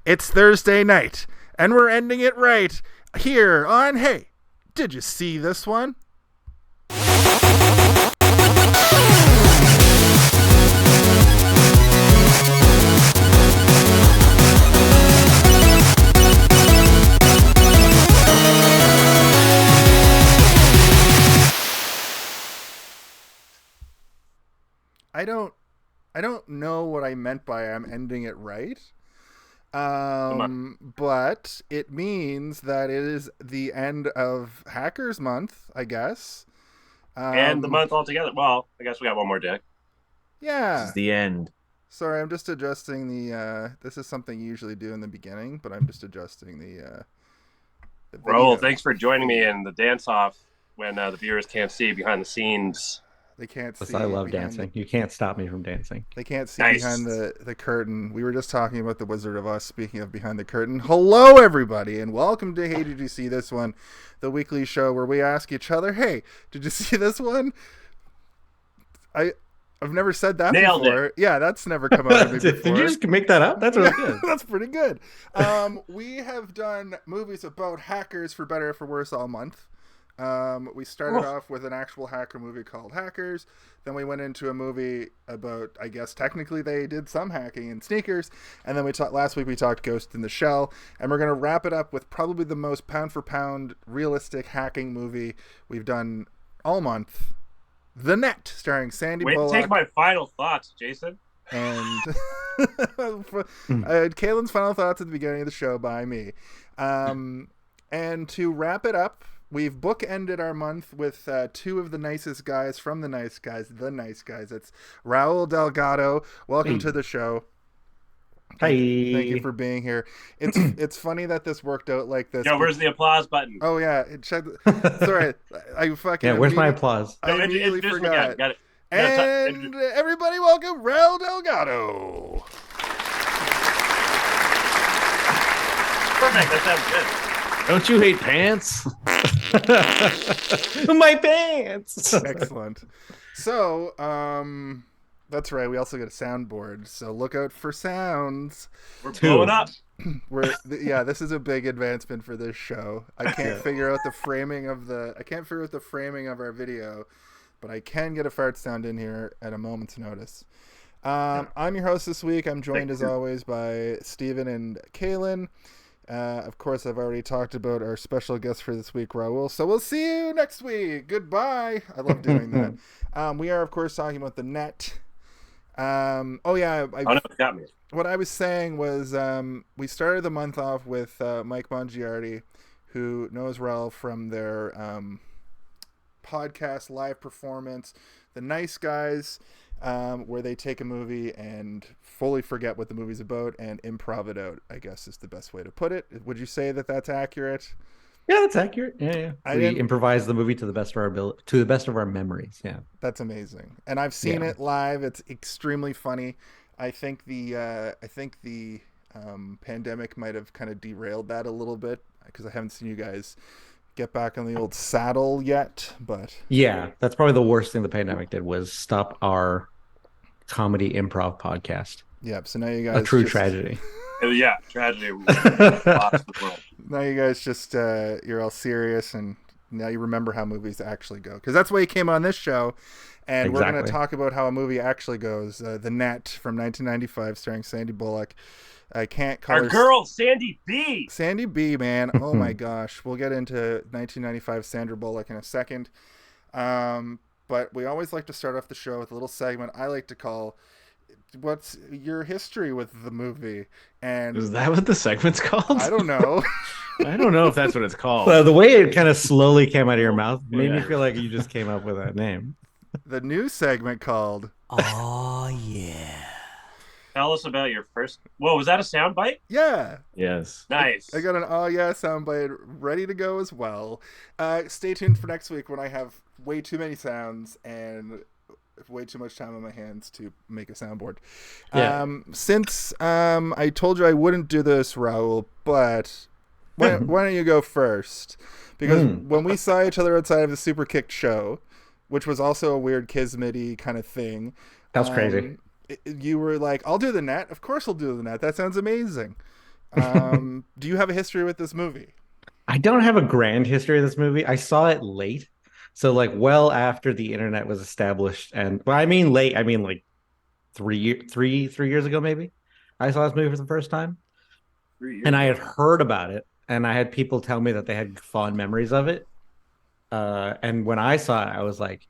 It's Thursday night, and we're ending it right here on Hey, Did You See This One? I don't know what I meant by I'm ending it right. But it means that it is the end of Hackers Month, I guess. And the month altogether. Well, I guess we got one more day. Yeah. This is the end. Sorry, I'm just adjusting the, this is something you usually do in the beginning, but I'm just adjusting the Raul, thanks for joining me in the dance-off when the viewers can't see behind the scenes. They can't see. I love dancing. You can't stop me from dancing. They can't see behind the curtain. We were just talking about The Wizard of Oz, speaking of behind the curtain. Hello, everybody, and welcome to Hey, Did You See This One? The weekly show where we ask each other, hey, did you see this one? I've never said that Nailed before. It. Yeah, that's never come out of me before. Did you just make that up? That's really good. That's pretty good. We have done movies about hackers for better or for worse all month. We started off with an actual hacker movie called Hackers. Then we went into a movie about, I guess technically they did some hacking in sneakers. And then last week we talked Ghost in the Shell. And we're going to wrap it up with probably the most pound for pound realistic hacking movie we've done all month. The Net, starring Sandy Bullock. Wait to take my final thoughts, Jason. And Kaylin's final thoughts at the beginning of the show by me. And to wrap it up, we've bookended our month with two of the nicest guys from The Nice Guys. It's Raul Delgado. Welcome to the show. Hi. Thank you for being here. It's funny that this worked out like this. Yo, where's the applause button? Oh yeah, sorry, I fucking. Yeah, where's my applause? I immediately forgot. Got it. And everybody, welcome Raul Delgado. Perfect. That sounds good. Don't you hate pants? My pants. Excellent. So, that's right. We also got a soundboard, so look out for sounds. We're blowing up. This is a big advancement for this show. I can't figure out the framing of our video, but I can get a fart sound in here at a moment's notice. I'm your host this week. I'm joined as always by Steven and Kaylin. Of course, I've already talked about our special guest for this week, Raul. So we'll see you next week. Goodbye. I love doing that. We are, of course, talking about The Net. What I was saying was we started the month off with Mike Mongiardi, who knows Raul from their podcast live performance, The Nice Guys, where they take a movie and fully forget what the movie's about and improv it out, I guess is the best way to put it. Would you say that that's accurate? Yeah, that's accurate. Yeah. We improvise the movie to the best of our ability, to the best of our memories. Yeah, that's amazing. And I've seen it live. It's extremely funny. I think the pandemic might have kind of derailed that a little bit because I haven't seen you guys get back on the old saddle yet. But yeah, that's probably the worst thing the pandemic did was stop our comedy improv podcast. Yep. So now you guys tragedy. Yeah, tragedy. Lost the world. Now you guys just you're all serious, and now you remember how movies actually go, because that's why you came on this show, and we're going to talk about how a movie actually goes. The Net from 1995, starring Sandy Bullock. I can't call our girl Sandy B. Sandy B, man. Oh my gosh. We'll get into 1995 Sandra Bullock in a second. But we always like to start off the show with a little segment I like to call "What's Your History with the Movie?" And is that what the segment's called? I don't know. I don't know if that's what it's called. Well, the way it kind of slowly came out of your mouth made me feel like you just came up with that name. The new segment called "Oh yeah." Tell us about your first. Whoa, was that a soundbite? Yeah. Yes. Nice. I got an "oh yeah" soundbite ready to go as well. Stay tuned for next week when I have way too many sounds and way too much time on my hands to make a soundboard. Yeah. Since I told you I wouldn't do this, Raul, but why don't you go first? Because when we saw each other outside of the Super Kicked show, which was also a weird Kismet-y kind of thing. That was crazy. You were like, I'll do The Net. Of course I'll do The Net. That sounds amazing. Do you have a history with this movie? I don't have a grand history of this movie. I saw it late. So like well after the internet was established, and well, I mean late, I mean like 3 years ago, maybe. I saw this movie for the first time. 3 years And I had ago. heard about it, and I had people tell me that they had fond memories of it. And when I saw it, I was like,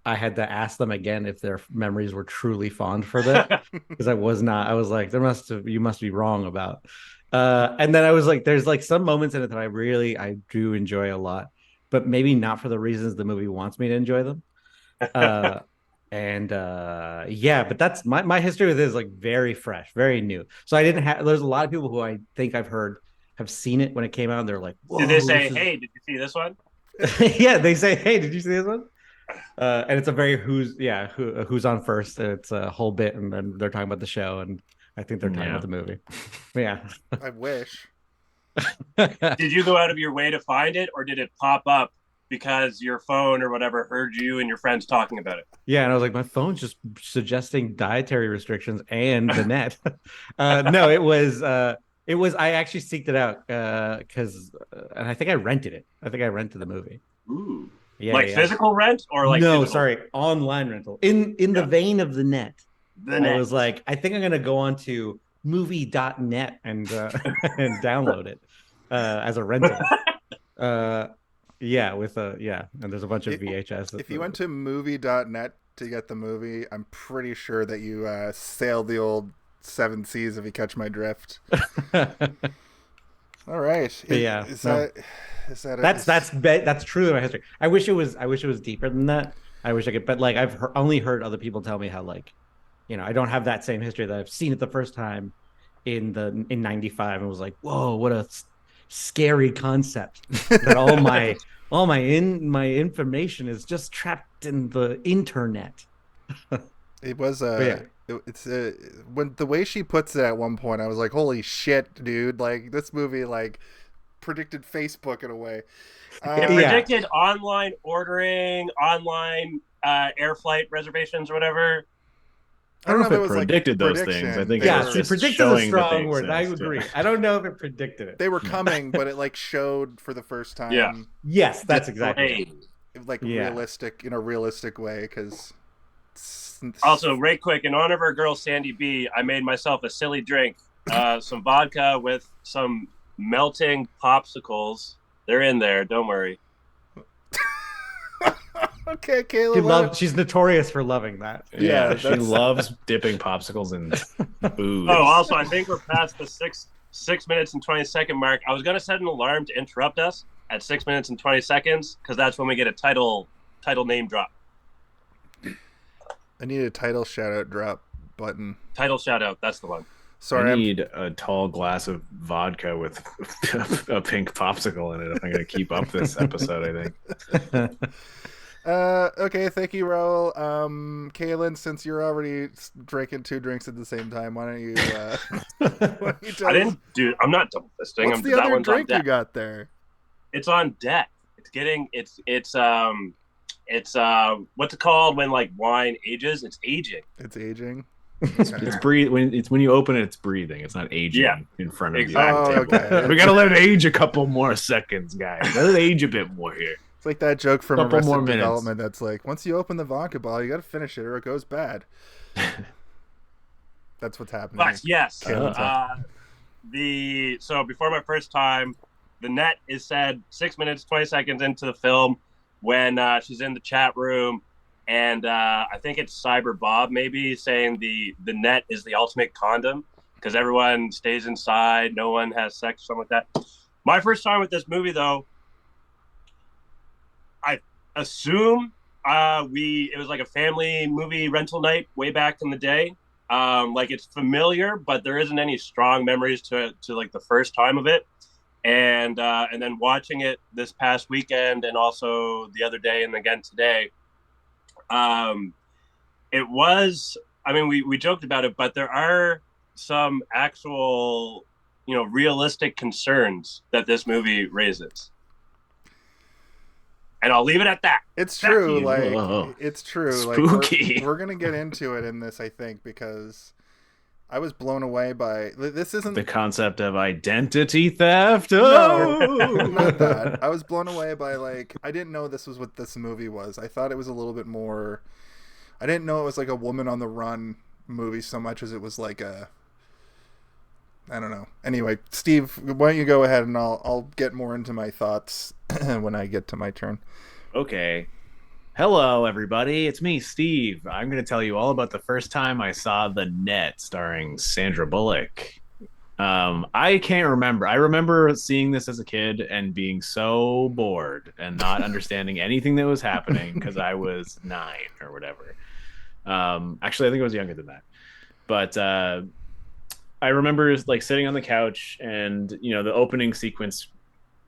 I had to ask them again if their memories were truly fond for that, because I was not. I was like, you must be wrong about. And then I was like, there's like some moments in it that I do enjoy a lot, but maybe not for the reasons the movie wants me to enjoy them. Uh, and yeah, but that's my history with it is like very fresh, very new. So I didn't have. There's a lot of people who I think I've heard have seen it when it came out, and they're like, Did they "Whoa, say, this is..." "Hey, did you see this one?" Yeah, they say, "Hey, did you see this one?" And it's a very who's on first. It's a whole bit, and then they're talking about the show, and I think they're talking about the movie. Yeah. I wish. Did you go out of your way to find it, or did it pop up because your phone or whatever heard you and your friends talking about it? Yeah, and I was like, my phone's just suggesting dietary restrictions and the net. No, it was. I actually seeked it out because, and I think I rented it. I think I rented the movie. Ooh. Yeah, like yeah. physical rent or like no, digital? Sorry, online rental. In the vein of the net. I was like, I think I'm gonna go on to movie.net and and download it as a rental. Yeah, with and there's a bunch of VHS. If you went to movie.net to get the movie, I'm pretty sure that you sailed the old seven seas, if you catch my drift. All right. That's truly my history. I wish it was deeper than that. I wish I could, but like only heard other people tell me how, like, I don't have that same history, that I've seen it the first time in '95 and was like, whoa, what a scary concept, that all my information is just trapped in the internet. It was it's when the way she puts it at one point, I was like, holy shit, dude, like this movie like predicted Facebook in a way. It predicted online ordering, online air flight reservations or whatever. I don't know if it predicted those things. I think predicted a strong word. I agree. I don't know if it predicted it. They were coming, but it like showed for the first time. Yeah. Yes, that's exactly it. Like realistic, in a realistic way. Because also, right quick, in honor of our girl Sandy B, I made myself a silly drink, some vodka with some melting popsicles. They're in there. Don't worry. Okay, Caleb. She's notorious for loving that. Yeah, she loves dipping popsicles in booze. Oh, also, I think we're past the 6 minutes and 20-second mark. I was going to set an alarm to interrupt us at 6 minutes and 20 seconds because that's when we get a title name drop. I need a title shout out drop button. Title shout out. That's the one. Sorry, I need a tall glass of vodka with a pink popsicle in it if I'm going to keep up this episode, I think. Okay, thank you, Raul. Kaylin, since you're already drinking 2 drinks at the same time, why don't you I didn't do. I'm not double fisting. What's the other drink you got there? It's on deck. It's what's it called when like wine ages? It's aging. It's aging. It's when you open it, it's breathing. It's not aging in front of you. Okay. We gotta let it age a couple more seconds, guys. Let it age a bit more here. It's like that joke from Arrested Development that's like, once you open the vodka bottle, you got to finish it or it goes bad. That's what's happening. But yes, so before my first time, the net is said 6 minutes 20 seconds into the film when she's in the chat room, and I think it's Cyber Bob maybe saying the net is the ultimate condom because everyone stays inside, no one has sex, something like that. My first time with this movie, though, I assume it was like a family movie rental night way back in the day. Like it's familiar, but there isn't any strong memories to like the first time of it. And then watching it this past weekend and also the other day and again today, it was, I mean, we joked about it, but there are some actual, realistic concerns that this movie raises. And I'll leave it at that. It's true. It's true. Spooky. Like we're gonna get into it in this, I think, because I was blown away by this. Isn't The concept of identity theft. No, Oh! not that. I was blown away by like I didn't know this was what this movie was. I thought it was a little bit more. I didn't know it was like a woman on the run movie so much as it was like a. I don't know. Anyway, Steve, why don't you go ahead and I'll get more into my thoughts when I get to my turn. Okay. Hello, everybody. It's me, Steve. I'm going to tell you all about the first time I saw The Net, starring Sandra Bullock. I can't remember. I remember seeing this as a kid and being so bored and not understanding anything that was happening because I was 9 or whatever. Actually, I think I was younger than that. But I remember like sitting on the couch and, you know, the opening sequence,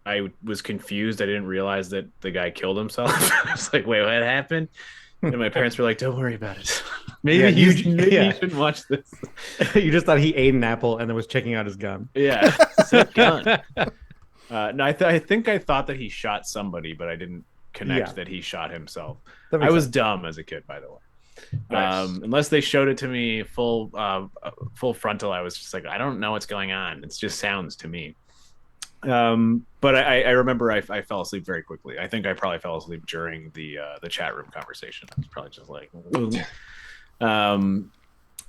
I was confused. I didn't realize that the guy killed himself. I was like, wait, what happened? And my parents were like, don't worry about it. Maybe you shouldn't watch this. You just thought he ate an apple and then was checking out his gun. Yeah, it's a gun. No, I think I thought that he shot somebody, but I didn't connect that he shot himself. I was dumb as a kid, by the way. Nice. Unless they showed it to me full frontal, I was just like, I don't know what's going on. It just sounds to me. But I remember I fell asleep very quickly. I think I probably fell asleep during the chat room conversation. I was probably just like,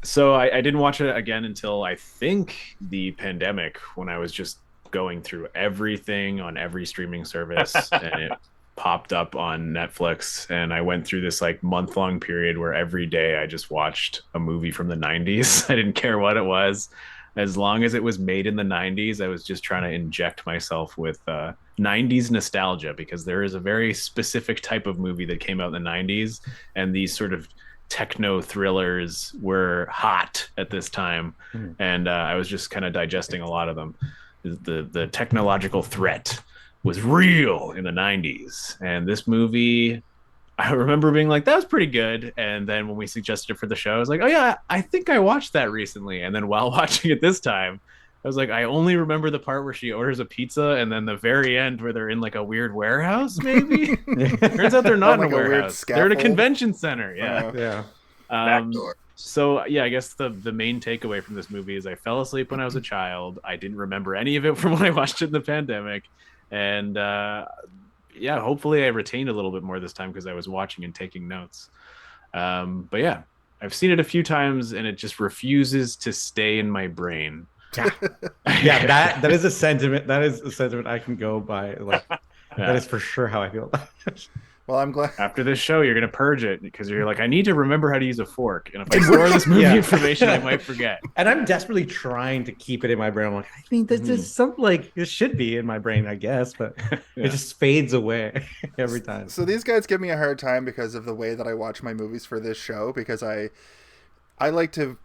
so I didn't watch it again until I think the pandemic, when I was just going through everything on every streaming service and it popped up on Netflix, and I went through this like month-long period where every day I just watched a movie from the 90s. I didn't care what it was. As long as it was made in the 90s, I was just trying to inject myself with 90s nostalgia, because there is a very specific type of movie that came out in the 90s, and these sort of techno thrillers were hot at this time. And I was just kind of digesting a lot of them. The technological threat was real in the 90s, and this movie, I remember being like, that was pretty good. And then when we suggested it for the show, I was like, oh yeah, I think I watched that recently. And then while watching it this time, I was like, I only remember the part where she orders a pizza, and then the very end where they're in like a weird warehouse, maybe. Turns out they're not in a warehouse. They're in a convention center. Yeah. So yeah, I guess the main takeaway from this movie is I fell asleep when I was a child. I didn't remember any of it from when I watched it in the pandemic. And yeah, hopefully I retained a little bit more this time because I was watching and taking notes. But yeah, I've seen it a few times and it just refuses to stay in my brain. Yeah, that is a sentiment. That is a sentiment I can go by. Like, that is for sure how I feel about it. Well, I'm glad. After this show, you're going to purge it because you're like, I need to remember how to use a fork. And if I store this movie information, I might forget. And I'm desperately trying to keep it in my brain. I'm like, I think this is something like this should be in my brain, I guess, but it just fades away every time. So these guys give me a hard time because of the way that I watch my movies for this show, because I like to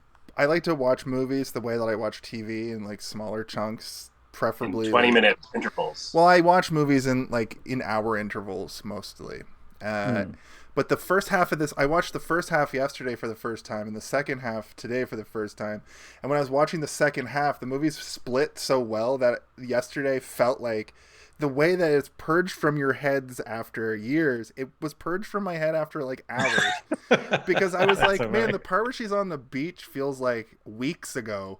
watch movies the way that I watch TV in like smaller chunks, preferably 20-minute intervals. Well, I watch movies in hour intervals mostly. But the first half of this, I watched the first half yesterday for the first time and the second half today for the first time. And when I was watching the second half, the movie's split so well that yesterday felt like the way that it's purged from your heads after years, it was purged from my head after like hours. Because I was like, man, right. The part where she's on the beach feels like weeks ago.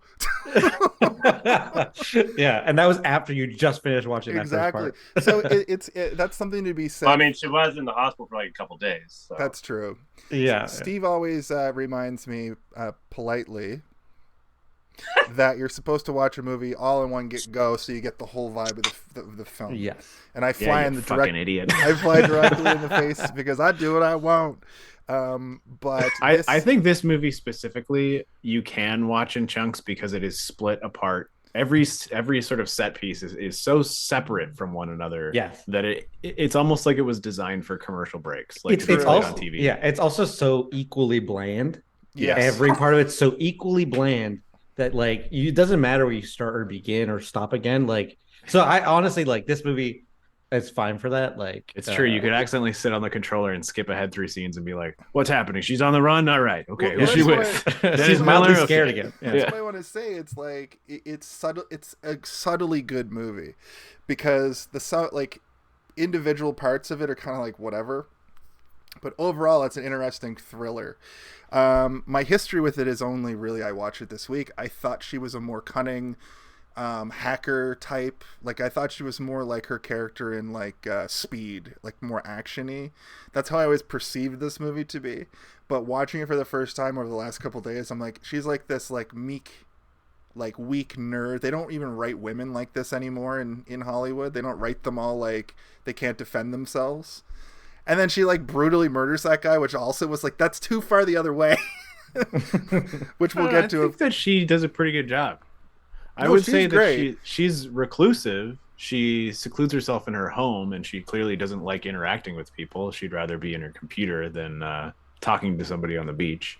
Yeah, and that was after you just finished watching that first part. So that's something to be said. Well, I mean, she was in the hospital for like a couple days. So. That's true. Yeah. Steve always reminds me politely that you're supposed to watch a movie all in one go, so you get the whole vibe of the film. Yes. And I fly in the fucking idiot. I fly directly in the face because I do what I want. But I think this movie specifically you can watch in chunks because it is split apart. Every sort of set piece is so separate from one another that it's almost like it was designed for commercial breaks. Like it's also on TV. Yeah, it's also so equally bland. Yes. Every part of it's so equally bland that like it doesn't matter where you start or begin or stop again. Like, so I honestly like this movie. It's fine for that. Like, it's true. You could accidentally sit on the controller and skip ahead 3 scenes and be like, "What's happening? She's on the run. All right, okay. Who's she with? She's mildly scared again." That's what I want to say. It's like it's subtle. It's a subtly good movie because the individual parts of it are kind of like whatever. But overall, it's an interesting thriller. My history with it is only really I watched it this week. I thought she was a more cunning hacker type. Like, I thought she was more like her character in like Speed, like more actiony. That's how I always perceived this movie to be. But watching it for the first time over the last couple of days, I'm like, she's like this like meek, like weak nerd. They don't even write women like this anymore in Hollywood. They don't write them all like they can't defend themselves. And then she like brutally murders that guy, which also was like, that's too far the other way. Which we'll get to. I think that she does a pretty good job. I No, would she's say great. that she's reclusive. She secludes herself in her home, and she clearly doesn't like interacting with people. She'd rather be in her computer than talking to somebody on the beach.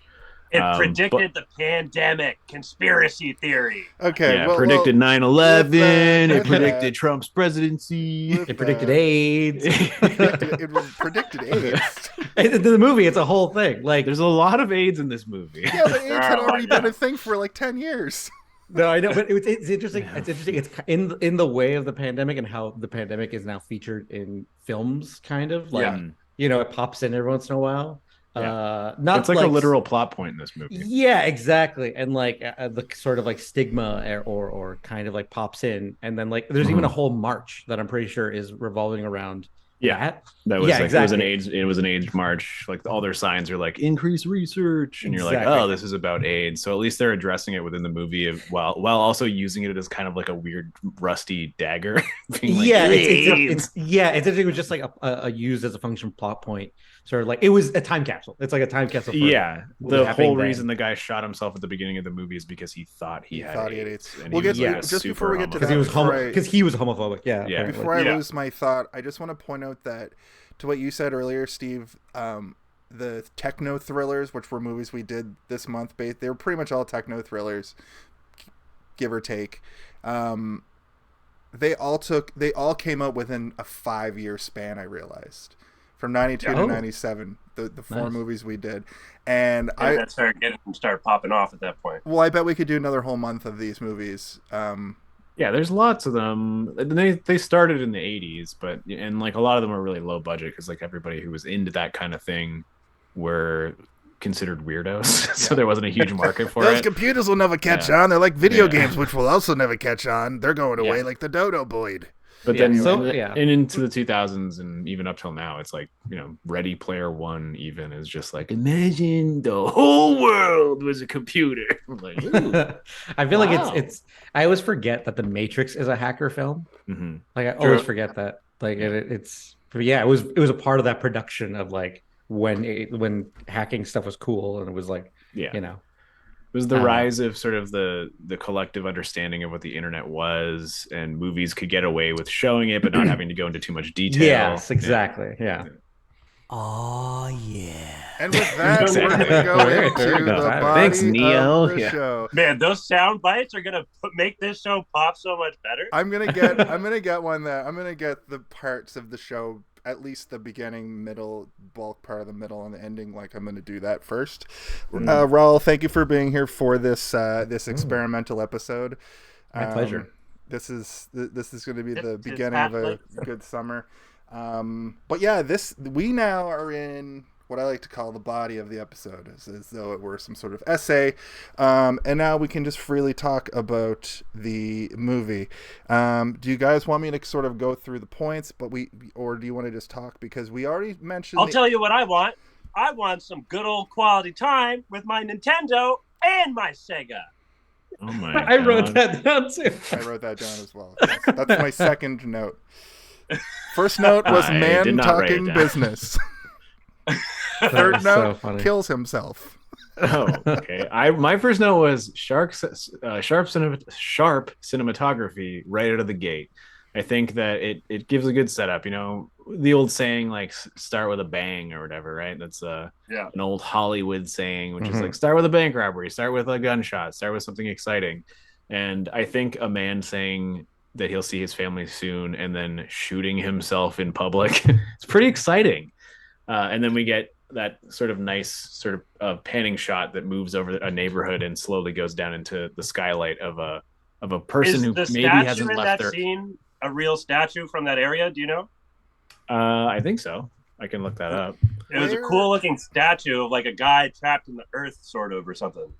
It predicted the pandemic. Conspiracy theory. Okay, Yeah, well, predicted well, 9/11. with It predicted that- Trump's presidency. with It predicted that- AIDS. it predicted AIDS. In the movie, it's a whole thing. Like, There's a lot of AIDS in this movie. Yeah, but AIDS had already been a thing for like 10 years. no, I know, but it's interesting. It's interesting. It's in the way of the pandemic and how the pandemic is now featured in films, kind of like it pops in every once in a while. Not It's like a literal plot point in this movie. Yeah, exactly. And like the sort of like stigma or kind of like pops in, and then like there's even a whole march that I'm pretty sure is revolving around. That was like it was an AIDS march. Like all their signs are like increase research, and you're like, oh, this is about AIDS. So at least they're addressing it within the movie while also using it as kind of like a weird rusty dagger. Being like, it's interesting. It was just like a used as a function plot point. Sort of like it was a time capsule. It's like a time capsule. The whole reason the guy shot himself at the beginning of the movie is because he thought he had AIDS. We'll get to just before we get to that, because he was homophobic. Yeah. Before I lose my thought, I just want to point out that to what you said earlier, Steve, the techno thrillers, which were movies we did this month, they were pretty much all techno thrillers, give or take. They all came out within a 5-year span. I realized. From 92 to 97, the four movies we did. And that started popping off at that point. Well, I bet we could do another whole month of these movies. There's lots of them. They started in the 80s, and like a lot of them are really low budget because like everybody who was into that kind of thing were considered weirdos. So there wasn't a huge market for Those it. computers will never catch on. They're like video games, which will also never catch on. They're going away like the Dodo Boyd. But then and into the 2000s and even up till now, it's like, Ready Player One even is just like, imagine the whole world was a computer. Like, I feel like it's I always forget that The Matrix is a hacker film. Mm-hmm. Like I always forget that. Like it was a part of that production of like when hacking stuff was cool, and it was like It was the rise of sort of the collective understanding of what the internet was, and movies could get away with showing it, but not having to go into too much detail. Yes, exactly. Yeah. Oh, yeah. And with that, we're going to go into the body Thanks, Neo. of the show. Man, those sound bites are gonna make this show pop so much better. I'm gonna get one that I'm gonna get the parts of the show, at least the beginning, middle, bulk part of the middle, and the ending. Like I'm gonna do that first. Raul, thank you for being here for this experimental episode. My pleasure. This is going to be the beginning of a good summer. But yeah, we now are in what I like to call the body of the episode, as though it were some sort of essay. And now we can just freely talk about the movie. Do you guys want me to sort of go through the points, or do you want to just talk? Because we already mentioned... I'll tell you what I want. I want some good old quality time with my Nintendo and my Sega. Oh my God. I wrote that down too. I wrote that down as well. Yes, that's my second note. First note was man talking business. Third note, kills himself. Oh, okay. My first note was sharp cinematography right out of the gate. I think that it gives a good setup. The old saying like start with a bang or whatever, right? That's an old Hollywood saying, which is like start with a bank robbery, start with a gunshot, start with something exciting. And I think a man saying that he'll see his family soon and then shooting himself in public, it's pretty exciting. And then we get that sort of nice sort of panning shot that moves over a neighborhood and slowly goes down into the skylight of a person who maybe hasn't left their scene. A real statue from that area? Do you know? I think so. I can look that up. It was a cool looking statue of like a guy trapped in the earth, sort of, or something.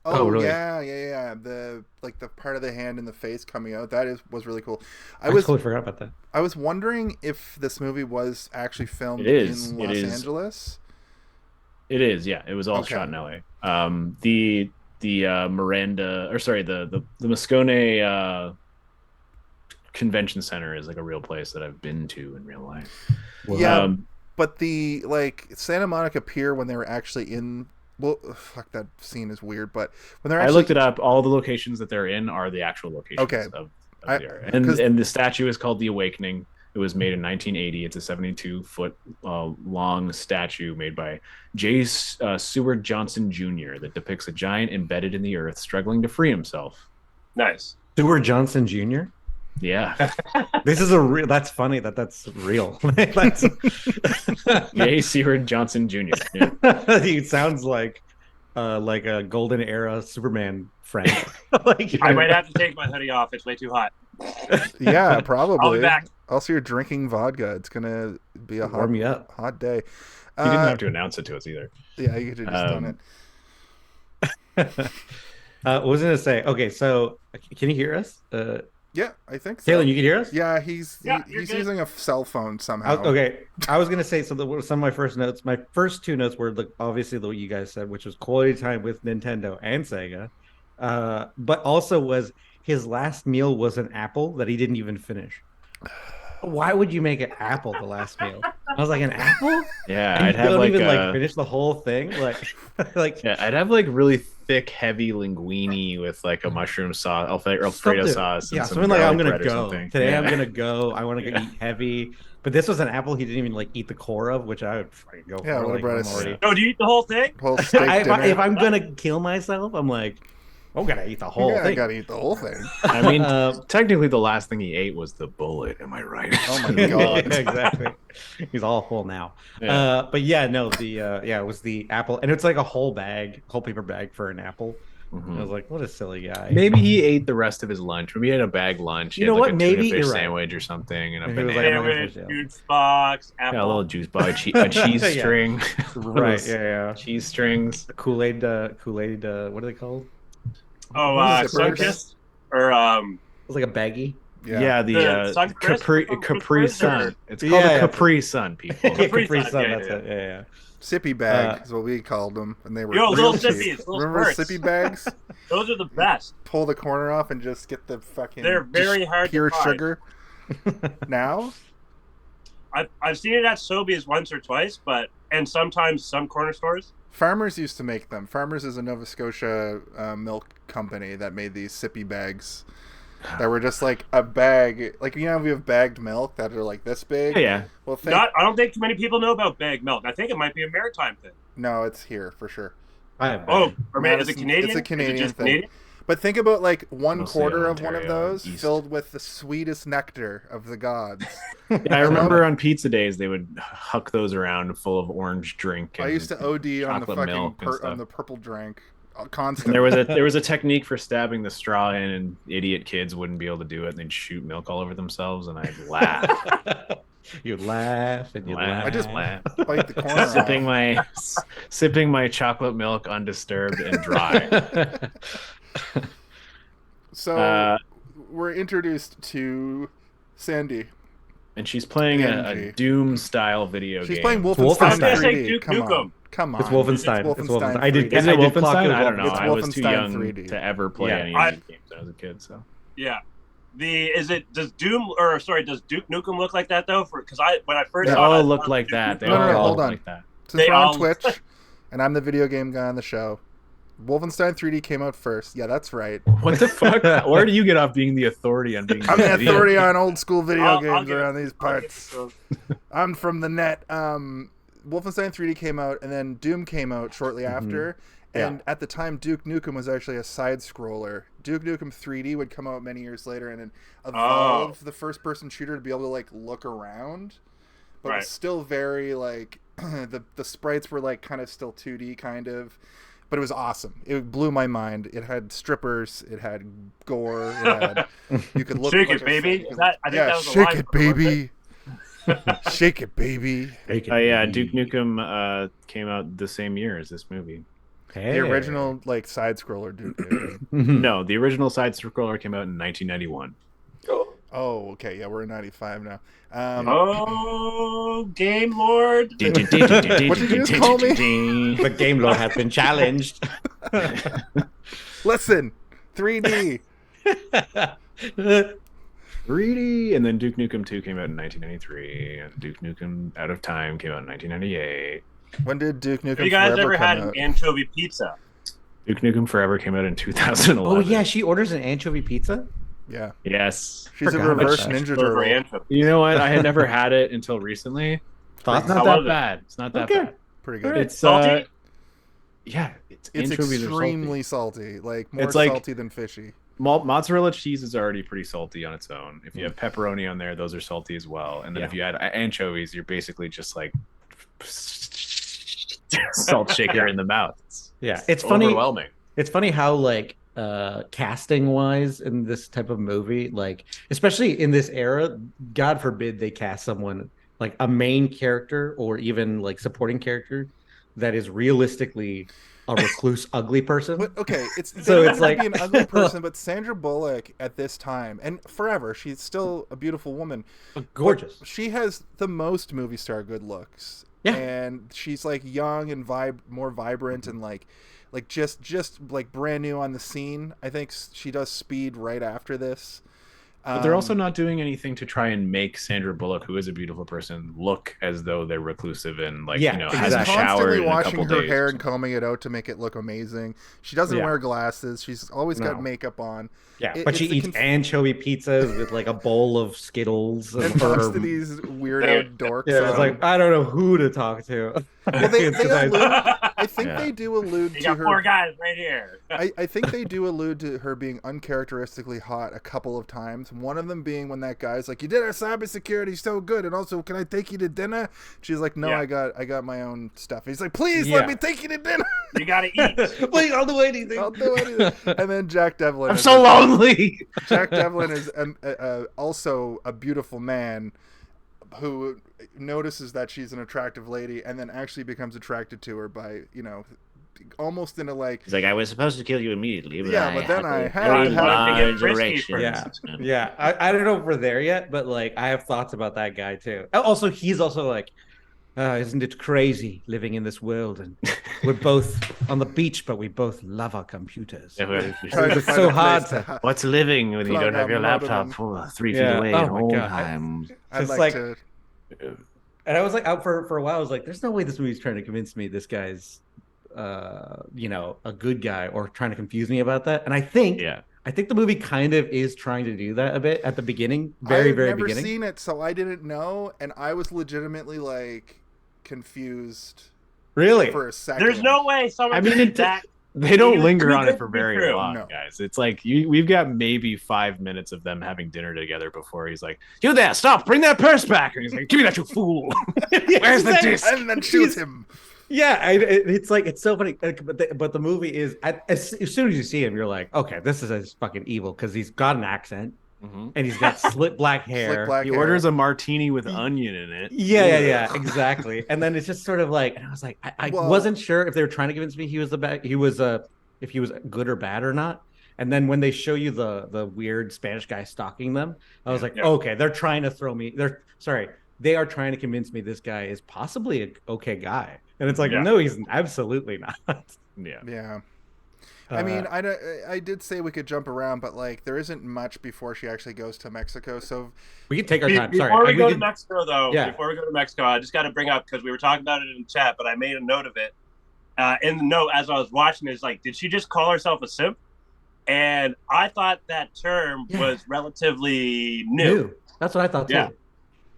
Oh, really? Yeah. The part of the hand and the face coming out. That was really cool. I totally forgot about that. I was wondering if this movie was actually filmed in Los Angeles. It is, yeah. It was all shot in LA. The Moscone Convention Center is like a real place that I've been to in real life. Yeah, but the Santa Monica Pier when they were actually in. Well, fuck, that scene is weird. But when they're actually, I looked it up. All the locations that they're in are the actual locations of the area. And the statue is called the Awakening. It was made in 1980. It's a 72-foot long statue made by J. Seward Johnson Jr. that depicts a giant embedded in the earth struggling to free himself. Nice. Seward Johnson Jr.? Yeah. This is a real. That's funny that's real. That's J. Seward Johnson Jr. Yeah. He sounds like a golden era Superman friend. I might have to take my hoodie off. It's way too hot. Yeah, probably. I'll be back. Also, you're drinking vodka. It's gonna be a warm you up. hot day. You didn't have to announce it to us either. Yeah, you could have just done it. What was I gonna say? Okay, so can you hear us? Yeah, I think so. Kalen, you can hear us? Yeah, he's using a cell phone somehow. Okay, I was gonna say some of my first notes. My first two notes were obviously what you guys said, which was quality time with Nintendo and Sega, but also was his last meal was an apple that he didn't even finish. Why would you make an apple the last meal? I was like, an apple? Yeah, and I'd have like finish the whole thing. Yeah, I'd have like really thick, heavy linguine with like a mushroom sauce, Alfredo sauce. And something like I'm gonna go go today. I'm gonna go. I want to go eat heavy. But this was an apple he didn't even eat the core of, which I would fucking go for. Yeah, what about Oh, do you eat the whole thing? Whole steak dinner? If I'm gonna kill myself, I'm like, I'm gonna eat the whole thing. I gotta eat the whole thing. I mean, technically, the last thing he ate was the bullet. Am I right? Oh my god! Yeah, exactly. He's all full now. Yeah. But yeah, no, it was the apple, and it's like a whole paper bag for an apple. Mm-hmm. I was like, what a silly guy. Maybe he ate the rest of his lunch. Maybe he had a bag lunch. You know what? Maybe a fish you're right. sandwich or something, and a He was banana. like, Sandwich, juice box, apple. Yeah, a little juice box, a cheese string. Right? Yeah. Cheese strings. Kool-Aid. What are they called? Oh, Sunkist? Or It was like a baggie. Yeah, the Sunkist? Capri Sun. It's called a Capri Sun, people. Capri Sun. Yeah, That's it. Yeah. Sippy bag is what we called them, and they were little cheap. sippies, little Remember squirts. sippy bags? Those are the best. Pull the corner off and just get the fucking. They're very hard pure to find. sugar. Now, I've seen it at Sobeys once or twice, and sometimes some corner stores. Farmers used to make them. Farmers is a Nova Scotia milk company that made these sippy bags that were just like a bag. Like, we have bagged milk that are like this big. Yeah. Well, I don't think too many people know about bagged milk. I think it might be a maritime thing. No, it's here for sure. Or maybe is it Canadian? It's a Canadian is it just thing. Canadian? But think about like one Mostly quarter of one of Ontario, those East. filled with the sweetest nectar of the gods. Yeah, I remember on pizza days they would huck those around full of orange drink. I used to OD on the chocolate fucking milk and stuff. on the purple drink And constantly. there was a technique for stabbing the straw in, and idiot kids wouldn't be able to do it, and they'd shoot milk all over themselves, and I'd laugh. You'd laugh and you'd laugh. I just laugh. bite the corner sipping my chocolate milk undisturbed and dry. So we're introduced to Sandy. And she's playing a Doom style video game. She's playing Wolfenstein. Wolfenstein 3D. Say Duke Come Nukem. on. Come on. It's Wolfenstein. It's It's Wolfenstein Wolfenstein. I did. 3D. Is I it did clock Wolfenstein? it I don't know. It's I was too Wolfenstein young 3D. to ever play Yeah. any of these games when I was a kid. So Yeah. Does Duke Nukem look like that though? Because when I first they saw all it, look like that. They No, all hold look on. like that. Since They we're on all- Twitch, and I'm the video game guy on the show, Wolfenstein 3D came out first. Yeah, that's right. What the fuck? Where do you get off being the authority on being? I'm the authority on old school video I'll games get it. around these parts. I'm from the net. Wolfenstein 3D came out, and then Doom came out shortly after. And at the time, Duke Nukem was actually a side scroller. Duke Nukem 3D would come out many years later and then evolve the first person shooter to be able to like look around, but it was still very like the sprites were like kind of still 2D kind of. But it was awesome. It blew my mind. It had strippers. It had gore. It had you could look. Shake like it, baby. I think that was a shake line it, from it, wasn't baby. Shake it, baby. Yeah, Duke Nukem came out the same year as this movie. The original like side scroller Duke Nukem. No, the original side scroller came out in 1991. Oh, okay. Yeah, we're in 95 now. Oh, Game Lord. What did you just call me? The Game Lord has been challenged. Listen, 3D. 3D, and then Duke Nukem 2 came out in 1993, and Duke Nukem Out of Time came out in 1998. When did Duke Nukem Have you guys Forever ever come had out? an anchovy pizza? Duke Nukem Forever came out in 2011. Oh yeah, she orders an anchovy pizza. Yeah. Yes. She's a Forgot reverse about that. Ninja Turtle. Anchovy. You know what? I had never had it until recently. Thoughts? It's not How that was it? bad. It's not that Okay. bad. Pretty good. It's Salty? yeah, It's anchovies are extremely salty. Like more It's like- salty than fishy. mozzarella cheese is already pretty salty on its own. If you have pepperoni on there, those are salty as well. And then Yeah. if you add anchovies, you're basically just like salt shaker in the mouth. It's funny. Overwhelming. It's funny how like casting wise in this type of movie, like especially in this era, God forbid they cast someone like a main character or even like supporting character that is realistically a recluse, ugly person. But okay, it's So so it's it's like- like be an ugly person, but Sandra Bullock at this time and forever, she's still a beautiful woman. Gorgeous. But she has the most movie star good looks. Yeah. And she's like young and more vibrant and like just like brand new on the scene. I think she does Speed right after this. But they're also not doing anything to try and make Sandra Bullock, who is a beautiful person, look as though they're reclusive and like, Yeah, you know, She's hasn't exactly. showered constantly in a washing couple her days. hair and combing it out to make it look amazing. She doesn't Yeah. wear glasses. She's always got No. makeup on. Yeah, It- but she it's the eats anchovy pizzas with like a bowl of Skittles and talks to these weirdo dorks. Yeah, it's like I don't know who to talk to. Well, they It's 'cause I- allude, I think Yeah. they do allude You to got her. 4 guys right here. I think they do allude to her being uncharacteristically hot a couple of times. One of them being when that guy's like, "You did our cybersecurity so good, and also can I take you to dinner?" She's like, "No, Yeah. I got my own stuff." He's like, "Please Yeah. let me take you to dinner." You gotta eat. Wait, I'll do anything. I'll do anything. And then Jack Devlin. I'm is so lonely. Jack Devlin is also a beautiful man who notices that she's an attractive lady and then actually becomes attracted to her by, almost in a like, He's like, I was supposed to kill you immediately, but Yeah, I but then had I a had very to have- large Frisky erection. first. Yeah, I don't know if we're there yet, but like I have thoughts about that guy too. Also, he's also like, isn't it crazy living in this world? And we're both on the beach, but we both love our computers. Yeah, well, trying to It's find so a hard place to- ha- What's living when you Plug don't have a your modem laptop in. 3 feet Yeah. away Oh at my all God. times? I'd It's like, like- to. And I was like out for a while. I was like, there's no way this movie's trying to convince me this guy's, a good guy or trying to confuse me about that. And I think the movie kind of is trying to do that a bit at the beginning, very I've never beginning. seen it, so I didn't know, and I was legitimately like confused Really? for a second. There's no way someone I mean, did it- that. They don't You're linger too on good it for to be very true. long, No. guys. It's like we've got maybe 5 minutes of them having dinner together before he's like, "You there? Stop! Bring that purse back!" And he's like, "Give me that, you fool! Where's the disc?" And then shoot him. Yeah, it's like it's so funny, but the movie is as soon as you see him, you're like, okay, this is fucking evil because he's got an accent and he's got slick black hair. Slick black He hair. orders a martini with onion in it. Yeah, exactly. And then it's just sort of like, and I was like, I Well- wasn't sure if they were trying to convince me he was if he was good or bad or not. And then when they show you the weird Spanish guy stalking them, I was like, Yeah. okay, they're trying to throw me. They are trying to convince me this guy is possibly an okay guy. And it's like, Yeah. no, he's absolutely not. Yeah. Yeah. I mean, I did say we could jump around, but like there isn't much before she actually goes to Mexico. So We can take our time. Before Sorry. we go to can- Mexico, though, Yeah. before we go to Mexico, I just got to bring up because we were talking about it in chat, but I made a note of it. In the note as I was watching, is like, did she just call herself a simp? And I thought that term Yeah. was relatively new. That's what I thought too. Yeah.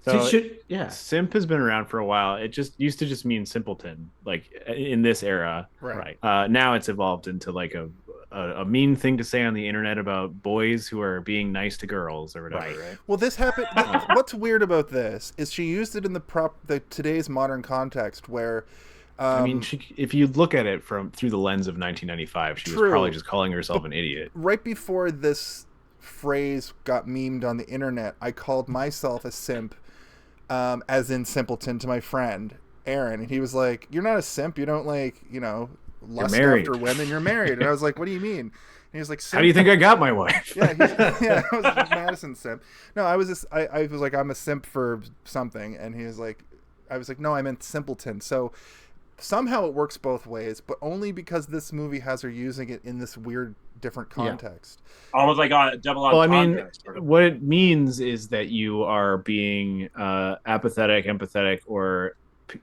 So She should, yeah. simp has been around for a while. It just used to just mean simpleton, like in this era. right. Now it's evolved into like a mean thing to say on the internet about boys who are being nice to girls or whatever. Right. Well, this happened. What's weird about this is she used it in the today's modern context where. I mean, if you look at it through the lens of 1995, she True. was probably just calling herself an idiot. Right before this phrase got memed on the internet, I called myself a simp as in simpleton to my friend Aaron, and he was like, "You're not a simp. You don't like, lust married. after women. You're married." And I was like, "What do you mean?" And he was like, How do you think I got my wife? Yeah, I was like, Madison simp. No, I was like, I'm a simp for something, and he was like, I was like, no, I meant simpleton. So somehow it works both ways, but only because this movie has her using it in this weird, different context. Almost like a double Well, I entendre. mean, what it means is that you are being apathetic, empathetic, or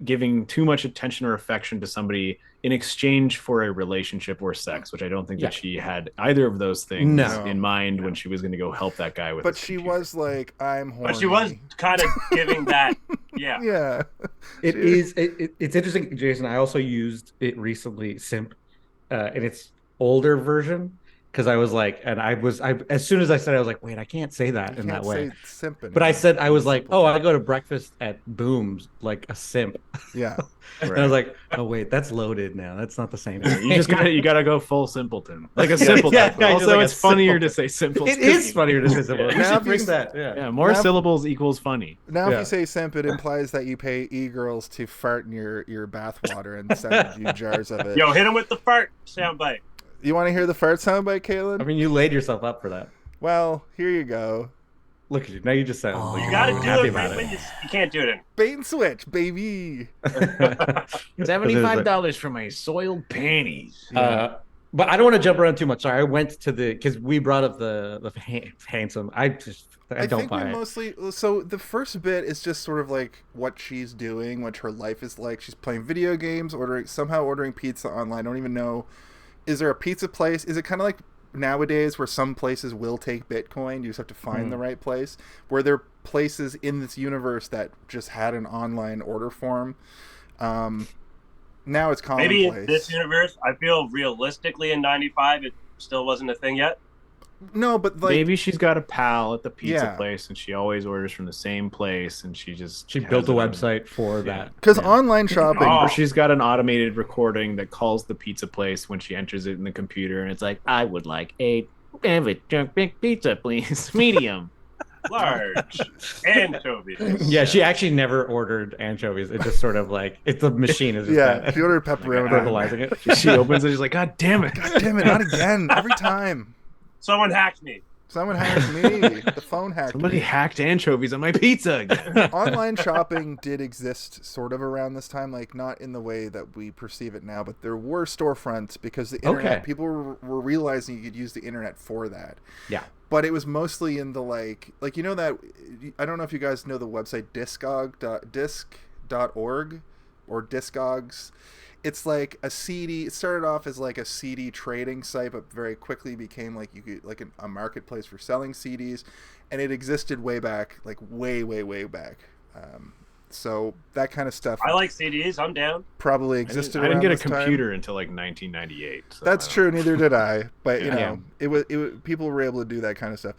giving too much attention or affection to somebody in exchange for a relationship or sex, which I don't think that she had either of those things in mind when she was going to go help that guy with. But she was like, "I'm horny." But she was kind of giving that, yeah. Yeah. It's interesting, Jason. I also used it recently, simp, in its older version. Because I was like, and I as soon as I said it, I was like, wait, I can't say that in that way. But I said, I was like, oh, I go to breakfast at Boom's like a simp. Yeah. And I was like, oh wait, that's loaded now. That's not the same thing. You gotta go full simpleton, like a simpleton. Yeah, also, like it's funnier to say simple. It is funnier to say simple. We Now should bring that. Yeah, more syllables equals funny. Now, if you say simp, it implies that you pay e-girls to fart in your bathwater and send you jars of it. Yo, hit him with the fart soundbite. You want to hear the fart soundbite, Kaylin? I mean, you laid yourself up for that. Well, here you go. Look at you. Now you just sound like You gotta do happy it about right it. when you can't do it in. Bait and switch, baby. $75 for my soiled panties. But I don't want to jump around too much. Sorry, I went to because we brought up the handsome. I don't think buy we it. mostly. So the first bit is just sort of like what she's doing, what her life is like. She's playing video games, ordering pizza online. I don't even know. Is there a pizza place? Is it kind of like nowadays where some places will take Bitcoin? You just have to find the right place. Where there are places in this universe that just had an online order form. Now it's commonplace. Maybe in this universe, I feel realistically in '95 it still wasn't a thing yet. No, but like Maybe she's got a pal at the pizza Yeah. place, and she always orders from the same place, and she built a website for that. because online shopping. Oh. Or she's got an automated recording that calls the pizza place when she enters it in the computer, and it's like, I would like a big pizza, please. Medium. Large anchovies. Yeah, she actually never ordered anchovies. It just sort of like the machine is just Yeah, she ordered pepperoni. verbalizing it. she opens it, she's like, God damn it. God damn it! Not again! Every time. Someone hacked me. Someone hacked me. The phone hacked Somebody me. hacked anchovies on my pizza again. Online shopping did exist sort of around this time, like not in the way that we perceive it now, but there were storefronts because the internet, people were realizing you could use the internet for that. Yeah. But it was mostly in the like you know that, I don't know if you guys know the website disc.org or Discogs. It's like a CD. It started off as like a CD trading site, but very quickly became like you could like a marketplace for selling CDs, and it existed way back, like way back. So that kind of stuff. I like CDs. I'm down. Probably existed. I didn't get a around this time. computer until like 1998. So That's true. Neither did I. But you Yeah. know, it was people were able to do that kind of stuff.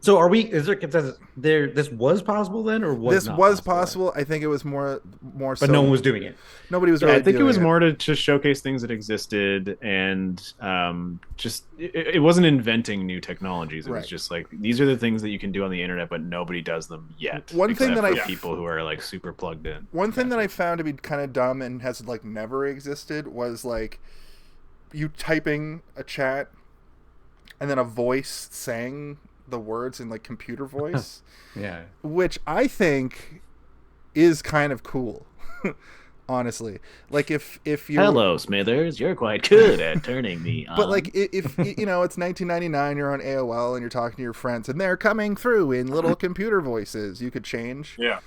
So are we? Is there consensus? This was possible then, or was This not was possible? possible. I think it was more. But So, no one was doing it. Nobody was. Yeah, Really I think it doing was more to showcase things that existed, and just it wasn't inventing new technologies. It Right. was just like, these are the things that you can do on the internet, but nobody does them yet. One thing except that for I- people who are like super plugged in. One thing that I found to be kind of dumb and has like never existed was like you typing a chat and then a voice saying the words in like computer voice, Yeah. which I think is kind of cool. Honestly, like if you Hello, Smithers. You're quite good at turning me on. But like if you know it's 1999, you're on AOL and you're talking to your friends and they're coming through in little computer voices, you could change. Yeah.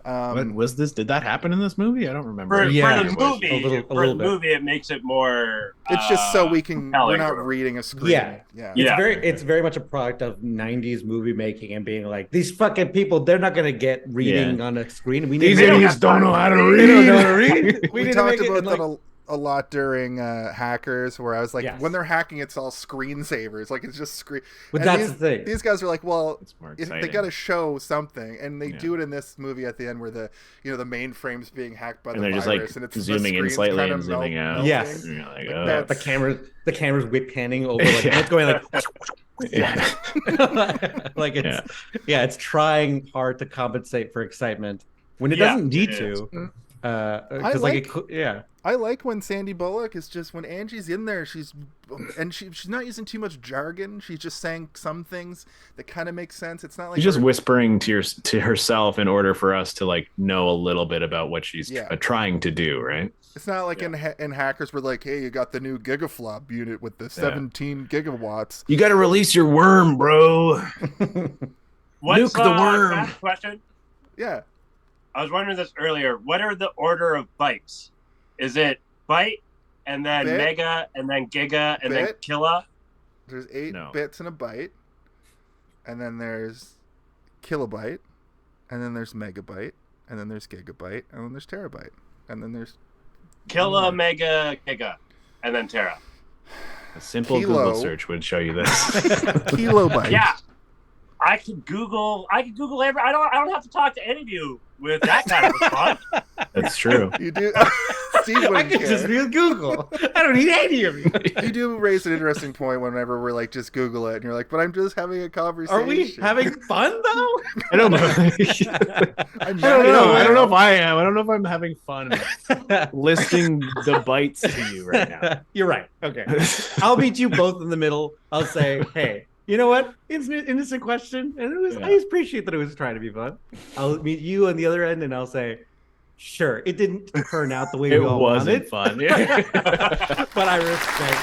When was this? Did that happen in this movie? I don't remember. For, Yeah, for the it was. movie, A little for the bit. movie, it makes it more. It's just so we can. We're compelling. not reading a screen. Yeah. Yeah. Yeah. It's very much a product of 90s movie making and being like, these fucking people, they're not going to get reading on a screen. We need These to make idiots it- don't know how to They don't know how to read. read. We need to talked make it about in, like- that a lot during Hackers, where I was like, Yes. when they're hacking, it's all screensavers. Like it's just screen. But and that's the thing. These guys are like, well, It's more they exciting. got to show something, and they Yeah. do it in this movie at the end, where the mainframe's being hacked by and the they're just like virus, and it's the zooming in screen's slightly kinda and zooming out. melting. Yes. And you're like, Like oh. that. the camera's whip panning over like, and it's going like, Yeah. Like it's trying hard to compensate for excitement when it doesn't need to. I like when Sandy Bullock is just, when Angie's in there, she's not using too much jargon. She's just saying some things that kind of make sense. It's not like she's just whispering to herself in order for us to like know a little bit about what she's trying to do, right? It's not like in Hackers we're like, hey, you got the new gigaflop unit with the 17 gigawatts. You got to release your worm, bro. What's Nuke the worm. Question? Yeah. I was wondering this earlier. What are the order of bytes? Is it byte and then bit, mega and then giga and bit, then killa? There's 8 bits in a byte. And then there's kilobyte. And then there's megabyte. And then there's gigabyte. And then there's terabyte. And then there's killa, mega, giga, and then tera. A simple Google search would show you this. Kilobyte. Yeah. I could Google every. I don't have to talk to any of you with that kind of response. That's true. You do. Steve I can just use Google. I don't need any of you. You do raise an interesting point whenever we're like, just Google it, and you're like, but I'm just having a conversation. Are we having fun though? I don't know. I don't know if I am. I don't know if I'm having fun listing the bytes to you right now. You're right. Okay. I'll meet you both in the middle. I'll say, hey. You know what? Innocent question, and it was. I appreciate that it was trying to be fun. I'll meet you on the other end, and I'll say, "Sure, it didn't turn out the way we all wanted. It wasn't fun, yeah. But I respect."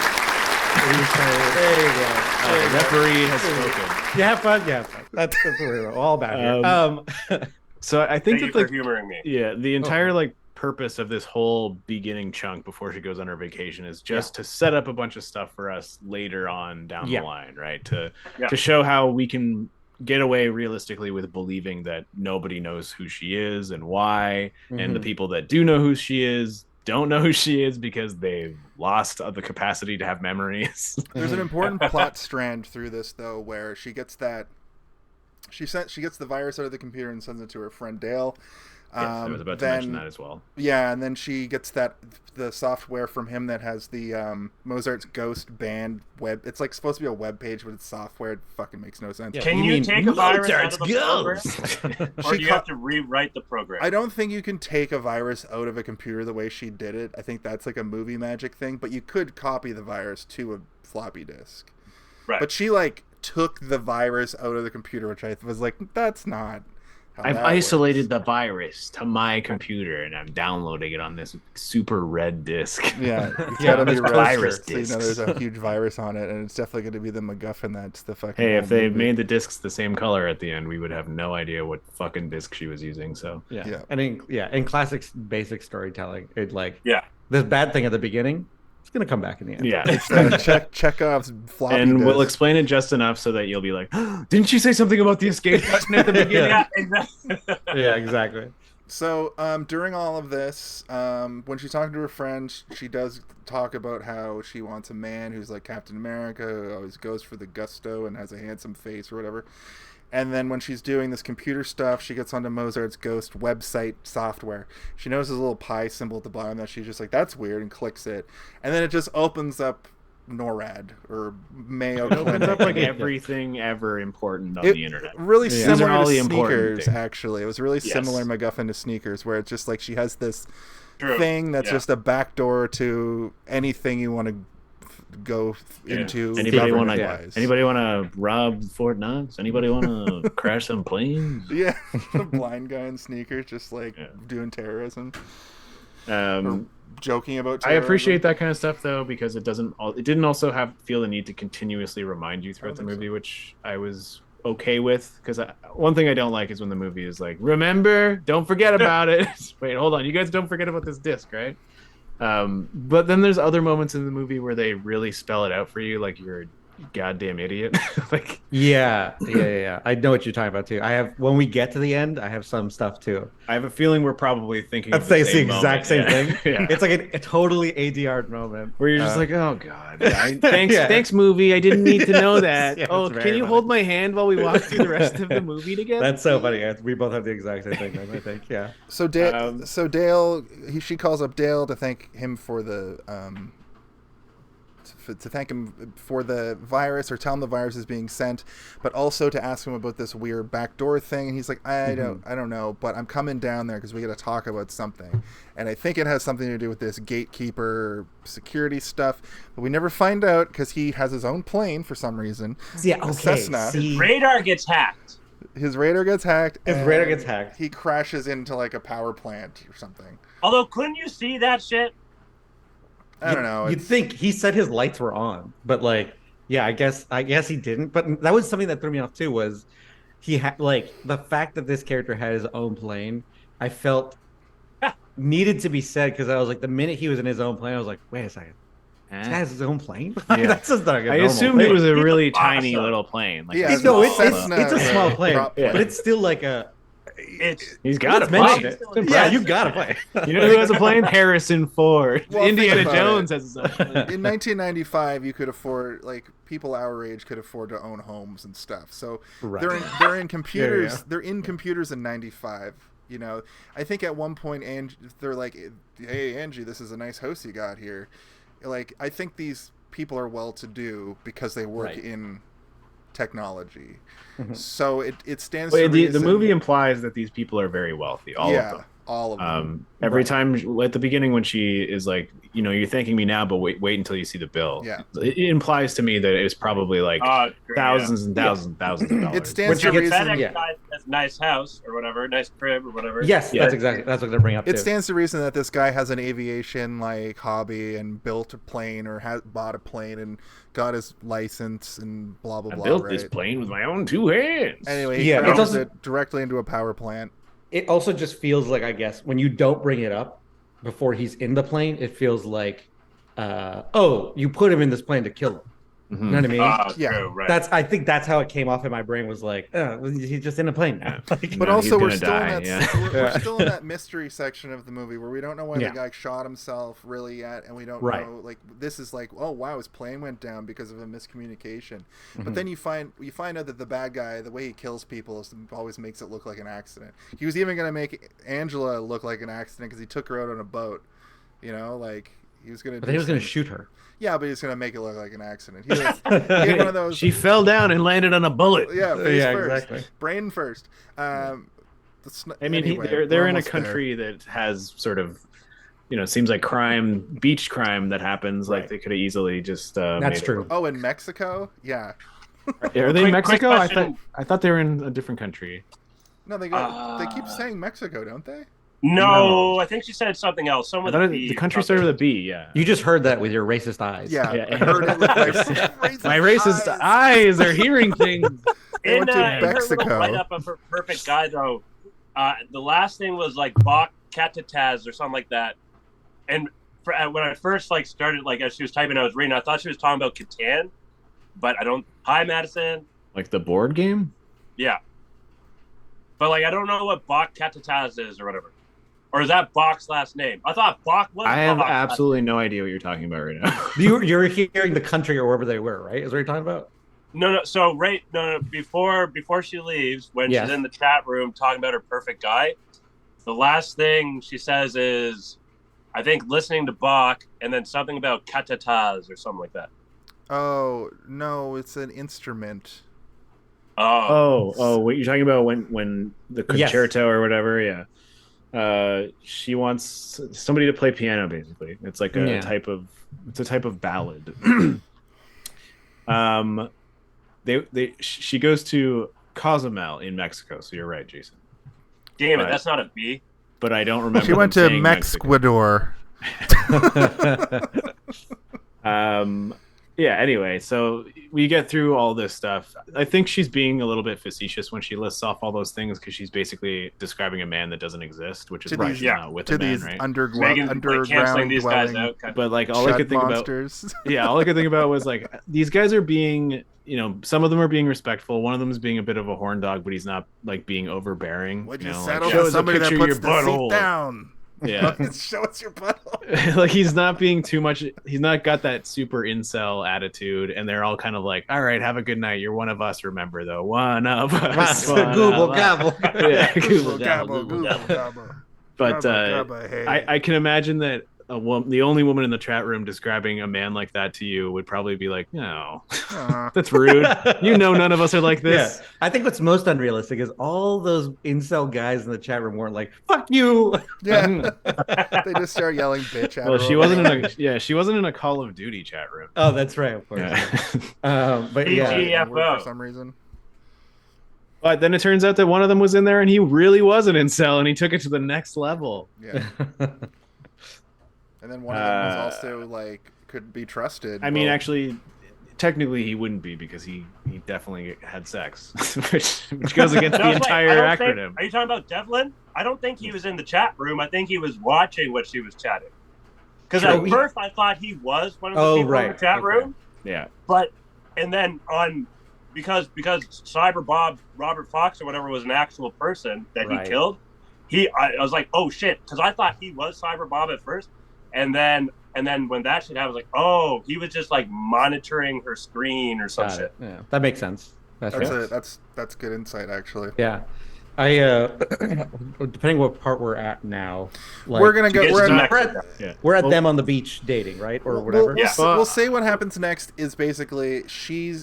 There you go. The referee has spoken. You have fun. Yeah, that's what we're all about here. So I think Thank that you for humoring me. Yeah, the entire purpose of this whole beginning chunk before she goes on her vacation is just to set up a bunch of stuff for us later on down the line, right? To show how we can get away realistically with believing that nobody knows who she is and why, and the people that do know who she is don't know who she is because they've lost the capacity to have memories. There's an important plot strand through this though, where she gets the virus out of the computer and sends it to her friend Dale. Yes, I was about to mention that as well. Yeah, and then she gets the software from him that has the Mozart's Ghost band web. It's like supposed to be a web page, but it's software. It fucking makes no sense. Yeah. Can you take a virus out of the program? Or do you have to rewrite the program? I don't think you can take a virus out of a computer the way she did it. I think that's like a movie magic thing, but you could copy the virus to a floppy disk. Right. But she took the virus out of the computer, which I was like, that's not I've isolated the virus to my computer and I'm downloading it on this super red disk. Yeah, it's gotta be red, virus so there's a huge virus on it, and it's definitely going to be the MacGuffin that's the fucking. Hey, if they made the discs the same color at the end, we would have no idea what fucking disc she was using. So and in classic basic storytelling, this bad thing at the beginning. It's gonna come back in the end. Yeah, it's Chekhov's floppy and disk. we'll explain it just enough so that you'll be like, oh, "Didn't you say something about the escape button at the beginning?" Yeah, exactly. Yeah, exactly. So during all of this, when she's talking to her friend, she does talk about how she wants a man who's like Captain America, who always goes for the gusto and has a handsome face or whatever. And then when she's doing this computer stuff, she gets onto Mozart's Ghost website software. She knows there's a little pie symbol at the bottom that she's just like, that's weird, and clicks it. And then it just opens up NORAD or Mayo Clinic. It opens up like everything ever important on the internet. Really similar all to the important Sneakers, actually. It was really similar MacGuffin to Sneakers, where it's just like she has this thing that's just a backdoor to anything you want to go into. Anybody want to rob Fort Knox? Anybody want to crash some planes? Yeah, the blind guy in Sneakers just like doing terrorism. Or joking about terrorism. I appreciate that kind of stuff though, because it didn't also feel the need to continuously remind you throughout the movie, which I was okay with, because one thing I don't like is when the movie is like, remember, don't forget about it. Wait, hold on, you guys don't forget about this disc, right? But then there's other moments in the movie where they really spell it out for you, like you're a goddamn idiot. Like yeah. I know what you're talking about too. When we get to the end, I have some stuff too. I have a feeling we're probably thinking I'd say it's the exact same thing. Yeah. It's like a totally ADR moment where you're just like, oh god, thanks movie, I didn't need to know that. Can you hold my hand while we walk through the rest of the movie together? That's so funny. We both have the exact same thing, I think. Yeah. So Dale, she calls up Dale to thank him for the to thank him for the virus or tell him the virus is being sent, but also to ask him about this weird backdoor thing. And he's like, I don't know, but I'm coming down there because we got to talk about something. And I think it has something to do with this gatekeeper security stuff, but we never find out because he has his own plane for some reason. Yeah, okay. Cessna. His radar gets hacked. His radar gets hacked. He crashes into like a power plant or something. Although, couldn't you see that shit? I don't know. You'd think he said his lights were on, but like, yeah, I guess he didn't. But that was something that threw me off too. Was he had like the fact that this character had his own plane? I felt needed to be said because I was like, the minute he was in his own plane, I was like, wait a second, he has his own plane. Yeah. That's just not a I assumed it was a really tiny little plane. Like Yeah, it's a Cessna, small plane, prop plane. but it's still like a. He's got a mentioned plane. it. Yeah, you got a plane. You know who has a plane? Harrison Ford. Well, Indiana think about Jones it. has his own plane. In 1995, you could afford, like, people our age could afford to own homes and stuff. So Right. they're in computers. Yeah. They're in computers in 95. You know, I think at one point, they're like, "Hey, Angie, this is a nice house you got here." Like, I think these people are well-to-do because they work in technology. So it stands to The reason. movie implies that these people are very wealthy. All of them. All of them. Every time at the beginning when she is like, you know, you're thanking me now, but wait until you see the bill. Yeah. It implies to me that it's probably like thousands and thousands and thousands of dollars. It stands to Your reason. FedEx guy has a nice house or whatever, nice crib or whatever. Yes, Yeah. that's what they bring up. It too. stands to reason that this guy has an aviation like hobby and built a plane or bought a plane and got his license and blah blah I blah. built right? this plane with my own two hands. Anyway, he Yeah, crashes it's also- it directly into a power plant. It also just feels like, I guess, when you don't bring it up before he's in the plane, it feels like, you put him in this plane to kill him. You know what I mean? Yeah. True, right. I think that's how it came off in my brain, was like, he's just in a plane now. Like, But No, also, he's we're gonna still die, in that yeah. we're still in that mystery section of the movie where we don't know why Yeah. the guy shot himself really yet, and we don't Right. know. Like, this is like, oh wow, his plane went down because of a miscommunication. But then you find out that the bad guy, the way he kills people, always makes it look like an accident. He was even gonna make Angela look like an accident because he took her out on a boat. You know, like he was gonna. but then he was going to shoot her. Yeah, but he's gonna make it look like an accident. He was he had one of those. She fell down and landed on a bullet. Yeah, face Yeah, first, exactly. brain first. I mean, anyway, they're we're in a almost there. country that has sort of, you know, seems like beach crime that happens. Like they could have easily just. That's made true. Oh, in Mexico, yeah. It. Are they in Quick Mexico? question. I thought they were in a different country. No, they keep saying Mexico, don't they? No, I think she said something else. I Someone thought the country started with a B. Yeah. You just heard that with your racist eyes. Yeah, Yeah. I heard it with My racist eyes are hearing things. They went to in her Mexico. little write-up of her perfect guy, though, the last thing was like Bach Katataz or something like that. And when I first like started, like as she was typing, I was reading. I thought she was talking about Catan, but I don't. Hi, Madison. Like the board game. Yeah, but like I don't know what Bach Katataz is or whatever. Or is that Bach's last name? I thought Bach was. I have Bach's absolutely no idea what you're talking about right now. You're hearing the country or wherever they were, right? Is what you're talking about? No. So before she leaves, when Yes. she's in the chat room talking about her perfect guy, the last thing she says is, I think listening to Bach, and then something about katataz or something like that. Oh no, it's an instrument. Oh, What you're talking about when the Yes. concerto or whatever? Yeah. She wants somebody to play piano. Basically, it's like a type of ballad. She goes to Cozumel in Mexico. So you're right, Jason. damn it, Right. that's not a B. But I don't remember. She went them to saying Mexico. Mexquador. Yeah, anyway, so we get through all this stuff. I think she's being a little bit facetious when she lists off all those things because she's basically describing a man that doesn't exist, which is To why these- she's not with To a man, these right? Megan's like canceling underground these guys dwelling out. kind of- But like all I chud could think monsters. about, all I could think about was like these guys are being, some of them are being respectful. One of them is being a bit of a horn dog, but he's not like being overbearing. Would you like, settle show for us a somebody that picture of puts your the seat butthole. down? Yeah. Show us your butthole. Like he's not being too much. He's not got that super incel attitude, and they're all kind of like, "All right, have a good night. You're one of us. Remember, though, one of us." one Google of us." gobble. Yeah, Google Google gobble, gobble. Google gobble. But Gabba, gabba, hey. I can imagine that the only woman in the chat room describing a man like that to you would probably be like, no, Aw. that's rude. You know, none of us are like this. Yeah. I think what's most unrealistic is all those incel guys in the chat room weren't like, fuck you. Yeah. They just start yelling bitch at Well, her. she wasn't in she wasn't in a Call of Duty chat room. Oh, that's right, of course. Yeah. But yeah. PGFO. For some reason. But then it turns out that one of them was in there and he really was an incel and he took it to the next level. Yeah. And then one of them was also like could be trusted. I mean, actually, technically he wouldn't be because he definitely had sex, which goes against the entire acronym. Are you talking about Devlin? I don't think he was in the chat room. I think he was watching what she was chatting. Because at first I thought he was one of the people in the chat room. Yeah. But and then because Cyber Bob Robert Fox or whatever was an actual person that he killed, I was like, oh shit, because I thought he was Cyber Bob at first, and then when that shit happened, I was like, oh, he was just like monitoring her screen or some shit. Yeah, that makes sense. That's good insight actually. Yeah. I depending what part we're at now, like, we're gonna go. We're at them on the beach dating, right, or whatever. We'll say what happens next is basically she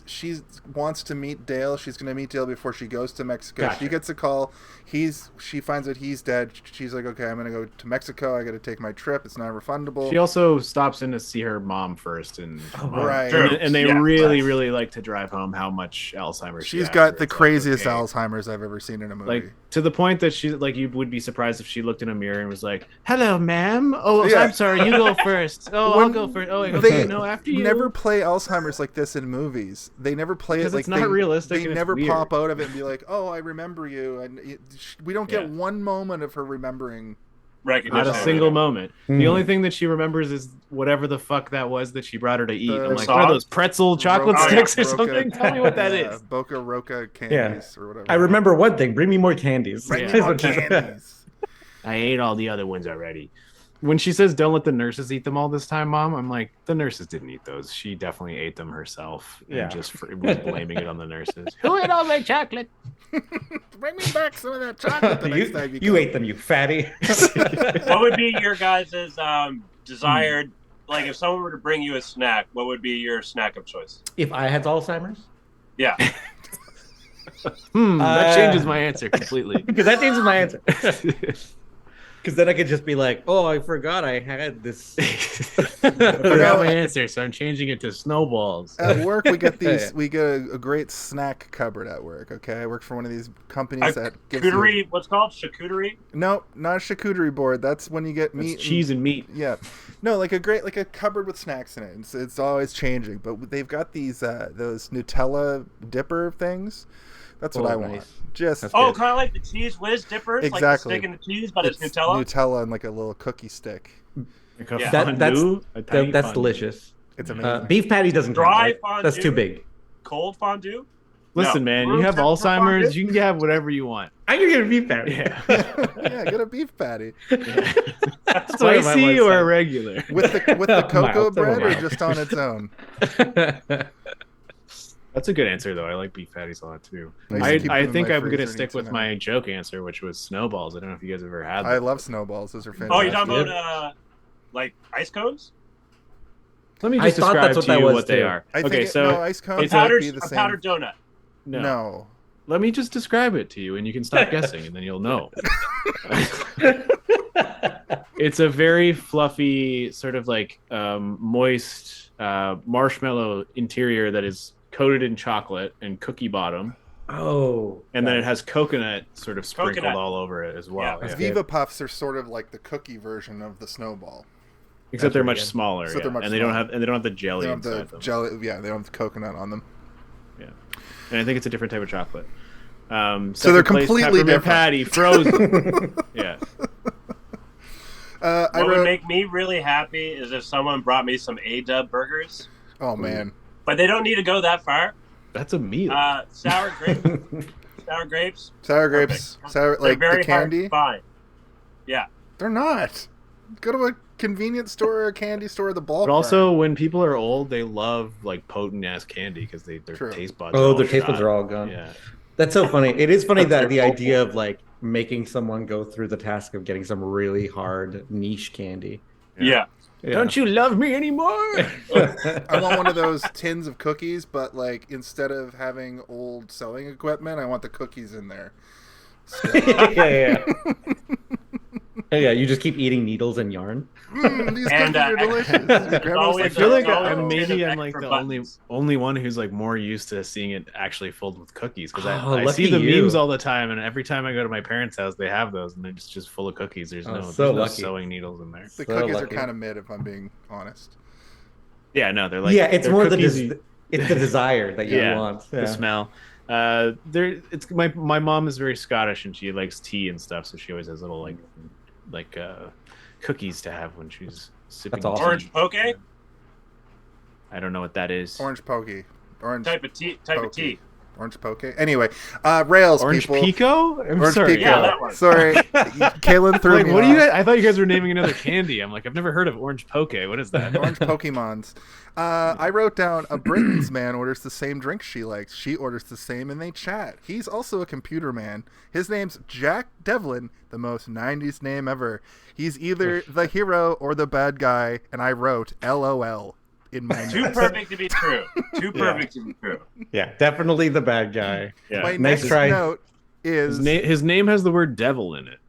wants to meet Dale. She's gonna meet Dale before she goes to Mexico. Gotcha. She gets a call. She finds that he's dead. She's like, okay, I'm gonna go to Mexico. I got to take my trip. It's not refundable. She also stops in to see her mom first, and and they really like to drive home how much Alzheimer's she's got. The craziest Alzheimer's I've ever seen in a movie. Like to the point that she you would be surprised if she looked in a mirror and was like, "Hello, ma'am. Oh, I'm sorry. You go first. Oh, I'll go first. Oh, okay, no, after you." They never play Alzheimer's like this in movies. They never play it like it's not realistic. They never pop out of it and be like, "Oh, I remember you," and we don't get one moment of her remembering. Recognition. Not a single moment. The only thing that she remembers is whatever the fuck that was that she brought her to eat. I'm like, what are those pretzel chocolate sticks or something? Tell me what that is. Boca Roca candies or whatever. I remember one thing. Bring me more candies. Bring me more candies. I ate all the other ones already. When she says don't let the nurses eat them all this time, Mom, I'm like, the nurses didn't eat those. She definitely ate them herself and just was blaming it on the nurses. Who ate all my chocolate? Bring me back some of that chocolate the next time you ate them, you fatty. What would be your guys' desired, like if someone were to bring you a snack, what would be your snack of choice? If I had Alzheimer's? Yeah. That changes my answer completely. Because that changes my answer. Because then I could just be like, oh, I forgot I had this. I forgot my answer, so I'm changing it to snowballs. At work, we get these. We get a great snack cupboard at work. Okay, I work for one of these companies that gives you... What's called charcuterie? No, not a charcuterie board. That's when you get meat, cheese and meat. Yeah, no, like a cupboard with snacks in it. It's always changing, but they've got these those Nutella dipper things. That's what I want. Just kind of like the cheese whiz dippers, exactly. Like the stick in the cheese, but it's Nutella. Nutella and like a little cookie stick. Like a that's delicious. It's amazing. Beef patty doesn't dry count, right? fondue. That's too big. Cold fondue. Listen, man, you have Alzheimer's. You can have whatever you want. I can get a beef patty. Yeah, get a beef patty. Spicy or regular? With the cocoa bread or just on its own? That's a good answer, though. I like beef patties a lot, too. I think I'm going to stick with my joke answer, which was snowballs. I don't know if you guys ever had them. I love snowballs. Those are fantastic. Oh, you're talking about, like, ice cones? Let me just describe to you what they are. Okay, so ice cones would be the same. A powdered donut. No. Let me just describe it to you, and you can stop guessing, and then you'll know. It's a very fluffy, sort of like moist marshmallow interior that is coated in chocolate and cookie bottom. Oh. And then it has coconut sort of sprinkled all over it as well. Yeah. Viva Puffs are sort of like the cookie version of the snowball. Except they're much smaller. And they don't have the jelly inside them. Yeah, they don't have the coconut on them. Yeah. And I think it's a different type of chocolate. So they're completely different. Patty, frozen. Yeah. What would make me really happy is if someone brought me some A-Dub burgers. Oh, man. But they don't need to go that far. That's a meal. Sour grapes. Sour grapes. Sour grapes. Like the candy? Fine. Yeah. They're not. Go to a convenience store or a candy store, the ballpark. But also, when people are old, they love like potent ass candy because their taste buds. Their taste buds are all gone. Yeah. That's so funny. It is funny that the idea of like making someone go through the task of getting some really hard niche candy Yeah. Don't you love me anymore? I want one of those tins of cookies, but like instead of having old sewing equipment, I want the cookies in there. Yeah. Yeah, you just keep eating needles and yarn. These cookies are delicious. I feel like I'm like extra the buttons. only one who's like more used to seeing it actually filled with cookies, because I lucky see the you. memes all the time, and every time I go to my parents' house, they have those, and they're just full of cookies. There's no lucky. sewing needles in there. The So cookies lucky. are kind of mid, if I'm being honest. Yeah, no, they're like it's they're more cookies it's the desire that you want. the smell. It's my mom is very Scottish, and she likes tea and stuff, so she always has little like cookies to have when she's sipping. That's awesome. tea. Orange poke? I don't know what that is. Orange pokey. Orange Type of tea. Orange poke. Anyway, rails Orange people. pico? I'm Orange sorry. pico. Yeah, that one. Sorry, Kaylin threw Like, me what do you off. guys? I thought you guys were naming another candy. I'm like, I've never heard of orange poke. What is that? Orange Pokemons. I wrote down a Britain's man orders the same drink she likes. She orders the same and they chat. He's also a computer man. His name's Jack Devlin, the most 90s name ever. He's either the hero or the bad guy, and I wrote LOL in my Too notes. perfect to be true. Too perfect to be true. Yeah, definitely the bad guy. Yeah. My Nice next try. note is... His name has the word devil in it.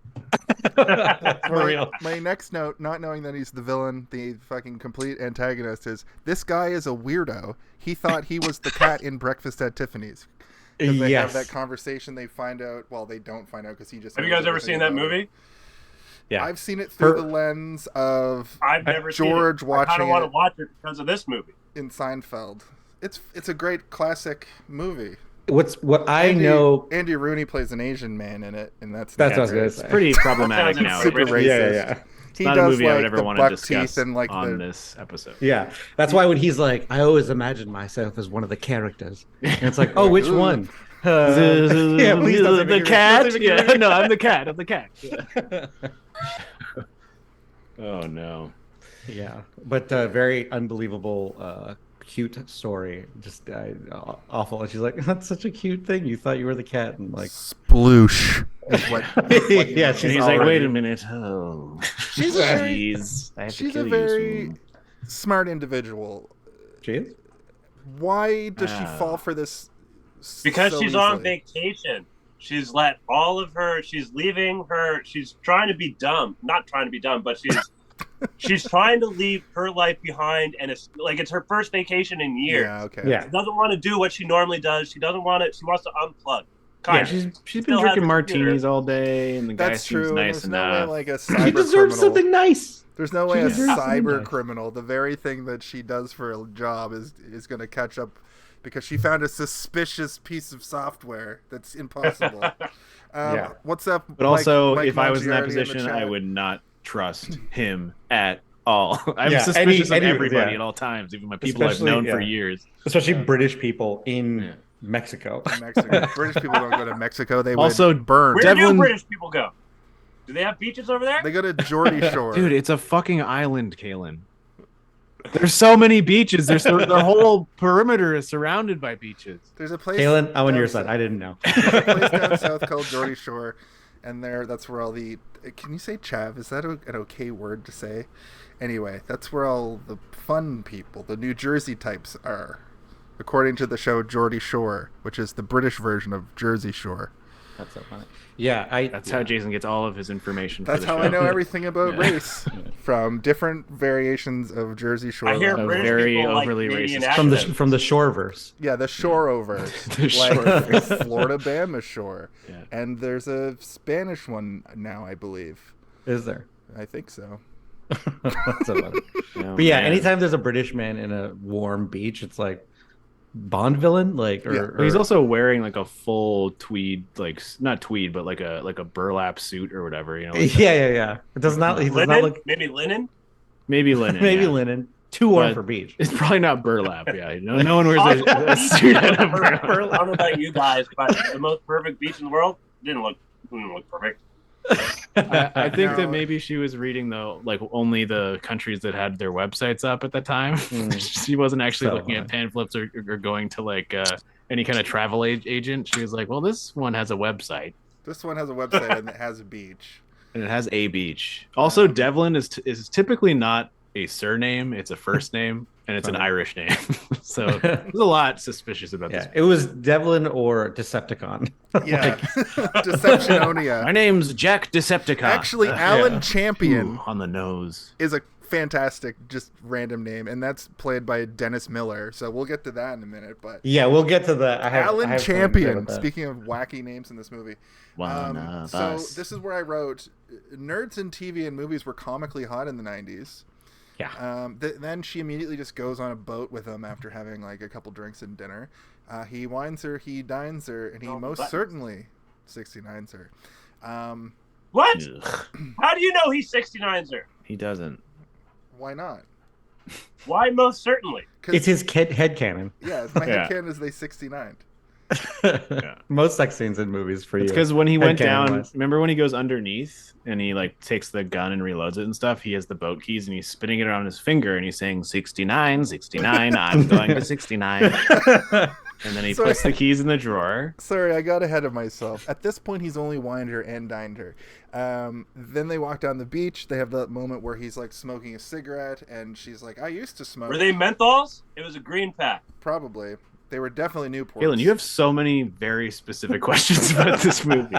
For real. My next note, not knowing that he's the villain, the fucking complete antagonist, is this guy is a weirdo. He thought he was the cat in Breakfast at Tiffany's. Because they have that conversation, they find out. Well, they don't find out because he just. Have you knows guys ever everything seen that about it. movie? Yeah. I've seen it through the lens of I've never George seen it. I kind watching of want to it watch it because of this movie. in Seinfeld. It's a great classic movie. What I know. Andy Rooney plays an Asian man in it, and that's That's not what I was great. gonna It's say. pretty problematic That now. sounds Super racist. Yeah. It's He not a does movie I would like ever the want to buck discuss teeth and like on the this episode. Yeah, that's why when he's like, I always imagined myself as one of the characters, and it's like, oh, which Ooh. one? Yeah, please don't say the Mickey Mouse. cat. Don't say Mickey Yeah, Mouse. no, I'm the cat. I'm the cat. Yeah. Oh no. Yeah, but very unbelievable, cute story. Just awful. And she's like, "That's such a cute thing. You thought you were the cat," and like, sploosh. Is what yeah, And he's like, wait a minute. Oh, She's a very, jeez. I have to she's kill a you very soon. smart individual. She is? Why does she fall for this? Because so she's on easily? vacation. She's let all of her. She's leaving her. She's trying to be dumb. Not trying to be dumb, but she's trying to leave her life behind, and it's her first vacation in years. Yeah. Okay. Yeah. She doesn't want to do what she normally does. She doesn't want it. She wants to unplug. Yeah, Kind of. she's Still been has drinking a computer. martinis all day, and the guy That's seems true. nice There's no way enough. like a She cyber deserves criminal. something nice. There's no She way a deserves something cyber nice. criminal, the very thing that she does for a job, is going to catch up because she found a suspicious piece of software that's impossible. Yeah. What's up? But also, Mike if I was in that Mongiardi the position, I chat? would not trust him at all. I'm Yeah, suspicious any- of everybody yeah. at all times, even my people I've Especially, known for yeah. years. Especially British people in Yeah. Mexico. Mexico. British people don't go to Mexico. They Also, would burn. Where Devlin- do British people go? Do they have beaches over there? They go to Geordie Shore. Dude, it's a fucking island, Kalen. There's so many beaches. The whole perimeter is surrounded by beaches. There's a place. Kalen, I'm on your down side. I didn't know. There's a place down south called Geordie Shore, and that's where all the. Can you say chav? Is that an okay word to say? Anyway, that's where all the fun people, the New Jersey types, are, according to the show Geordie Shore, which is the British version of Jersey Shore. That's so funny. Yeah, That's how Jason gets all of his information. That's for the how show. I know everything about Yeah. race from different variations of Jersey Shore. I hear levels. British very people like overly Canadian racist. from the accents. Shoreverse. Yeah, the shore over, The like Shore. Florida Bama Shore, Yeah. and there's a Spanish one now, I believe. Is there? I think so. That's so funny. Oh, But yeah, man. anytime there's a British man in a warm beach, it's like Bond villain, like or, Yeah. or He's also wearing like a full tweed, like not tweed, but like a burlap suit or whatever. You know, like yeah. It does not. He does linen? not look. Maybe linen? maybe linen. Maybe yeah. linen. Too warm But- for beach. It's probably not burlap. Yeah, no one wears a suit out of burlap. I don't know about you guys, but the most perfect beach in the world didn't look perfect. I think No. that maybe she was reading only the countries that had their websites up at the time. She wasn't actually So looking at pamphlets or going to any kind of travel agent. She was like, well, this one has a website. This one has a website and it has a beach. And it has a beach. Also, Devlin is typically not a surname; it's a first name, and it's an Irish name. So there's a lot suspicious about this. It was Devlin or Decepticon. Yeah, Deceptiononia. My name's Jack Decepticon. Actually, Alan Champion Ooh, on the nose is a fantastic, just random name, and that's played by Dennis Miller. So we'll get to that in a minute. But yeah, we'll get to that. Alan Champion. Speaking of wacky names in this movie, so this is where I wrote, nerds in TV and movies were comically hot in the 90s. Yeah. Then she immediately just goes on a boat with him after having like a couple drinks and dinner. He wines her, he dines her, and he most certainly 69s her. What? How do you know he 69s her? He doesn't. Why not? Why most certainly? It's his headcanon. Yeah, my headcanon is they 69'd. Most sex scenes in movies for you. It's because when he went down, remember when he goes underneath and he like takes the gun and reloads it and stuff, he has the boat keys and he's spinning it around his finger and he's saying 69, 69, I'm going to 69. And then he puts the keys in the drawer. Sorry, I got ahead of myself. At this point, he's only wined her and dined her. Then they walk down the beach. They have that moment where he's like smoking a cigarette and she's like, I used to smoke. Were they menthols? It was a green pack. Probably. They were definitely Newports. Galen, you have so many very specific questions about this movie.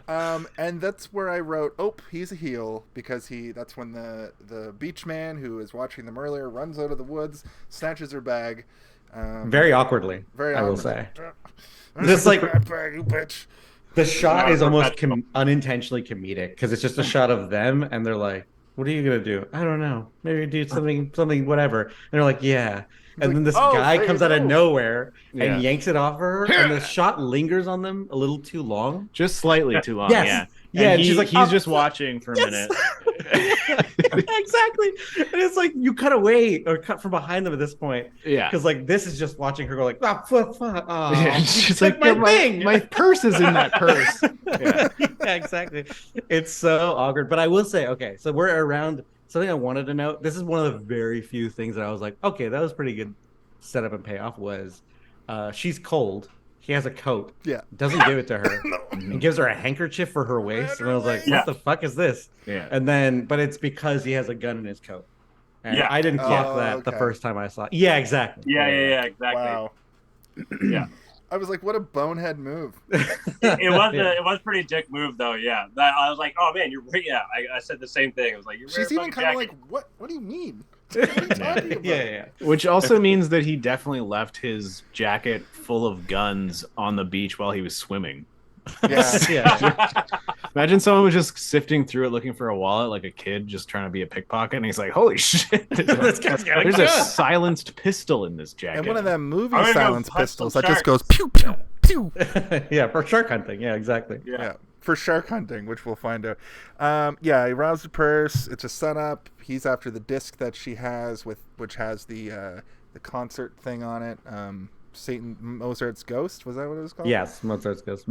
And that's where I wrote, he's a heel, because that's when the beach man who is watching them earlier runs out of the woods, snatches her bag. Very awkwardly, I will say. Just like bag, you bitch. The shot is almost unintentionally comedic because it's just a shot of them and they're like, what are you going to do? I don't know. Maybe do something, whatever. And they're like, yeah. And then this guy comes out of nowhere and yanks it off her, and the shot lingers on them a little too long. Just slightly too long, yes. Yeah. And she's like, he's just watching for a minute. Exactly. And it's like, you cut away or cut from behind them at this point. Yeah. Because like, this is just watching her go like, fuck. She's like, my purse is in that purse. Yeah, exactly. It's so awkward. But I will say, okay, so we're around... Something I wanted to note, this is one of the very few things that I was like, okay, that was pretty good setup and payoff, was she's cold. He has a coat. Yeah. Doesn't give it to her. And gives her a handkerchief for her waist. And I was like, what the fuck is this? Yeah. And then, but it's because he has a gun in his coat. And I didn't clock that the first time I saw it. Yeah, exactly. Yeah, exactly. Wow. Yeah. I was like, what a bonehead move. It was pretty dick move though. Yeah, I was like, oh man, you're right. Yeah, I said the same thing. I was like, she's even kind of like, what do you mean? What are you talking about? Yeah. Which also means that he definitely left his jacket full of guns on the beach while he was swimming. Yeah. Imagine someone was just sifting through it looking for a wallet like a kid just trying to be a pickpocket, and he's like, holy shit, this guy's got there's a silenced pistol in this jacket. And one of them movie I'm gonna silenced go hunt pistols some that just sharks. goes pew pew pew. Yeah, for shark hunting. Yeah, exactly. Yeah, for shark hunting, which we'll find out. He robs the purse. It's a setup. He's after the disc that she has, which has the concert thing on it. Mozart's Ghost, was that what it was called? Yes, Mozart's Ghost.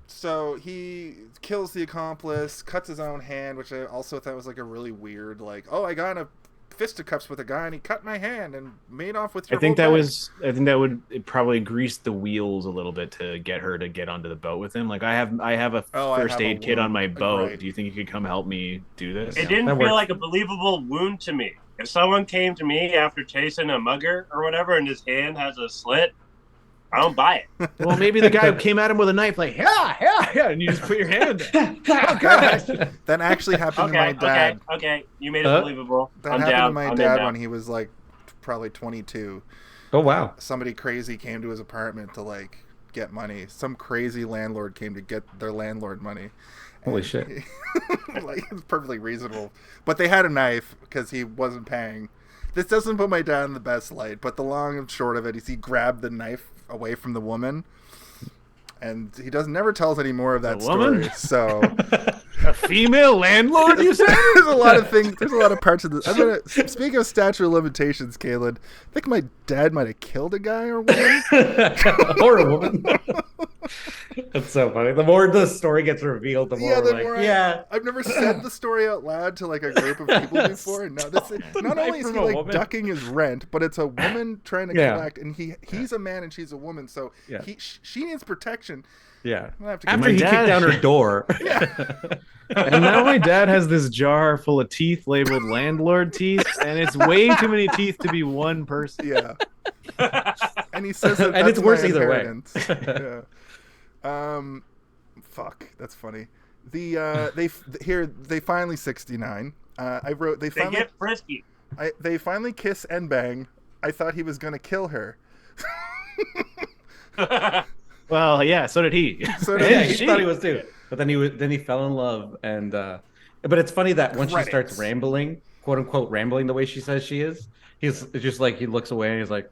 So he kills the accomplice, cuts his own hand, which I also thought was like a really weird, like, I got in a fisticuffs with a guy and he cut my hand and made off with your I think whole bag. I think that would probably grease the wheels a little bit to get her to get onto the boat with him. Like, I have a first aid kit on my boat. Right. Do you think you could come help me do this? It didn't feel like a believable wound to me. If someone came to me after chasing a mugger or whatever and his hand has a slit, I don't buy it. Well, maybe the guy came at him with a knife, like, yeah, and you just put your hand in. That actually happened to my dad. Okay, you made it believable. That I'm happened down. to my I'm dad in when he was like probably 22. Oh, wow. Somebody crazy came to his apartment to like get money. Some crazy landlord came to get their landlord money. Holy shit. Like, it's perfectly reasonable. But they had a knife because he wasn't paying. This doesn't put my dad in the best light, but the long and short of it is he grabbed the knife away from the woman. And he never tells any more of that story. So a female landlord, you said? there's a lot of things. There's a lot of parts of this. Speaking of statute of limitations, Caleb, I think my dad might have killed a guy or woman. Or a woman. That's so funny. The more the story gets revealed, the more Yeah, we're the like, more yeah. I've never said the story out loud to like a group of people before. And now this is, not knife only is from he a like woman. ducking his rent, but it's a woman trying to Yeah. collect, and he's a man and she's a woman, so Yeah. she needs protection. Yeah. I'm gonna have to After My he dad- kicked down her door. And now my dad has this jar full of teeth labeled landlord teeth, and it's way too many teeth to be one person. Yeah. And he says that And that's it's worse my either way. inheritance. Yeah. Fuck, that's funny. They finally 69. I wrote They get frisky. they finally kiss and bang. I thought he was gonna kill her. Well, yeah, so did he. So Yeah, did he thought he was too. But then he fell in love, and but it's funny that when she starts Credits. rambling, quote unquote rambling the way she says she is, he's just like he looks away and he's like,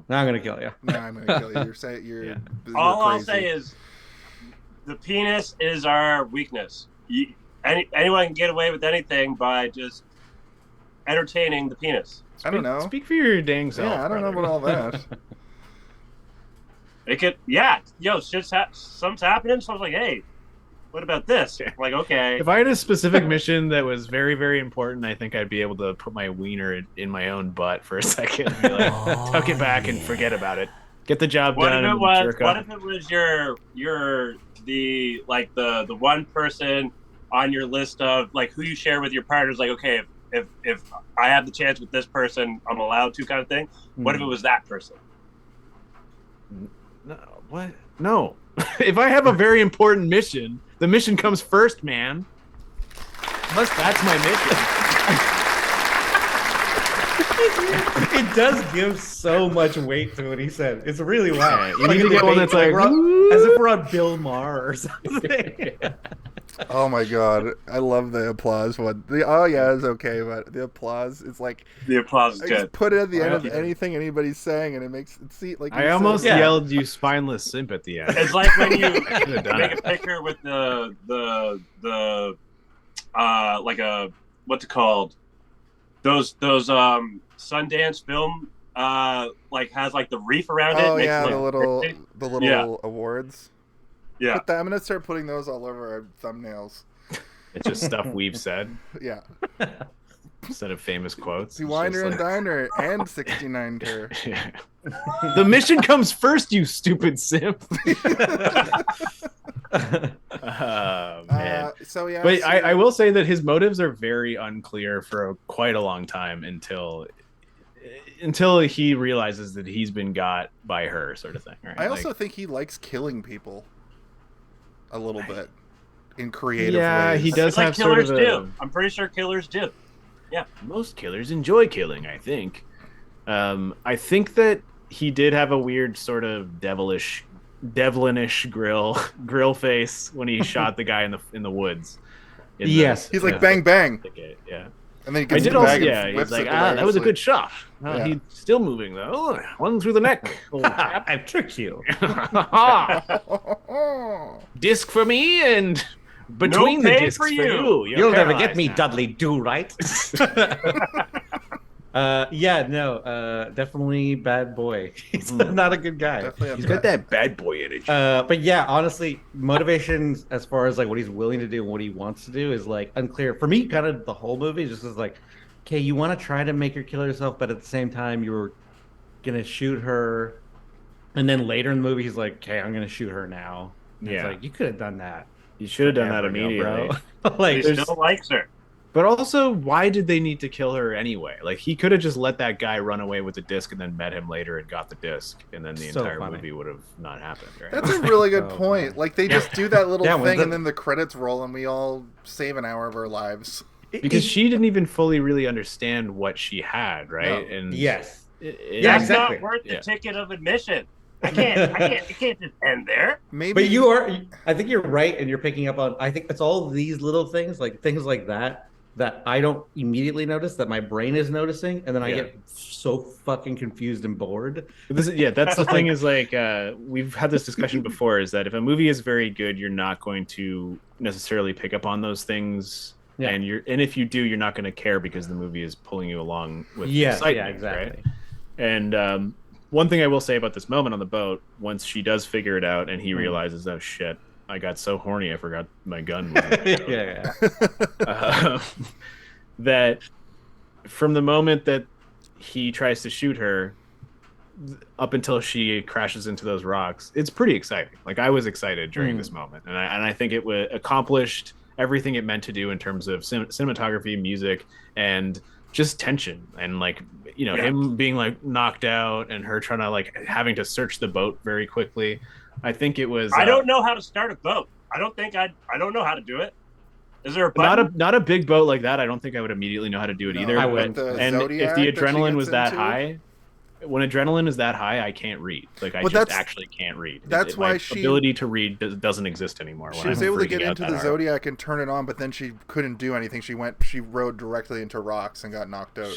"Now I'm gonna kill you." No, I'm gonna kill you. You're saying you're. Yeah. You're All I'll crazy. say is, the penis is our weakness. Anyone can get away with anything by just entertaining the penis. I don't know. Speak for your dang self. Yeah, I don't know brother. about all that. It could, yeah, yo, something's happening. So I was like, hey, what about this? I'm like, okay. If I had a specific mission that was very, very important, I think I'd be able to put my wiener in my own butt for a second and be like, tuck it back and forget about it. Get the job What done. if it and was? jerk What off. if it was the one person on your list of like who you share with your partners? Like, okay, if I have the chance with this person, I'm allowed to, kind of thing. What if it was that person? No, what? No. If I have a very important mission, the mission comes first, man. Unless that's my mission. It does give so much weight to what he said. It's really wild. You need to get one that's like, we're on, as if we're on Bill Maher or something. Oh my god, I love the applause one. The oh yeah is okay, but the applause is like The applause is I good. just put it at the end of Yeah. anything anybody's saying, and it makes it see like I you almost said- yelled, "You spineless simp!" at the end. It's like when you Could've done make it. a picture with the like a what's it called? Those Sundance film like has like the reef around it. Oh makes yeah, it the look little pretty. the awards. Yeah. Put that, I'm gonna start putting those all over our thumbnails. It's just stuff we've said Yeah, instead of famous quotes. see It's Winer just and like- Diner and 69 her. Yeah. The mission comes first, you stupid simp. Oh, man. So yeah, But so- I will say that his motives are very unclear for quite a long time until he realizes that he's been got by her, sort of thing. Right? I also Like, think he likes killing people a little bit in creative yeah, ways. he does It's like have sort killers of do. I'm pretty sure killers do. most killers enjoy killing, I think. I think that he did have a weird sort of devilish grill face when he shot the guy in the woods. Yes. He's like bang bang, Yeah. and then he I gets did the also, bag and yeah. He's whips like, it away. that was a It's good shot. Yeah. He's still moving though. One through the neck. I've tricked you. Disc for me and between No the pay discs for for you. you. You'll never get me, now. Dudley Do Right. Definitely bad boy. He's not a good guy. Definitely He's got that bad boy energy. But yeah, honestly, motivations as far as like what he's willing to do and what he wants to do is like unclear for me. Kind of the whole movie just is like, okay, you want to try to make her kill herself, but at the same time you're gonna shoot her, and then later in the movie he's like, okay, I'm gonna shoot her now. And Yeah. it's like you could have done that. You should have done that forever ago, immediately. bro. Like, He there's- still likes her. But also, why did they need to kill her anyway? Like, he could have just let that guy run away with the disc and then met him later and got the disc, and then the So entire funny. movie would have not happened, right? That's a really good Oh, point. man. Like they just do that little Yeah, when thing, the- and then the credits roll, and we all save an hour of our lives. Because she didn't even fully really understand what she had, right? No. And yes. it- Yeah, That's exactly. not worth the Yeah. ticket of admission. It can't just end there. Maybe, But I think you're right, and you're picking up on. I think it's all these little things like that I don't immediately notice that my brain is noticing, and then I Yeah. get so fucking confused and bored. That's the thing is like we've had this discussion before is that if a movie is very good, you're not going to necessarily pick up on those things, Yeah. and if you do, you're not going to care because the movie is pulling you along with Yes, excitement, yeah, exactly. right? And one thing I will say about this moment on the boat, once she does figure it out and he realizes, oh shit, I got so horny I forgot my gun. Yeah. That from the moment that he tries to shoot her up until she crashes into those rocks, it's pretty exciting. Like, I was excited during this moment, and I think it accomplished everything it meant to do in terms of cinematography, music, and just tension, and like, you know, him being like knocked out and her trying to like having to search the boat very quickly. I think it was. I don't know how to start a boat. I don't know how to do it. Is there a button? Not a big boat like that? I don't think I would immediately know how to do it either. I would. And if the adrenaline was that high, when adrenaline is that high, I can't read. Like, I just actually can't read. That's why my ability to read doesn't exist anymore. She was able to get into the Zodiac and turn it on, but then she couldn't do anything. She rode directly into rocks and got knocked out.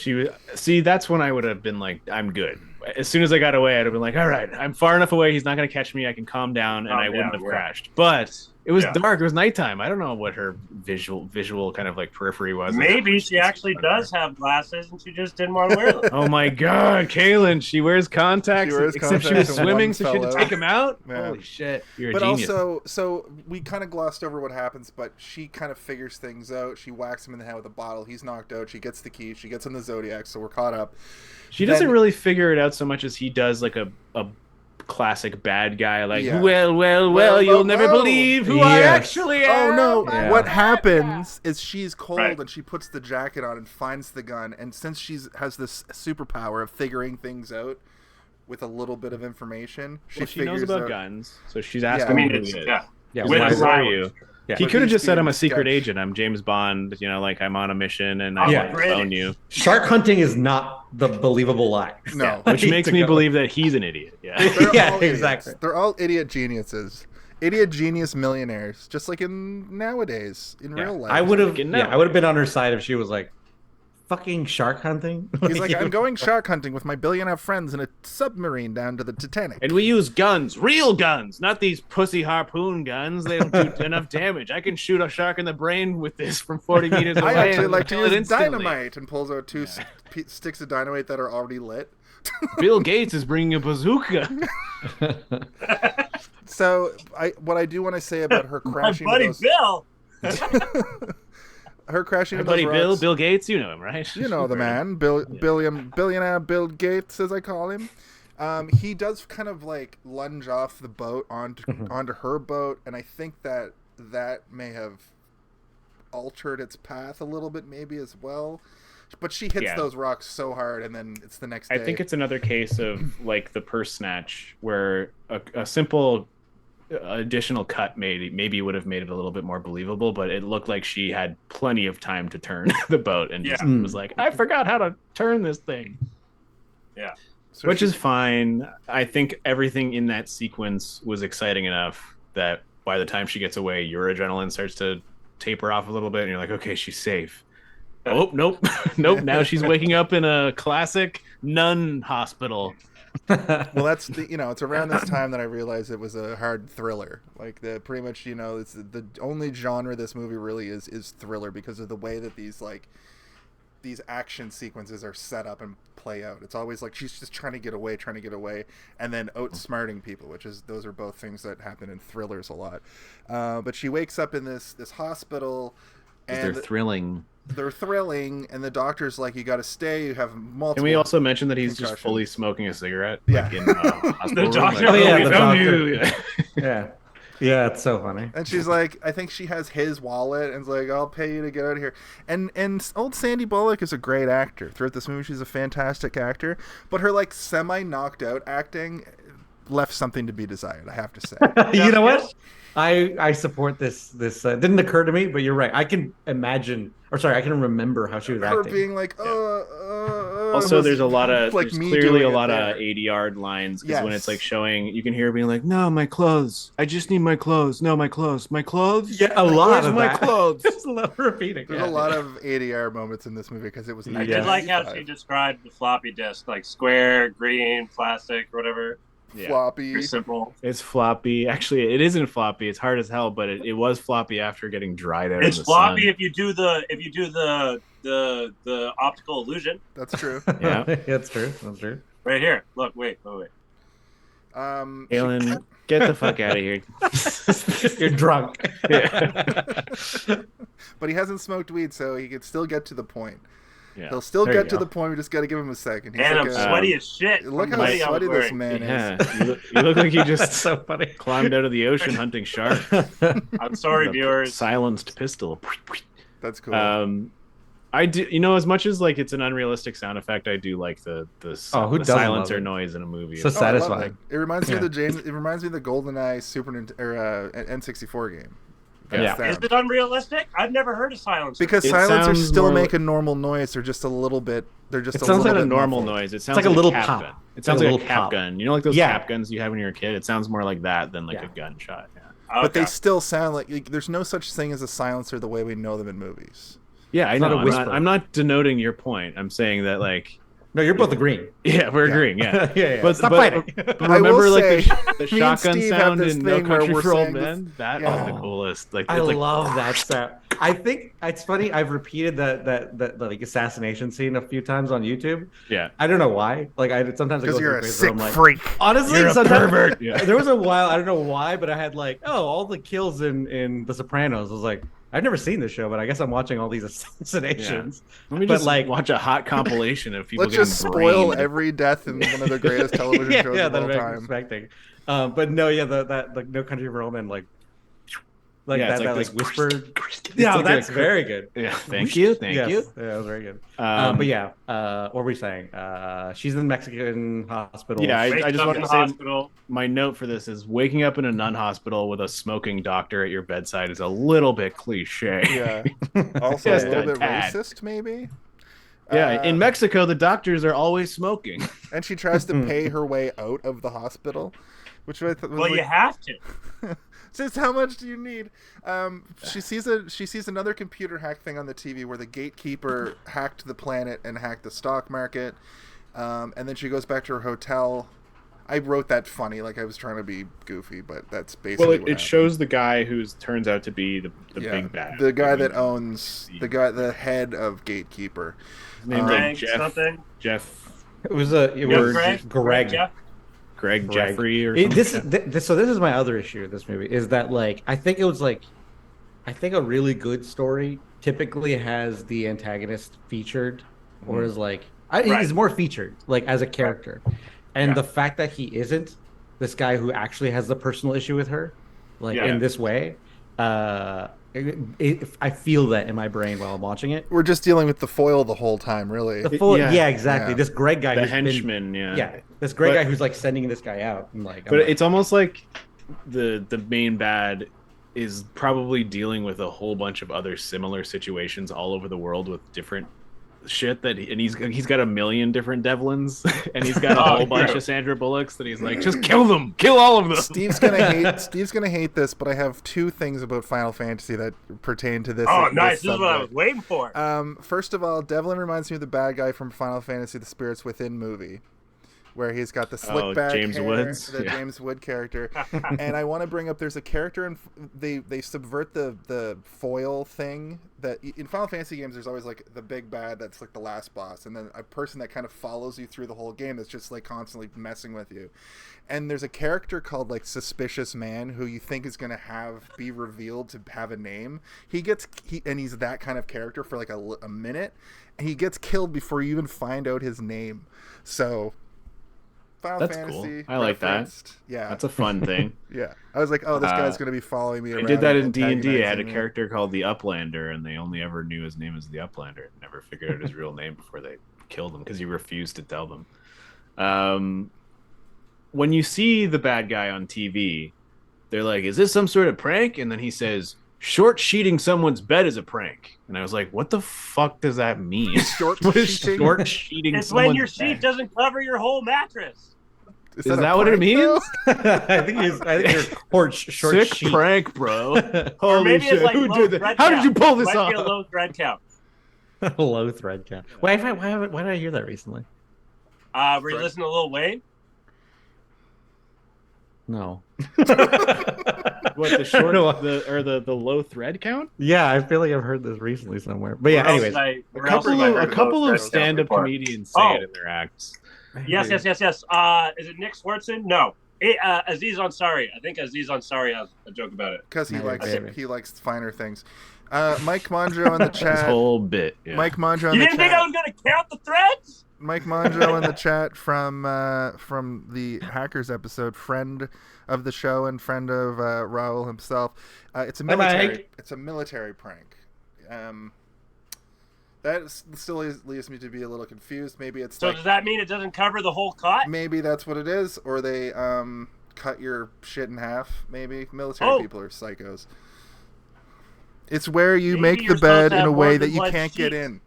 See, that's when I would have been like, I'm good. As soon as I got away, I'd have been like, all right, I'm far enough away. He's not going to catch me. I can calm down, and I wouldn't have crashed. But it was dark. It was nighttime. I don't know what her visual kind of like periphery was. Maybe she actually does have glasses, and she just didn't want to wear them. Oh my God, Kaylin! She wears contacts. Except she was swimming, so she had to take them out. Yeah. Holy shit! You're a genius. But also, so we kind of glossed over what happens, but she kind of figures things out. She whacks him in the head with a bottle. He's knocked out. She gets the key. She gets on the Zodiac, so we're caught up. She doesn't really figure it out so much as he does, like a classic bad guy, like, well, you'll never believe who I actually am. Oh no! Yeah. What happens is she's cold and she puts the jacket on and finds the gun, and since has this superpower of figuring things out with a little bit of information, she knows about guns, so she's asking. I mean, it's who are you? Yeah. He could have just said, I'm a secret agent. I'm James Bond. You know, like, I'm on a mission and I phone you. Shark hunting is not the believable lie. No. Which makes me believe that he's an idiot. Yeah. Exactly. They're all idiot geniuses. Idiot genius millionaires. Just like nowadays, in real life. I would have been on her side if she was like, fucking shark hunting. He's like, I'm going shark hunting with my billionaire friends in a submarine down to the Titanic. And we use guns, real guns, not these pussy harpoon guns. They don't do enough damage. I can shoot a shark in the brain with this from 40 meters away. I actually like to use dynamite, and pulls out two sticks of dynamite that are already lit. Bill Gates is bringing a bazooka. So, what I do want to say about her crashing. My buddy Bill. Her crashing into buddy those rocks. Bill Gates, you know him, right? You know the man, billionaire Bill Gates, as I call him. He does kind of like lunge off the boat onto her boat, and I think that may have altered its path a little bit, maybe as well. But she hits those rocks so hard, and then it's the next day. I think it's another case of like the purse snatch, where a simple additional cut maybe would have made it a little bit more believable, but it looked like she had plenty of time to turn the boat and just was like, I forgot how to turn this thing. Yeah. So which is fine. I think everything in that sequence was exciting enough that by the time she gets away, your adrenaline starts to taper off a little bit, and you're like, okay, she's safe. Oh, nope. Now she's waking up in a classic nun hospital. Well, that's it's around this time that I realized it was a hard thriller. Like, pretty much, it's the only genre this movie really is thriller, because of the way that these action sequences are set up and play out. It's always like she's just trying to get away, and then outsmarting people, those are both things that happen in thrillers a lot. But she wakes up in this hospital, and they're thrilling. They're thrilling, and the doctor's like, you got to stay. You have multiple. Can we also mention that he's just fully smoking a cigarette? Yeah. Like in the doctor. Yeah, it's so funny. And she's like, I think she has his wallet, and is like, I'll pay you to get out of here. And old Sandy Bullock is a great actor. Throughout this movie, she's a fantastic actor. But her like semi knocked out acting left something to be desired, I have to say. You know what? I support this. This didn't occur to me, but you're right. I can imagine, I can remember how she was her acting. being like, Also, there's a lot of like clearly a lot of 80-yard lines, because when it's like showing, you can hear her being like, "No, my clothes. I just need my clothes. No, my clothes. My clothes. Yeah, a lot Where's of my that. clothes." Just love repeating. There's a lot of 80-yard moments in this movie, because it was. I did like how she described the floppy disk, like square, green, plastic, whatever. Floppy. Pretty simple. It's floppy. Actually, it isn't floppy. It's hard as hell, but it was floppy after getting dried out. It's in the floppy sun. if you do the optical illusion. That's true. Yeah, That's true. Right here. Look, wait. Alan, get the fuck out of here. You're drunk. But he hasn't smoked weed, so he can still get to the point. Yeah. He'll still There you get to go. the point. We just got to give him a second. He's And like I'm sweaty as shit. Look from how the hoodie I was sweaty this wearing. man Yeah, is. you look like you That's just so funny. climbed out of the ocean hunting shark. I'm sorry, The viewers. Silenced pistol. That's cool. I do, as much as like it's an unrealistic sound effect, I do like the who the doesn't silencer love it? noise in a movie. So Oh, I love satisfying. it. It reminds me of Yeah. the James. It reminds me of the GoldenEye N64 game. That Yeah. sound. Is it unrealistic? I've never heard of silence. Because It silencers sounds still more make like- a normal noise. They're just a little bit. They're just It a sounds little It's not a bit normal muffled. noise. It sounds like a little cap pop. gun. It It's sounds like a like a little cap pop. gun. You know, like those Yeah. cap guns you have when you're a kid. It sounds more like that than like Yeah. a gunshot. Yeah. But they Okay. still sound like there's no such thing as a silencer the way we know them in movies. Yeah, I It's not know. a I'm whisper. I'm not denoting your point. I'm saying that like, No, you're both agreeing. yeah, we're Yeah. agreeing. Yeah. yeah. But- Stop but- fighting. But I will remember, like say, the me and shotgun Steve have sound this in No thing where Country we're for Old saying this- Men. That Yeah. is the coolest. Like, I it's like, love that sound. I think it's funny. I've repeated that like assassination scene a few times on YouTube. yeah. I don't know why. Like sometimes I go Because you're through a phases where sick I'm like, freak. honestly, You're a sometimes- pervert. Yeah. There was a while, I don't know why, but I had like, all the kills in The Sopranos. I was like, I've never seen this show, but I guess I'm watching all these assassinations. Let me But, just like- watch a hot compilation of people Let's just getting spoil brained. every death in one of the greatest television yeah, shows yeah, of that all I'm time. expecting. But no, yeah, that like No Country for Old Men, like Yeah, it's that like like this- whispered. It's Yeah, like that's a- very good. Yeah. Thank you. Thank Yes. you. Yeah, that was very good. Um, But yeah, what were we saying? She's in the Mexican hospital. Yeah, I Wakes just up wanted in to the say hospital. my note for this is waking up in a nun hospital with a smoking doctor at your bedside is a little bit cliche. Yeah. Also Just a little a bit tad. racist, maybe. Yeah, in Mexico, the doctors are always smoking. And she tries to pay her way out of the hospital, which I thought was Well, like, you have to. just how much do you need? She sees another computer hack thing on the TV where the gatekeeper hacked the planet and hacked the stock market, and then she goes back to her hotel. I wrote that funny, like I was trying to be goofy, but that's basically Well, what it happened. shows the guy who turns out to be the Yeah, big bad. the guy I that mean, owns the head of Gatekeeper. his name's Greg like Jeff. something. Jeff. It was a Greg. Jeff? Greg Greg. Jeffrey or It- something. this is my other issue with this movie is that like I think a really good story typically has the antagonist featured or is like he's more featured like as a character, and the fact that he isn't this guy who actually has the personal issue with her like in this way, I feel that in my brain while I'm watching it. We're just dealing with the foil the whole time, really. The full, Yeah. yeah, exactly. Yeah. This Greg guy, The who's been- henchman, yeah. this Greg But- guy who's like sending this guy out, and like, But it's almost like the main bad is probably dealing with a whole bunch of other similar situations all over the world with different shit and he's got a million different Devlins and he's got a whole bunch of Sandra Bullocks that he's like, just kill them, kill all of them. Steve's gonna hate this, but I have two things about Final Fantasy that pertain to this. Oh, nice. This is what I was subject. waiting for. First of all, Devlin reminds me of the bad guy from Final Fantasy: The Spirits Within movie, where he's got the slick back James hair, Woods? the Yeah. James Wood character. And I want to bring up, there's a character and they subvert the foil thing that in Final Fantasy games there's always like the big bad that's like the last boss, and then a person that kind of follows you through the whole game that's just like constantly messing with you. And there's a character called like Suspicious Man who you think is going to be revealed to have a name. And he's that kind of character for like a minute, and he gets killed before you even find out his name. So Final That's Fantasy. cool. I like that. referenced. Yeah. That's a fun thing. Yeah. I was like, oh, this guy's going to be following me I around. did that in and D&D. I had a antagonizing me. character called the Uplander, and they only ever knew his name as the Uplander. Never figured out his real name before they killed him because he refused to tell them. When you see the bad guy on TV, they're like, is this some sort of prank? And then he says, short sheeting someone's bed is a prank. And I was like, what the fuck does that mean? Short What is sheeting? short sheeting It's when your someone's sheet bed? doesn't cover your whole mattress. Is a that what it prank, means? though? I think you're short Sick sheet. prank, bro. Or Holy maybe shit. it's like Who low did that? thread How did count. you pull this Might be a off? low thread count. Low thread count. Why did I hear that recently? Were you listening to Lil Wayne? No. What, the short No. the low thread count? Yeah, I feel like I've heard this recently somewhere. But yeah, Where else anyways. did I- A where else couple have I of, heard a couple low of thread count stand-up before? comedians say Oh. it in their acts. Yes. Is it Nick Swartzen? No. Aziz Ansari. I think Aziz Ansari has a joke about it. Because he Maybe. likes finer things. Mike Monjo in the This chat. whole bit. Yeah. Mike Monjo in You the didn't think I chat. was going to count the threads? Mike Monjo in the chat from the Hackers episode, friend of the show and friend of Raul himself. It's a military prank. That still leaves me to be a little confused. Maybe it's So does that mean it doesn't cover the whole cut? maybe that's what it is, or they cut your shit in half. Maybe military people are psychos. It's where you Maybe make you're the bed supposed to in a have way more that than you one can't get sheet. in.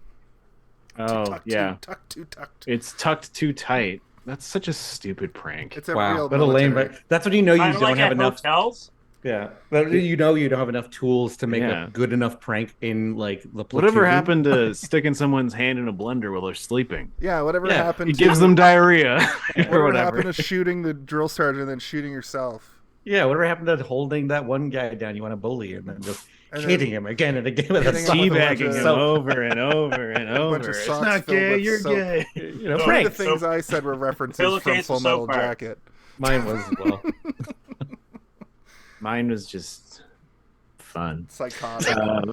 Oh, yeah. Tucked. It's tucked too tight. That's such a stupid prank. It's a Wow, real what a lame. military. But that's when you know you Kind of don't like have at enough. hotels. Yeah, but you know you don't have enough tools to make Yeah. a good enough prank in like the platoon. Whatever happened to sticking someone's hand in a blender while they're sleeping? Yeah, whatever Yeah, happened It to gives them diarrhea or whatever whatever. happened to shooting the drill sergeant and then shooting yourself. Yeah, whatever happened to holding that one guy down you want to bully and then just And then hitting him again and again with a hitting him with a sock. bunch Teabagging of- him So- over and over and bunch over. of It's socks not filled gay, with you're soap. gay. You know, So- One of prank. the things I said were references from Pillowcase Full of Metal soap bar. Jacket. Mine was well. Mine was just fun. Psychotic. Um,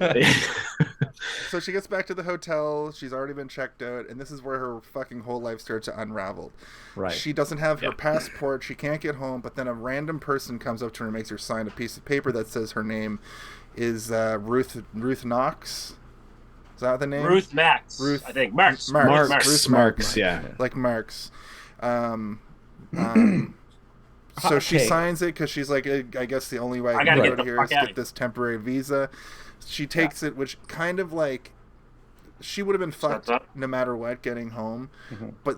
So she gets back to the hotel. She's already been checked out, and this is where her fucking whole life starts to unravel. Right. She doesn't have her Yeah. passport. She can't get home, but then a random person comes up to her and makes her sign a piece of paper that says her name is Ruth Knox. Is that the name? Ruth Max. Ruth- I think. Marks. Ruth Marks, yeah. Like Marks. So Hot she take. signs it because she's like, I guess the only way I I can gotta get get out the of here fuck is out get of this temporary visa. She takes it, which kind of like she would have been fucked Shuts up. no matter what getting home. Mhm. But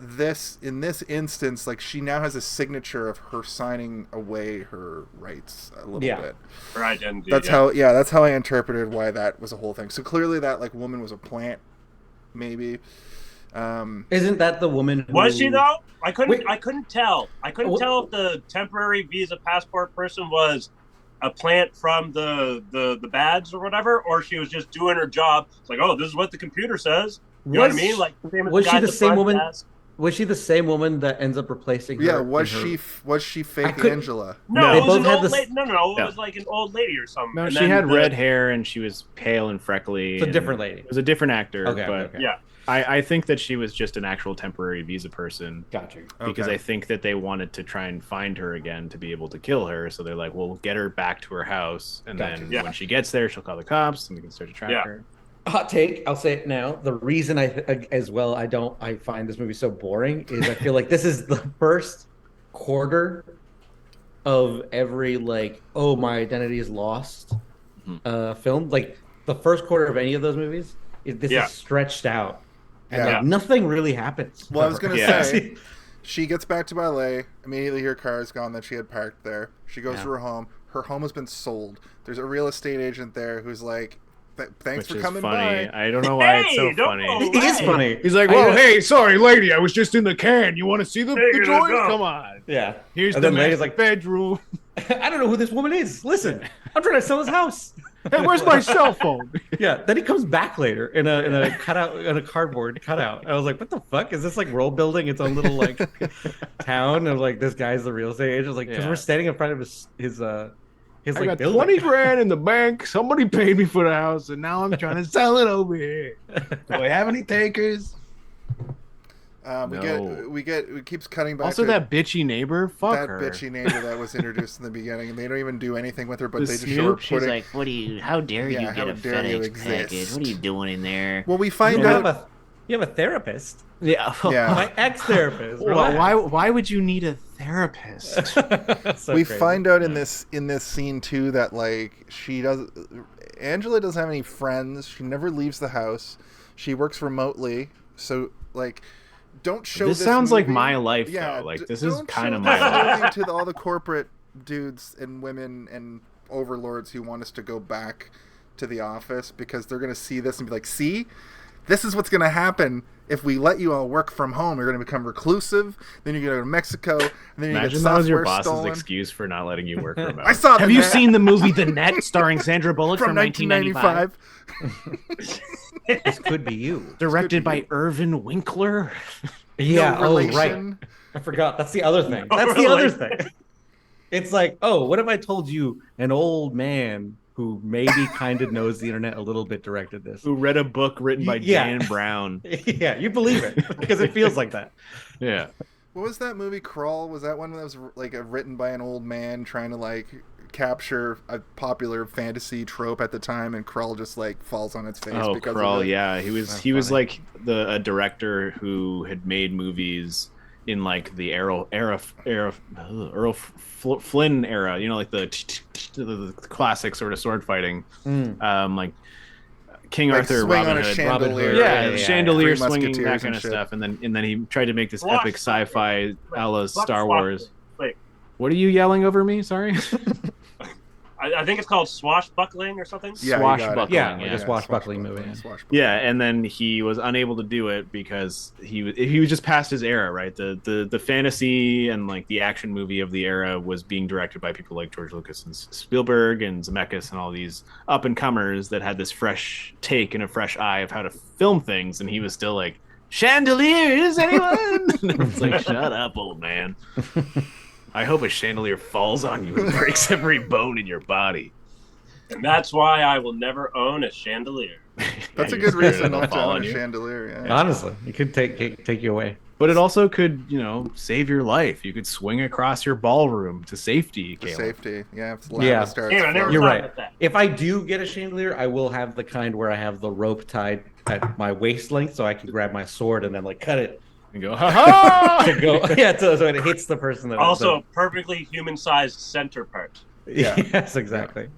in this instance, like she now has a signature of her signing away her rights a little Yeah. bit. Her identity. That's how I interpreted why that was a whole thing. So clearly that like woman was a plant, maybe. Isn't that the woman? Who... Was she though? I couldn't. Wait. I couldn't tell. I couldn't tell if the temporary visa passport person was a plant from the badge or whatever, or she was just doing her job. It's like, oh, this is what the computer says. You know what I mean? Like, same as was guy she at the same front woman? desk. Was she the same woman that ends up replacing her? Yeah, was in her- she fake couldn't- Angela? No, They it was both an had old this- lady. No, it Yeah. was like an old lady or something. No, And she then had the- red hair and she was pale and freckly. It's a and different lady. It was a different actor, Okay, but okay. Yeah. I think that she was just an actual temporary visa person. Got you. Because Okay. I think that they wanted to try and find her again to be able to kill her. So they're like, well, we'll get her back to her house. And Gotcha. then Yeah. when she gets there, she'll call the cops and we can start to track Yeah. her. Hot take. I'll say it now. The reason I find this movie so boring is I feel like this is the first quarter of every like, oh, my identity is lost film. Like the first quarter of any of those movies, this Yeah. is stretched out. And Yeah. like, nothing really happens. Well, I was gonna Yeah. say, she gets back to ballet. Immediately, her car is gone that she had parked there. She goes Yeah. to her home. Her home has been sold. There's a real estate agent there who's like, "Thanks Which for is coming funny. by." I don't know why it's so Hey, don't funny. go It is away. funny. He's like, I well, know- hey, sorry, lady, I was just in the can. You want to see the Hey, joint? go. Come on. Yeah. Here's And the then lady's master like- bedroom. I don't know who this woman is. Listen, I'm trying to sell his house. Hey, where's my cell phone? Yeah. Then he comes back later in a cutout, in a cardboard cutout. I was like, what the fuck? Is this like world building its own little like town? And like this guy's the real estate agent. I was like, because Yeah. we're standing in front of his I like got building. 20 grand in the bank. Somebody paid me for the house, and now I'm trying to sell it over here. Do I have any takers? No. It keeps cutting back. Also, to that bitchy neighbor. Fuck that her. bitchy neighbor that was introduced in the beginning, and they don't even do anything with her, but The they just show her Snoop? She's putting. like, "What do you? How dare Yeah, you how get a dare you FedEx package? exist? What are you doing in there?" Well, we find You have out. you have a therapist. Yeah. Yeah. My ex-therapist. Well, why would you need a therapist? So We crazy. find out in this scene too that like Angela doesn't have any friends. She never leaves the house. She works remotely, so like. Don't show This this sounds like movie- my life, Yeah, though. Like, d- this is don't kind show of this my movie life. to all the corporate dudes and women and overlords who want us to go back to the office because they're going to see this and be like, see, this is what's going to happen if we let you all work from home. You're going to become reclusive. Then you're going to go to Mexico. And then you Imagine get that was your software boss's stolen. excuse for not letting you work remote. I saw. Have the you net seen the movie The Net, starring Sandra Bullock from from 1995? 1995? This could be you. Directed by Irwin Winkler. Yeah. no Oh, right. relation. I forgot. That's the other thing. No That's the other relation. thing. It's like, oh, what if I told you an old man who maybe kind of knows the internet a little bit directed this? Who read a book written by Yeah. Dan Brown. Yeah, you believe it because it feels like that. Yeah. What was that movie, Crawl? Was that one that was like written by an old man trying to like capture a popular fantasy trope at the time, and Krull just like falls on its face Oh, because Krull, of it? yeah. He was funny. like a director who had made movies in like the Earl Flynn era, you know, like the classic sort of sword fighting, like King Like Arthur, swing Robin on a Hood. chandelier. Yeah, chandelier Three swinging, Musketeers that and kind of shit. stuff, and then he tried to make this Swashbuckling. epic sci-fi a la Star Swashbuckling. Wars. Wait, What are you yelling over me? Sorry. I think it's called swashbuckling or something. Yeah, you got it. Swashbuckling, Yeah, yeah. like a swashbuckling movie. Swashbuckling. Yeah, and then he was unable to do it because he was just past his era, right? The fantasy and like the action movie of the era was being directed by people like George Lucas and Spielberg and Zemeckis and all these up and comers that had this fresh take and a fresh eye of how to film things, and he was still like, chandeliers, anyone? And it's like, shut up, old man. I hope a chandelier falls on you and breaks every bone in your body. And that's why I will never own a chandelier. That's a you're good scared reason it'll not to fall own on a you. chandelier. Yeah. Honestly, it could take you away. But it also could, you know, save your life. You could swing across your ballroom to safety, For Caleb. safety. Yeah. If the Yeah. lava starts Damn, I never flowing. You're thought right. about that. If I do get a chandelier, I will have the kind where I have the rope tied at my waist length, so I can grab my sword and then like cut it And go, ha ha! to go. Yeah, so it hits the person that. Also, a perfectly human-sized center part. Yeah. Yes, exactly.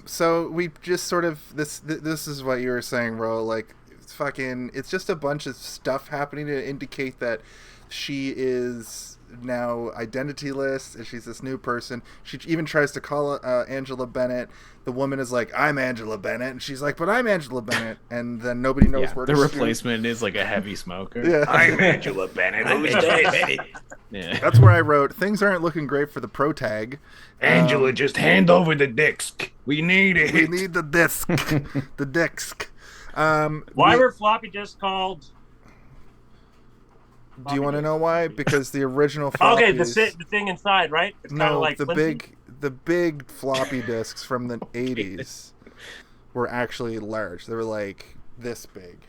So we just sort of this is what you were saying, Ro. Like, it's just a bunch of stuff happening to indicate that she is now identityless and she's this new person. She even tries to call Angela Bennett. The woman is like, "I'm Angela Bennett," and she's like, "But I'm Angela Bennett," and then nobody knows where The to replacement is like a heavy smoker. Yeah. I'm Angela Bennett. Who's this? Yeah. That's where I wrote, things aren't looking great for the pro tag. Angela, just hand over the disc. We need it. We need the disc. The disc. Why were floppy disks called? Do you want to know why? Because the original Okay, floppies... the thing inside, right? It's kind of No, like the flimsy. big floppy disks from the 80s were actually large. They were like this big.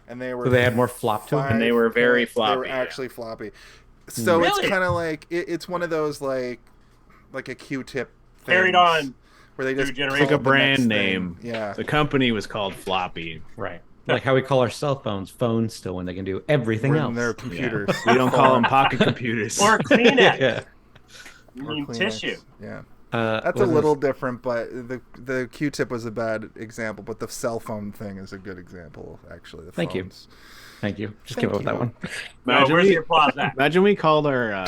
And they were So they had more flop to them? And they were very 5 points. They were floppy, yeah. actually floppy. So it's Really? kind of like it's one of those like a Q-tip Carried things on where they just generations. call Like a it the brand next name. thing. Yeah. The company was called Floppy. Right. Like how we call our cell phones phones still when they can do everything When else. they're computers. We don't call them pocket computers. or Kleenex. Yeah. You Or mean Kleenex. tissue. Yeah. That's That's a little different, but the Q-tip was a bad example, but the cell phone thing is a good example, actually. The Thank you. phones. Thank you. Just Thank give up that you. one. No, Imagine where's we- the applause at? Imagine we called our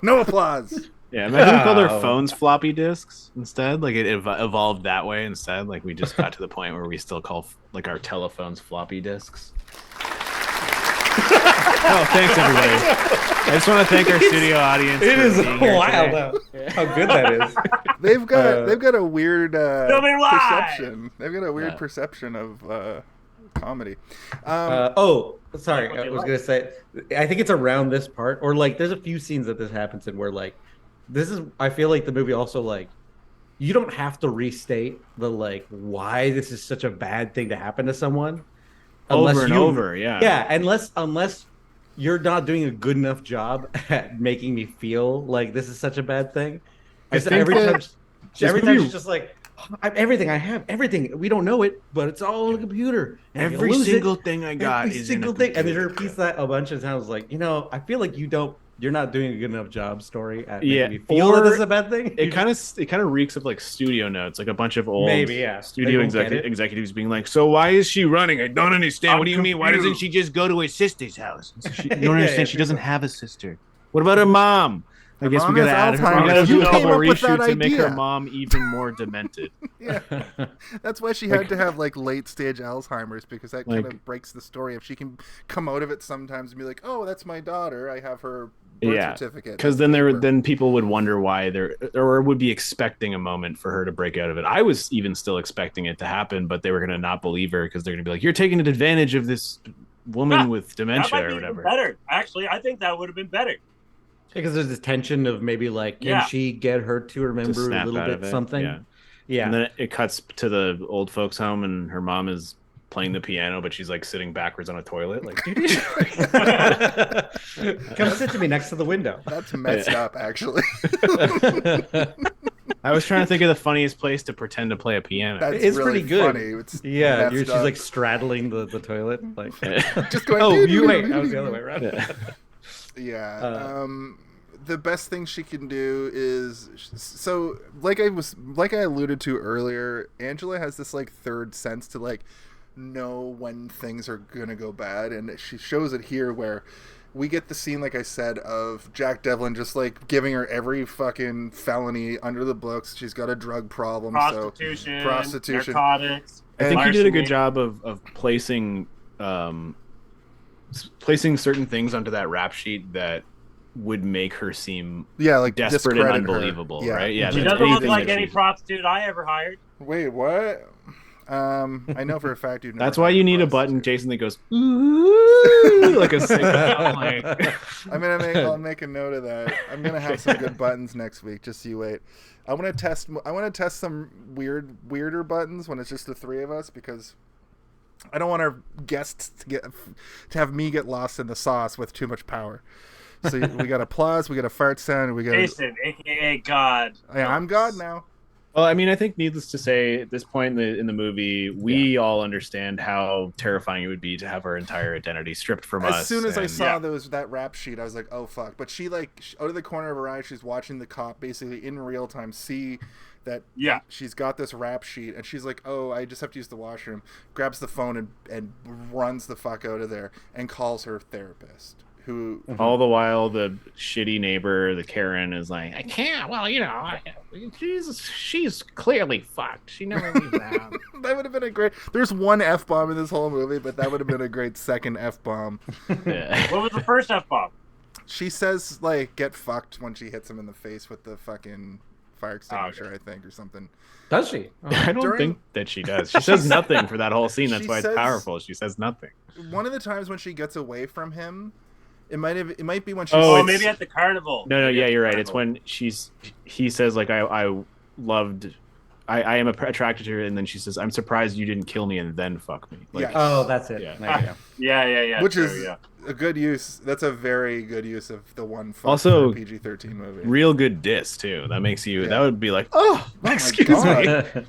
No applause. imagine we called our Oh. phones floppy disks instead. Like it evolved that way instead. Like we just got to the point where we still call like our telephones floppy disks. Oh, thanks everybody. I just want to thank our studio audience. It for is being here wild today. how good that is. They've got a weird Filming live! perception. They've got a weird Yeah. perception of comedy. Sorry, I was gonna say. I think it's around this part, or like, there's a few scenes that this happens in where like, this is. I feel like the movie also like, you don't have to restate the like why this is such a bad thing to happen to someone, Over and over, yeah. Yeah, unless you're not doing a good enough job at making me feel like this is such a bad thing. I Because think every that time, this every time movie- she's just like, everything I have, everything we don't know it, but it's all on the computer. And if you Every lose it, single thing I got every is single in a thing, and then she computer. repeats that a bunch of times. Like, I feel like you're not doing a good enough job, story, at Yeah, making me feel that or this is a bad thing. It kind of reeks of like studio notes, like a bunch of old Maybe, yeah. studio They won't get it. executives being like, "So why is she running? I don't understand. On What do you mean? Why computer." doesn't she just go to her sister's house? You don't Yeah, understand. yeah, She doesn't have a sister. What about her mom? I Her guess we mom gotta has add her. We Alzheimer's. gotta do You a came couple up with that reshoots and make her idea. mom even more demented. Yeah. That's why she had to have like late stage Alzheimer's, because that kind Like- of breaks the story. If she can come out of it sometimes and be like, "Oh, that's my daughter. I have her birth certificate." Because That's paper." then people would wonder why or would be expecting a moment for her to break out of it. I was even still expecting it to happen, but they were gonna not believe her because they're gonna be like, "You're taking advantage of this woman with That dementia might or be even whatever. better. Actually, I think that would have been better. Because there's this tension of maybe like, can Yeah. she get her to remember a snap little out of bit it, something? yeah. Yeah. And then it cuts to the old folks' home, and her mom is playing the piano, but she's like sitting backwards on a toilet, like. Come sit to me next to the window. That's messed up, actually. I was trying to think of the funniest place to pretend to play a piano. That's It's really pretty good. funny. It's Yeah, messed she's up. like straddling the toilet, like Just going. oh, you wait, I was the other way around. Yeah. The best thing she can do is so like I alluded to earlier, Angela has this like third sense to like know when things are gonna go bad, and she shows it here where we get the scene, like I said, of Jack Devlin just like giving her every fucking felony under the books. She's got a drug problem, Prostitution, narcotics. I think you did a good larceny. job of placing certain things onto that rap sheet that would make her seem like desperate and discredit her. unbelievable, Yeah. right? Yeah, She that's doesn't look anything like that any she's- prostitute I ever hired. Wait, what? I know for a fact you've never That's why hired you need a button, prostitute. Jason, that goes ooh, like a sitcom. Like. I'll make a note of that. I'm gonna have some good buttons next week. Just you wait. I want to test some weirder buttons when it's just the three of us, because I don't want our guests to have me get lost in the sauce with too much power. So we got applause, we got a fart sound, and we got Jason, aka God. Yeah, I'm God now. Well, I mean, I think needless to say, at this point in the movie, we all understand how terrifying it would be to have our entire identity stripped from us. As soon as I and- saw that rap sheet, I was like, oh fuck. But she out of the corner of her eye, she's watching the cop basically in real time see that she's got this rap sheet, and she's like, oh, I just have to use the washroom. Grabs the phone and runs the fuck out of there and calls her therapist. Who all the while the shitty neighbor, the Karen, is like, I can't. Well, she's clearly fucked. She never leaves the house. That would have been a great. There's one F-bomb in this whole movie, but that would have been a great second F-bomb. Yeah. What was the first F-bomb? She says like "get fucked" when she hits him in the face with the fucking fire extinguisher, I think, or something. Does she? I don't think that she does. She says nothing for that whole scene. That's why it's powerful. She says nothing. One of the times when she gets away from him, it might be when she's Oh, maybe at the carnival. No, Maybe yeah, at the you're right. carnival. It's when he says like I am attracted to her, and then she says, I'm surprised you didn't kill me and then fuck me. Like, Yeah. Oh, that's it. Yeah. There you go. Yeah. which true, is a good use. That's a very good use of the one fuck Also, for a PG-13 movie. real good diss too. That makes you. Yeah. That would be like, oh, my excuse God. me.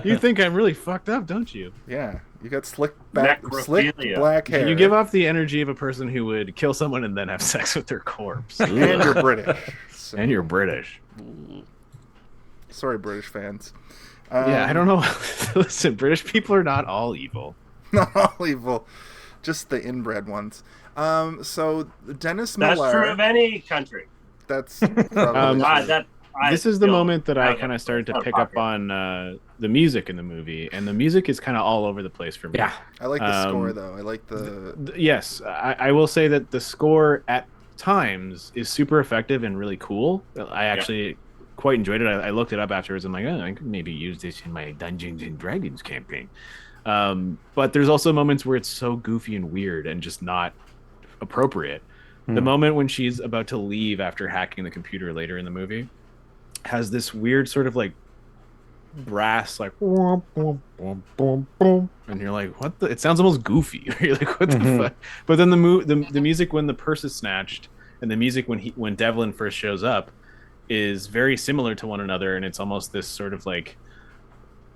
You think I'm really fucked up, don't you? Yeah, you got slick black Necrophilia. hair. You give off the energy of a person who would kill someone and then have sex with their corpse. and you're British. So, And you're British. sorry, British fans. Yeah, I don't know. Listen, British people are not all evil. Not all evil, just the inbred ones. So Dennis Miller. That's true of any country. That's probably true. This is the moment that I Yeah, kind of started to that's pick up on the music in the movie, and the music is kind of all over the place for me. Yeah. I like the score though. I like the. Yes, I will say that the score at times is super effective and really cool. I actually quite enjoyed it. I looked it up afterwards. I'm like, oh, I could maybe use this in my Dungeons and Dragons campaign. But there's also moments where it's so goofy and weird and just not appropriate. The moment when she's about to leave after hacking the computer later in the movie has this weird sort of like brass, like, and you're like, what the? It sounds almost goofy. You're like, what the fuck? But then the music when the purse is snatched and the music when Devlin first shows up is very similar to one another, and it's almost this sort of like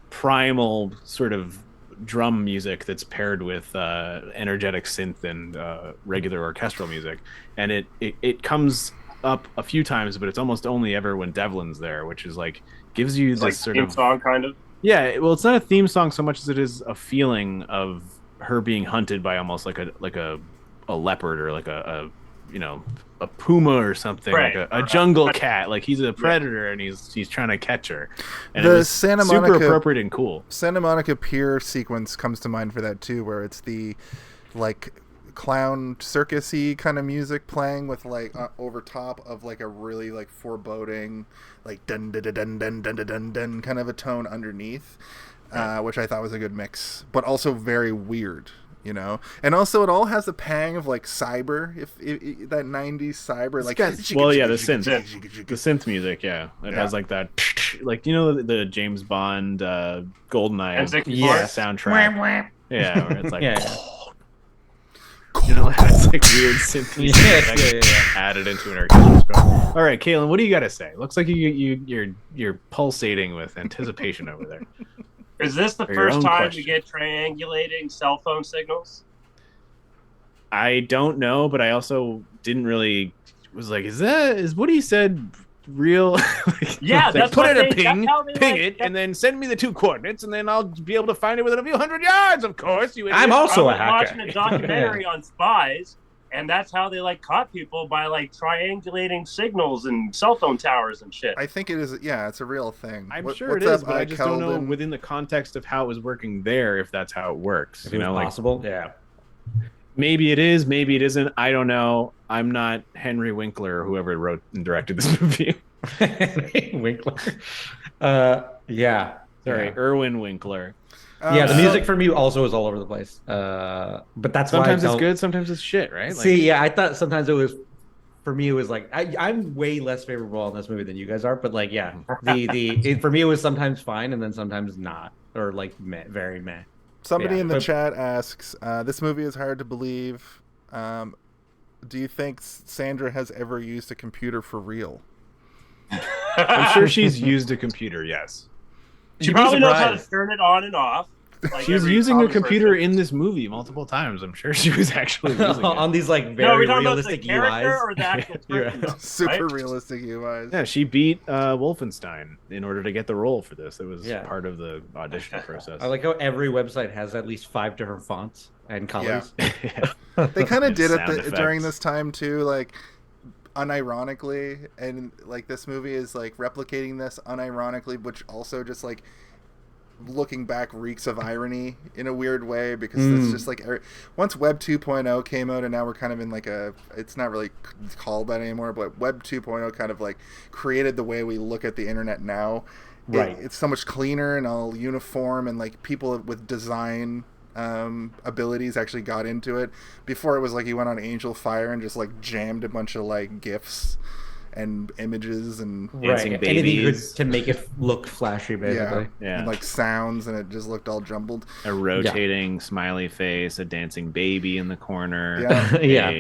primal sort of drum music that's paired with energetic synth and regular orchestral music, and it comes up a few times, but it's almost only ever when Devlin's there, which is like gives you this Like sort theme of song, kind of. yeah. Well, it's not a theme song so much as it is a feeling of her being hunted by almost like a leopard or like a puma or something, Right. like a jungle cat. Like he's a predator and he's trying to catch her. And The it was Santa super Monica- appropriate and cool. Santa Monica Pier sequence comes to mind for that too, where it's the like clown circus-y kind of music playing with like over top of like a really like foreboding like dun dun dun dun dun dun dun dun kind of a tone underneath, which I thought was a good mix, but also very weird. you know. And also, it all has a pang of like cyber, if that '90s cyber, like well, yeah, the synth music, yeah, it has like that, like the James Bond GoldenEye soundtrack, yeah, where it's like. It's like weird synth music added into an orchestra score. All right, Kaylin, what do you got to say? Looks like you're pulsating with anticipation over there. Is this the first time we get triangulating cell phone signals? I don't know, but I also didn't really was like, is what he said real? Yeah, that's put what in a ping it, and then send me the 2 coordinates, and then I'll be able to find it within a few hundred yards. Of course, I'm also a hacker. I was watching a documentary on spies, and that's how they like caught people by like triangulating signals and cell phone towers and shit. I think it is. Yeah, it's a real thing. I'm sure it is, but I just don't know within the context of how it was working there if that's how it works. If it was possible, yeah. Maybe it is, maybe it isn't. I don't know. I'm not Henry Winkler or whoever wrote and directed this movie. Winkler. Yeah. Sorry, Irwin Winkler. Yeah, the music for me also is all over the place. But that's sometimes why it's good, sometimes it's shit, right? See, yeah, I thought sometimes it was. For me, it was like I'm way less favorable on this movie than you guys are. But like, yeah, for me it was sometimes fine and then sometimes not, or like meh, very meh. Somebody in the chat asks, this movie is hard to believe. Do you think Sandra has ever used a computer for real? I'm sure she's used a computer, yes. She probably knows how to turn it on and off. Like she was using a computer in this movie multiple times. I'm sure she was actually using it. On these like very realistic UIs. Or the actual person, super realistic UIs. Yeah, she beat Wolfenstein in order to get the role for this. It was part of the audition process. I like how every website has at least 5 different fonts and colors. Yeah. They kind of did it during this time too, like unironically, and like this movie is like replicating this unironically, which also just like looking back reeks of irony in a weird way, because it's just like once Web 2.0 came out, and now we're kind of in like it's not really called that anymore, but Web 2.0 kind of like created the way we look at the internet now. Right. It's so much cleaner and all uniform, and like people with design abilities actually got into it. Before it was like you went on Angel Fire and just like jammed a bunch of like GIFs and images and anything you could to make it look flashy, basically. And like sounds, and it just looked all jumbled. A rotating smiley face, a dancing baby in the corner.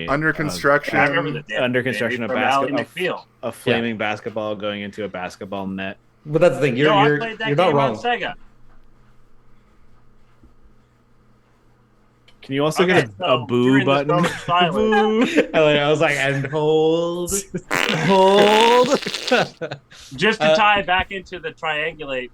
Under construction. I remember under construction, a flaming basketball going into a basketball net. But that's the thing. You're not wrong. Sega. Can you also get a boo button? Boo. I was like, and hold. Just to tie back into the triangulate.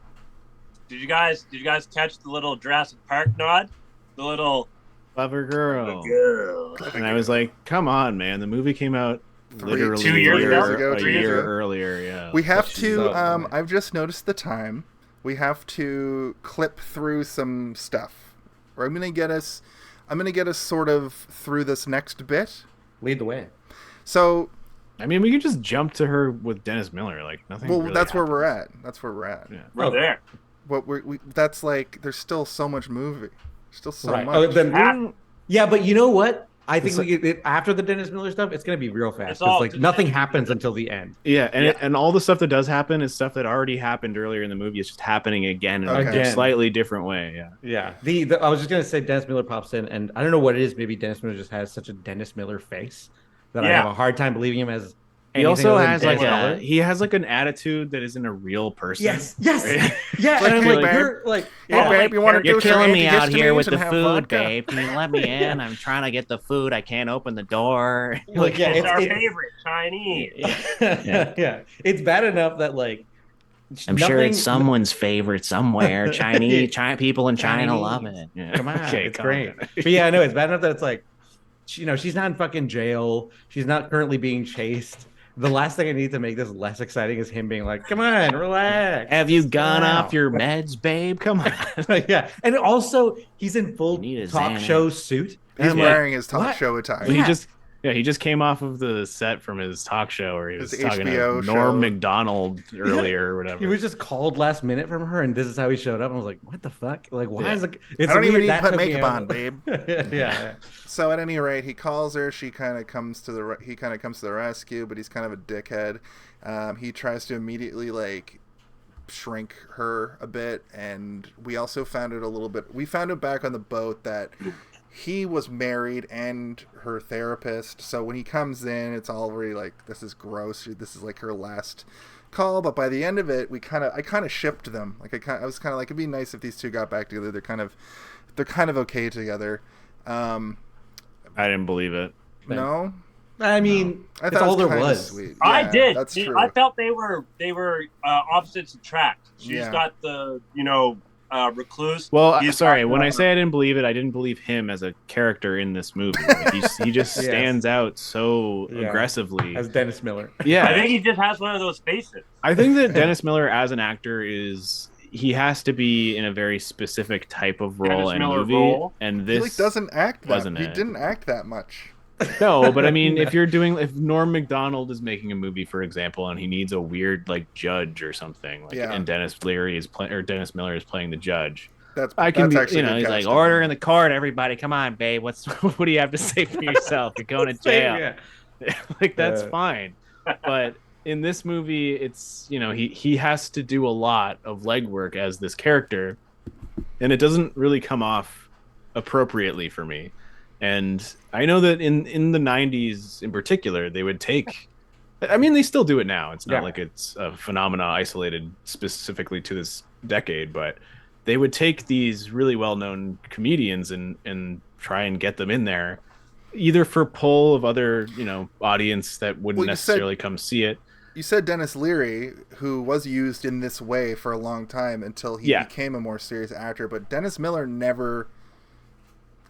Did you guys catch the little Jurassic Park nod? The little clever girl. And I was like, come on, man! The movie came out literally 2 years ago, a year earlier. Yeah. We have to. I've just noticed the time. We have to clip through some stuff. I'm gonna get us sort of through this next bit. Lead the way. So, I mean, we could just jump to her with Dennis Miller. Like nothing. Well, really that's happens. where we're at. That's where we're at. Yeah. We're there. What that's like. There's still so much movie. Still so much. Yeah, but you know what? I think after the Dennis Miller stuff, it's gonna be real fast. Because like nothing happens until the end. Yeah, and all the stuff that does happen is stuff that already happened earlier in the movie. It's just happening again in a slightly different way. Yeah. I was just gonna say Dennis Miller pops in, and I don't know what it is. Maybe Dennis Miller just has such a Dennis Miller face that I have a hard time believing him as. He also has like an attitude that isn't a real person. Yes. Right? Yeah. Like, and I'm like, you're like, hey babe, you want to You're do killing me out here with the food, vodka? babe. Can you let me in? I'm trying to get the food. I can't open the door. Like, it's our favorite Chinese. Yeah. It's bad enough that like. I'm sure it's someone's favorite somewhere. Chinese people in China love it. Yeah. Come on, it's great. But yeah, I know it's bad enough that it's like, she's not in fucking jail. She's not currently being chased. The last thing I need to make this less exciting is him being like, come on, relax. Have you gone off your meds, babe? Come on. Yeah. And also, he's in full talk show suit. He's wearing his talk show attire. Yeah, he just came off of the set from his talk show where he was His talking HBO to Norm show. Macdonald earlier or whatever. He was just called last minute from her, and this is how he showed up. I was like, "What the fuck? Like, why is it?" It's I don't even weird. need to That put took me makeup out. on, babe. Yeah. So at any rate, he calls her. She kind of comes to the rescue, but he's kind of a dickhead. He tries to immediately like shrink her a bit, and we also found it a little bit. We found it back on the boat that he was married and her therapist. So when he comes in, it's already like, this is gross. This is like her last call. But by the end of it, I kind of shipped them. Like I was kind of like, it'd be nice if these two got back together. They're kind of okay together. I didn't believe it. No, I mean, I it's thought all it was there kinda was. sweet. I Yeah, did. That's true. I felt they were opposites attract. She's Yeah. got the recluse. Well, He's sorry. got When the- I say I didn't believe it, I didn't believe him as a character in this movie. Like, he just Yes. stands out so Yeah. aggressively. As Dennis Miller. Yeah, I think he just has one of those faces. I think that Dennis Miller as an actor he has to be in a very specific type of role Dennis and Miller movie, role? and he this like doesn't act that. wasn't He it. didn't act that much. No, but I mean, if Norm Macdonald is making a movie, for example, and he needs a weird like judge or something, like, Yeah. and Dennis Miller is playing the judge. That's That's actually good he's like, casting. order in the court, everybody, come on, babe. What do you have to say for yourself? You're going to jail. Like, that's Yeah. fine. But in this movie, it's he has to do a lot of legwork as this character, and it doesn't really come off appropriately for me. And I know that in the 90s in particular, they would take, I mean, they still do it now. It's not like it's a phenomena isolated specifically to this decade, but they would take these really well-known comedians and try and get them in there, either for pull of other, audience that wouldn't Well, necessarily come see it. You said Dennis Leary, who was used in this way for a long time until he became a more serious actor, but Dennis Miller never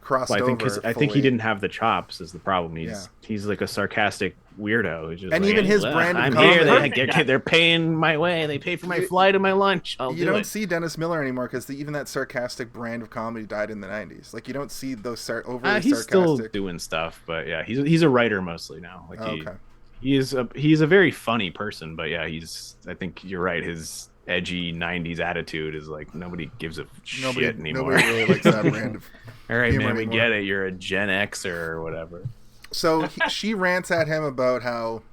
crossed over. I think he fully. didn't have the chops is the problem. He's like a sarcastic weirdo. Who's just And like, even his "Look, brand of I'm comedy- here. They're paying my way. They pay for my flight and my lunch. You don't see Dennis Miller anymore because even that sarcastic brand of comedy died in the 90s. Like, you don't see those overly He's still sarcastic. doing stuff, but yeah, he's a writer mostly now. Like Okay. he's a very funny person, but yeah, I think you're right. His edgy 90s attitude is like nobody gives a shit anymore. Nobody really likes that brand of All right, humor man, we anymore. get it. You're a Gen Xer or whatever. So she rants at him about how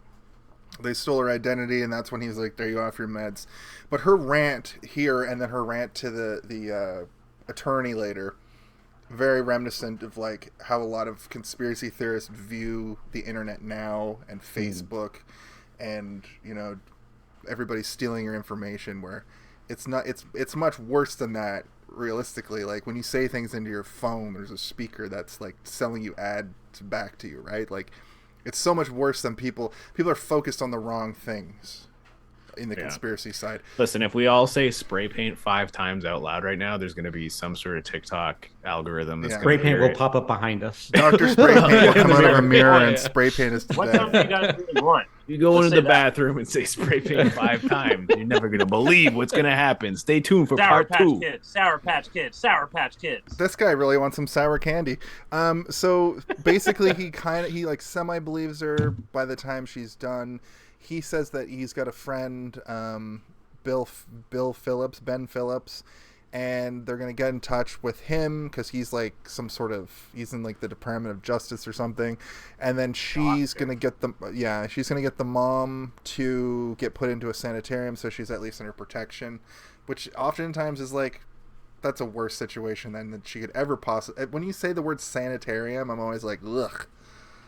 they stole her identity, and that's when he's like, "There, you off your meds." But her rant here, and then her rant to the attorney later, very reminiscent of like how a lot of conspiracy theorists view the internet now and Facebook, and everybody's stealing your information. Where it's not, it's much worse than that. Realistically, like when you say things into your phone, there's a speaker that's like selling you ads back to you, right? Like, it's so much worse than people are focused on the wrong things in the conspiracy side. Listen, if we all say spray paint 5 times out loud right now, there's going to be some sort of TikTok algorithm that's Spray going to paint will pop up behind us. Dr. Spray Paint will come out of a mirror and spray paint us to What death. time do you guys really want? You go Let's into say the that. bathroom and say spray paint 5 times. You're never going to believe what's going to happen. Stay tuned for Sour part Patch 2. Kids, Sour Patch Kids, Sour Patch Kids. This guy really wants some sour candy. So basically he like semi believes her by the time she's done. He says that he's got a friend, Ben Phillips, and they're gonna get in touch with him because he's like he's in like the Department of Justice or something, and then she's gonna get the mom to get put into a sanitarium so she's at least under protection, which oftentimes is like, that's a worse situation than she could ever possibly. When you say the word sanitarium, I'm always like, ugh.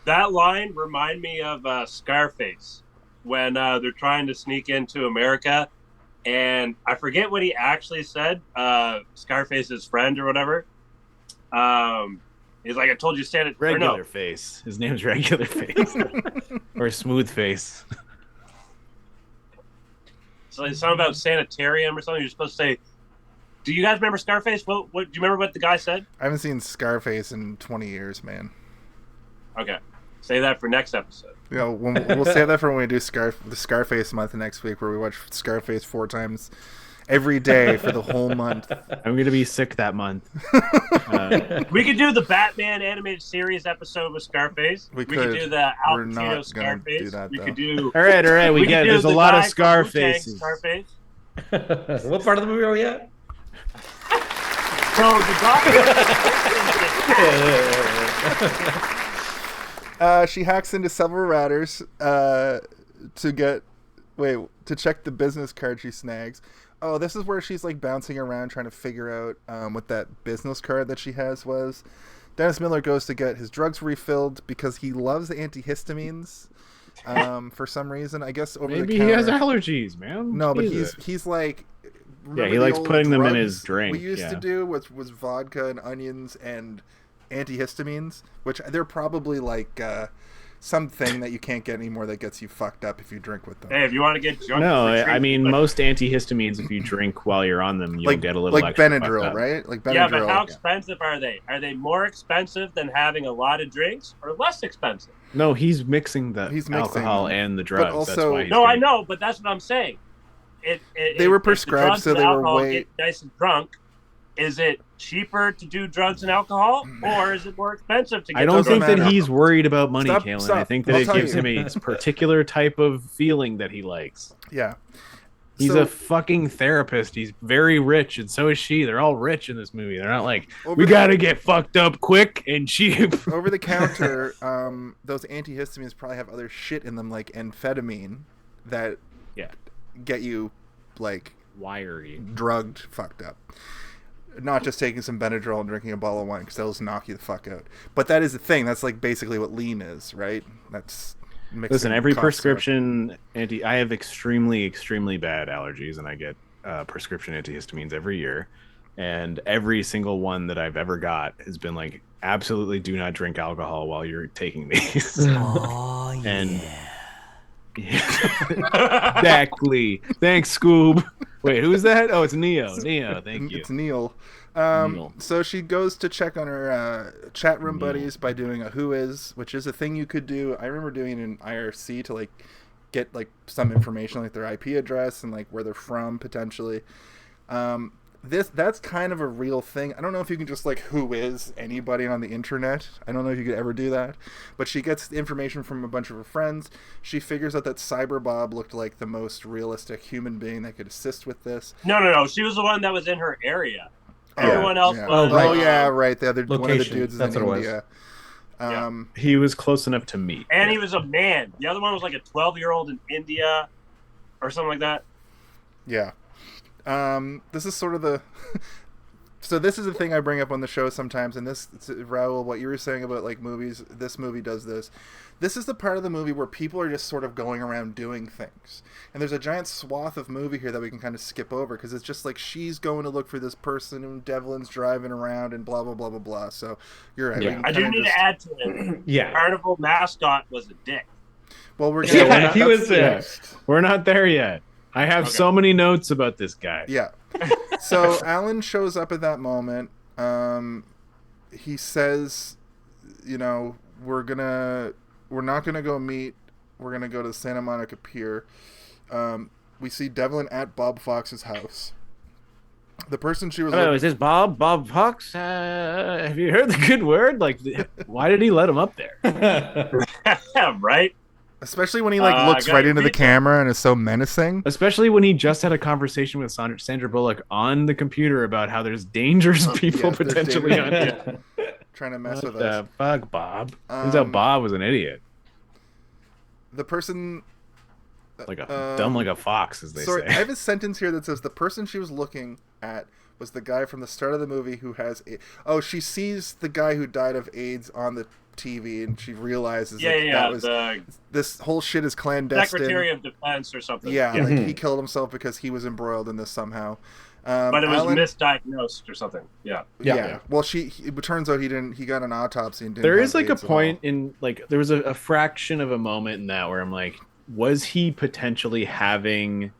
That line remind me of Scarface when they're trying to sneak into America, and I forget what he actually said. Scarface's friend or whatever. He's like, "I told you, Regular Face. His name's Regular Face. Or Smooth Face. So it's something about sanitarium or something. You're supposed to say. Do you guys remember Scarface? What do you remember what the guy said? I haven't seen Scarface in 20 years, man. Okay, say that for next episode. We'll save that for when we do the Scarface month next week, where we watch Scarface 4 times every day for the whole month. I'm gonna be sick that month. We could do the Batman animated series episode with Scarface. We could could. do the Al We're Pacino not gonna Scarface. do that, we though. could do. All right. We get it. could do There's a the lot guy of from Scarfaces. Wu-Tang Scarface. What part of the movie are we at? So the doctor. She hacks into several routers to check the business card she snags. Oh, this is where she's like bouncing around trying to figure out what that business card that she has was. Dennis Miller goes to get his drugs refilled because he loves antihistamines for some reason. I guess over Maybe the counter. he has allergies, man. No, but Jesus. he's like. Yeah, he the likes old putting them in drugs his drink. We used to do was vodka and onions and antihistamines, which they're probably like something that you can't get anymore that gets you fucked up if you drink with them. Hey, if you want to get drunk, No, for treat, I mean most antihistamines. If you drink while you're on them, you'll get a little like extra Benadryl, fucked up. right? Like Benadryl. yeah, but how expensive are they? Are they more expensive than having a lot of drinks, or less expensive? No, he's mixing the alcohol them. and the drugs. But also- That's why he's No, I getting- know, but that's what I'm saying. They were if the prescribed, drugs so and they were alcohol way- get nice and drunk. Is it cheaper to do drugs and alcohol, or is it more expensive to get? I don't Doesn't think that matter. he's worried about money, Stop, Kalen. stop. I think that I'll it tell gives you. him a particular type of feeling that he likes. Yeah. He's So- a fucking therapist. He's very rich, and so is she. They're all rich in this movie. They're not like, Over we the- gotta get fucked up quick and cheap. Over the counter, those antihistamines probably have other shit in them, like amphetamine, that Yeah. get you like Wiry. drugged, fucked up. Not just taking some Benadryl and drinking a bottle of wine, because that'll just knock you the fuck out. But that is the thing. That's like basically what lean is, right? That's mixing Listen, every cough prescription I have extremely bad allergies, and I get prescription antihistamines every year. And every single one that I've ever got has been like, absolutely do not drink alcohol while you're taking these. Oh, yeah. And exactly. Thanks, Scoob. Wait, who's that? Oh, it's Neo. Neo, thank you. It's Neil. Neil. So she goes to check on her chat room buddies by doing a who is, which is a thing you could do. I remember doing it in IRC to like get like some information, like their IP address and like where they're from potentially. That's kind of a real thing. I don't know if you can just like who is anybody on the internet. I don't know if you could ever do that. But she gets information from a bunch of her friends. She figures out that Cyber Bob looked like the most realistic human being that could assist with this. No. She was the one that was in her area. Everyone else Yeah. was. right. Oh yeah, right. The other one of the Location. dudes is That's in what it was. India. He was close enough to meet. And he was a man. The other one was like a 12-year-old in India, or something like that. Yeah. This is sort of the so this is the thing I bring up on the show sometimes, and this, Raul, what you were saying about like movies, this movie does this. This is the part of the movie where people are just sort of going around doing things. And there's a giant swath of movie here that we can kind of skip over, because it's just like she's going to look for this person and Devlin's driving around and blah, blah, blah, blah, blah. So you're right. Yeah. We can I do kinda need just- to add to it. Yeah. Carnival mascot was a dick. Well, we're Yeah, gonna, he that's was, the yeah. next. We're not there yet. I have so many notes about this guy. Yeah. So Alan shows up at that moment. He says, you know, we're not gonna go meet. We're gonna go to the Santa Monica Pier. We see Devlin at Bob Fox's house. The person she was Hello, looking- is this Bob? Bob Fox? Have you heard the good word? Like, why did he let him up there? Yeah, right? especially when he like looks got right your into the pizza. camera and is so menacing. Especially when he just had a conversation with Sandra Bullock on the computer about how there's dangerous people yes, there's potentially on dangerous here. Trying to mess What with us. the fuck, Bob? Turns out Bob was an idiot. The person Like a dumb like a fox, as they Sorry, I say. have a sentence here that says the person she was looking at was the guy from the start of the movie who has she sees the guy who died of AIDS on the TV and she realizes that was the this whole shit is clandestine. Secretary of Defense or something. Yeah, like he killed himself because he was embroiled in this somehow. But it was Alan- misdiagnosed or something. Yeah. Yeah. Well, it turns out he didn't. He got an autopsy and didn't. There have is like a AIDS at point all. in like there was a fraction of a moment in that where I'm like, was he potentially having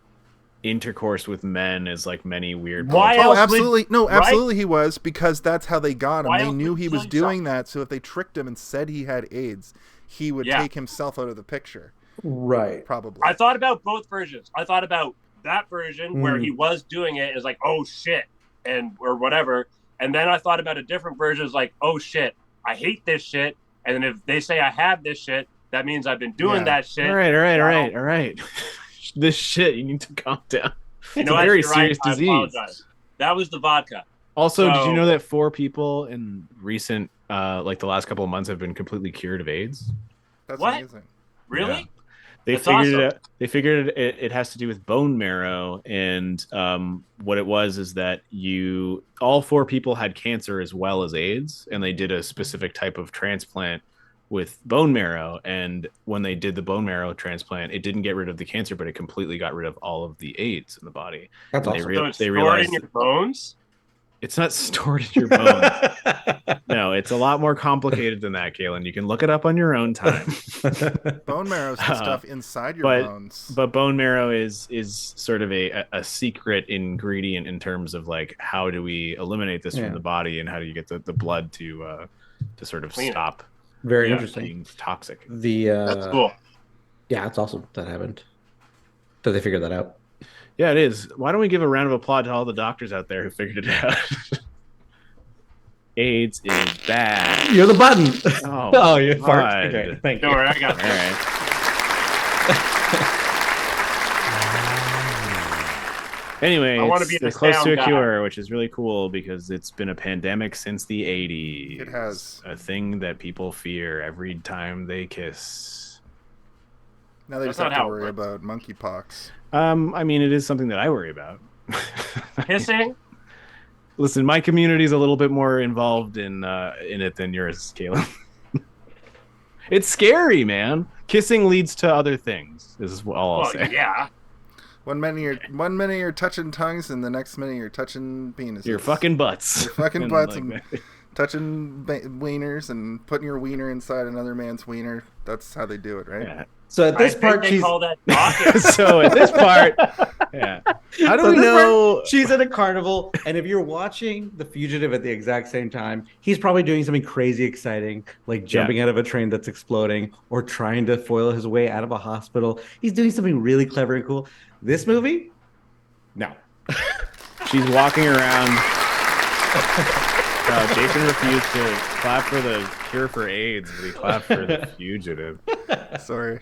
intercourse with men as like many weird Why Oh, else would- absolutely. No, right? absolutely he was, because that's how they got him. Why They else knew would he he was kill doing himself? that, so if they tricked him and said he had AIDS, he would Yeah. take himself out of the picture. Right. Probably. I thought about both versions. I thought about that version where he was doing it is like, oh shit, or whatever. And then I thought about a different version, is like, oh shit, I hate this shit. And then if they say I have this shit, that means I've been doing that shit. All right. This shit, you need to calm down. It's a very serious disease. I apologize. That was the vodka. Also, did you know that 4 people in recent, like the last couple of months, have been completely cured of AIDS? That's what? amazing. Really? Yeah. They figured it has to do with bone marrow, and what it was is that all 4 people had cancer as well as AIDS, and they did a specific type of transplant with bone marrow, and when they did the bone marrow transplant, it didn't get rid of the cancer, but it completely got rid of all of the AIDS in the body. That's awesome. So it's stored in your bones? It's not stored in your bones. No, it's a lot more complicated than that, Kalen. You can look it up on your own time. Bone marrow is the stuff inside your bones. But bone marrow is sort of a secret ingredient in terms of like, how do we eliminate this from the body, and how do you get the blood to sort of stop Very interesting. being toxic. That's cool. Yeah, it's awesome that happened. That they figured that out. Yeah, it is. Why don't we give a round of applause to all the doctors out there who figured it out? AIDS is bad. You're the button. Oh, you farted. Okay, thank you. Don't worry, I got All right. Anyway, it's close to a cure, which is really cool because it's been a pandemic since the 80s. It has. A thing that people fear every time they kiss. Now they just have to worry about monkeypox. I mean, it is something that I worry about. Kissing? Listen, my community is a little bit more involved in it than yours, Caleb. It's scary, man. Kissing leads to other things. This is all I'll say. Yeah. One minute you're touching tongues, and the next minute you're touching penises. You're fucking butts. You're fucking butts and touching wieners and putting your wiener inside another man's wiener. That's how they do it, right? Yeah. So at this part, they call that docking. So at this part, yeah. How do we know she's at a carnival? And if you're watching The Fugitive at the exact same time, he's probably doing something crazy exciting, like jumping out of a train that's exploding, or trying to foil his way out of a hospital. He's doing something really clever and cool. This movie, no. She's walking around. Jason refused to clap for the cure for AIDS, but he clapped for The Fugitive. Sorry,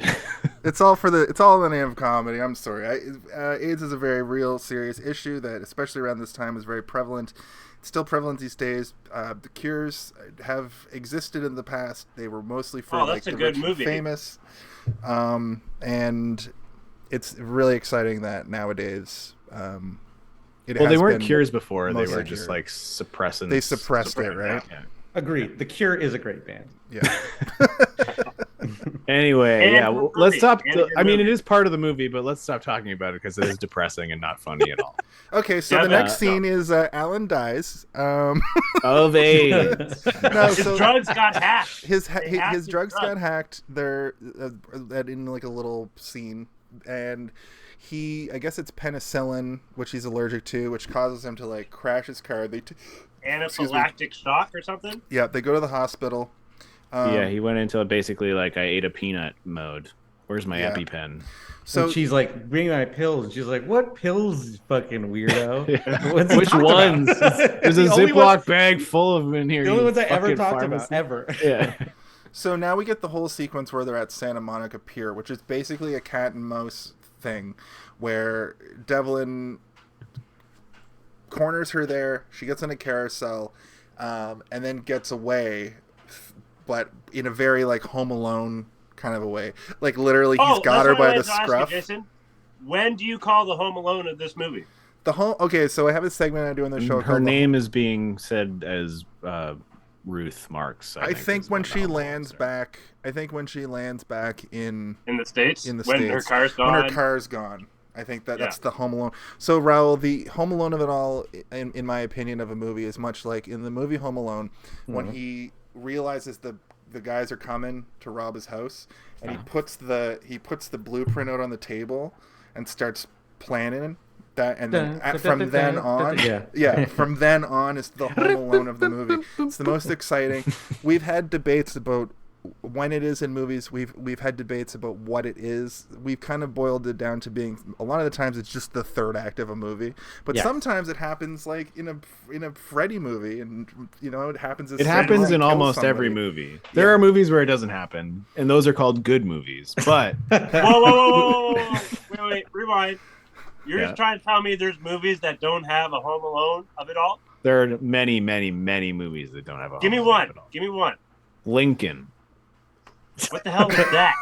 it's all in the name of comedy. I'm sorry. AIDS is a very real, serious issue that, especially around this time, is very prevalent. It's still prevalent these days. The cures have existed in the past. They were mostly for the rich and famous, and it's really exciting that nowadays. They weren't cures before. They were just like suppressants. They suppressed it, right? Yeah. Agreed. The Cure is a great band. Yeah. Anyway, let's stop. I mean, it is part of the movie, but let's stop talking about it because it is depressing and not funny at all. Okay, so the next scene is Alan dies. Of AIDS. His drugs got hacked. His drugs got hacked. They're in like a little scene, and I guess it's penicillin, which he's allergic to, which causes him to like crash his car. Anaphylactic shock or something? Yeah, they go to the hospital. Yeah, he went into basically like I ate a peanut mode. Where's my EpiPen? So she's like, bring my pills. And she's like, what pills, fucking weirdo? Which ones? There's a Ziploc bag full of them in here. The only ones I ever talked about, ever. Yeah. So now we get the whole sequence where they're at Santa Monica Pier, which is basically a cat and mouse thing, where Devlin corners her there. She gets in a carousel, and then gets away, but in a very like Home Alone kind of a way. Like literally, he's got her by the scruff. Jason, when do you call the Home Alone of this movie? Okay, so I have a segment I do on the show. Her name is being said as Ruth Marks. I think when she lands back. I think when she lands back in the States. When her car's gone. When her car's gone. I think that's the Home Alone. So Raul, the Home Alone of it all, in my opinion, of a movie is much like in the movie Home Alone, when he realizes the guys are coming to rob his house, and he puts the blueprint out on the table and starts planning that, and then from then on is the Home Alone of the movie. It's the most exciting. We've had debates about when it is in movies, we've had debates about what it is. We've kind of boiled it down to being, a lot of the times it's just the third act of a movie, but sometimes it happens like in a Freddy movie, and it happins. It happens in almost every movie. There are movies where it doesn't happen, and those are called good movies. But whoa, wait, rewind. You're just trying to tell me there's movies that don't have a Home Alone of it all? There are many, many, many movies that don't have a Give me Home Alone one. of it all. Give me one. Lincoln. What the hell is that?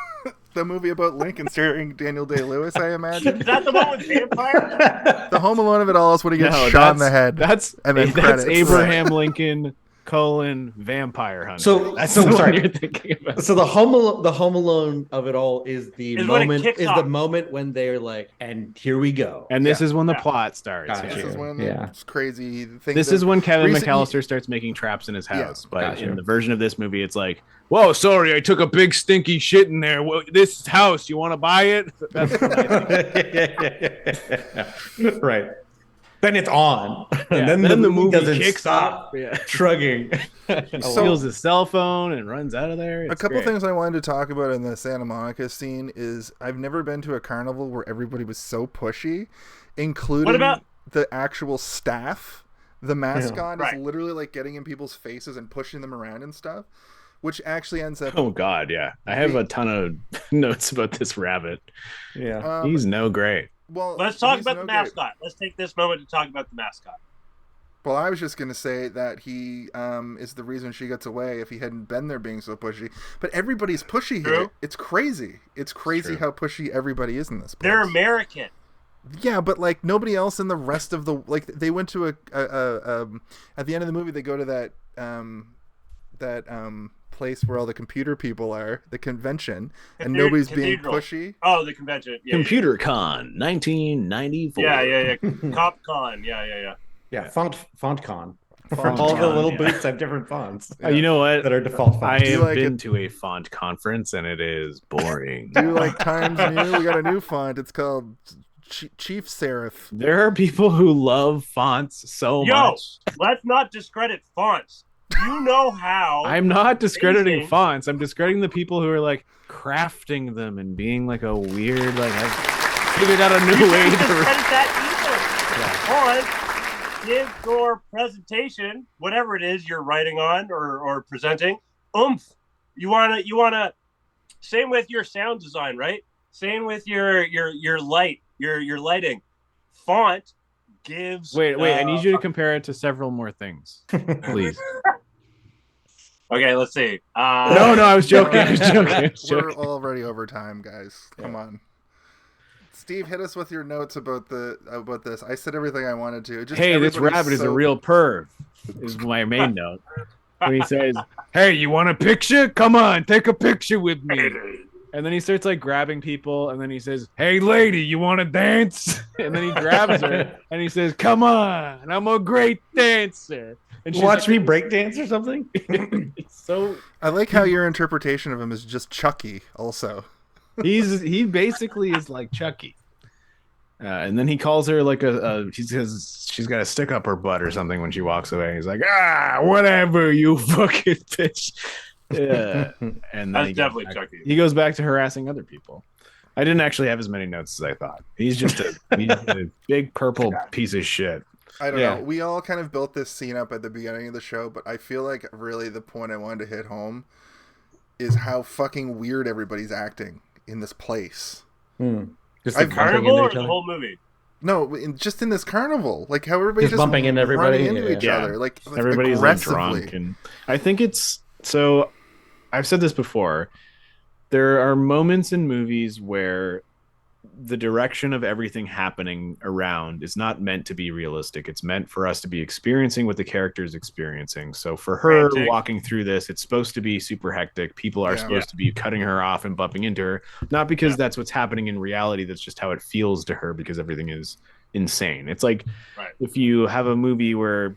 The movie about Lincoln starring Daniel Day-Lewis, I imagine. Is that the one with vampire? The Home Alone of it all is when he gets shot in the head. That's Abraham Lincoln vampire hunter. So that's so the one sorry. you're thinking about. So the Home Alone of it all is the moment the moment when they're like, and here we go. And this is when the plot starts. Gotcha. This is when it's crazy things. This is when Kevin McAllister starts making traps in his house. But in the version of this movie, it's like, whoa, sorry, I took a big stinky shit in there. This house, you want to buy it? That's what I think. Right. Then it's on. And then the movie doesn't kicks stop shrugging. He steals his cell phone and runs out of there. A couple things I wanted to talk about in the Santa Monica scene is I've never been to a carnival where everybody was so pushy, including the actual staff. The mascot is literally like getting in people's faces and pushing them around and stuff, which actually ends up... Oh, God, yeah. I have a ton of notes about this rabbit. Yeah. He's no great. Well, let's talk about the mascot. Let's take this moment to talk about the mascot. Well, I was just going to say that he is the reason she gets away if he hadn't been there being so pushy. But everybody's pushy here. It's crazy. It's crazy how pushy everybody is in this place. They're American. Yeah, but like nobody else in the rest of the... Like they went to at the end of the movie, they go to that place where all the computer people are, the convention, and nobody's being pushy. Oh, the convention. Yeah, Computer Con 1994. Yeah. Cop Con. Yeah. Yeah, font con. All the little booths have different fonts. You know what? That are default fonts. I have been to a font conference, and it is boring. Do you like Times New? We got a new font. It's called Chief Serif. There are people who love fonts so much. Let's not discredit fonts. You know how. I'm not discrediting fonts. I'm discrediting the people who are like crafting them and being like a weird, like, I've figured out a new way to discredit that either. Font gives your presentation, whatever it is you're writing on or presenting, oomph. You wanna same with your sound design, right? Same with your light, your lighting. Font gives Wait, I need you to compare it to several more things, please. Okay, let's see. No, I was joking. We're already over time, guys. Come on. Steve, hit us with your notes about this. I said everything I wanted to. Hey, this rabbit is a real perv, is my main note. When he says, hey, you want a picture? Come on, take a picture with me. And then he starts like grabbing people, and then he says, hey, lady, you want to dance? And then he grabs her, and he says, come on, I'm a great dancer. And Watch me break dance or something? So I like how your interpretation of him is just Chucky also. he basically is like Chucky. And then he calls her like he says she's got a stick up her butt or something when she walks away. He's like, whatever, you fucking bitch. Yeah. And then that's definitely Chucky. He goes back to harassing other people. I didn't actually have as many notes as I thought. He's just a big purple piece of shit. I don't know. We all kind of built this scene up at the beginning of the show, but I feel like really the point I wanted to hit home is how fucking weird everybody's acting in this place. Just the carnival or the whole movie? No, just in this carnival. Like how everybody's just bumping into everybody, running into each other. Like everybody's like drunk. And I think it's so. I've said this before. There are moments in movies where the direction of everything happening around is not meant to be realistic. It's meant for us to be experiencing what the character is experiencing. So for her walking through this, it's supposed to be super hectic. People are supposed to be cutting her off and bumping into her, not because that's what's happening in reality. That's just how it feels to her because everything is insane. It's like if you have a movie where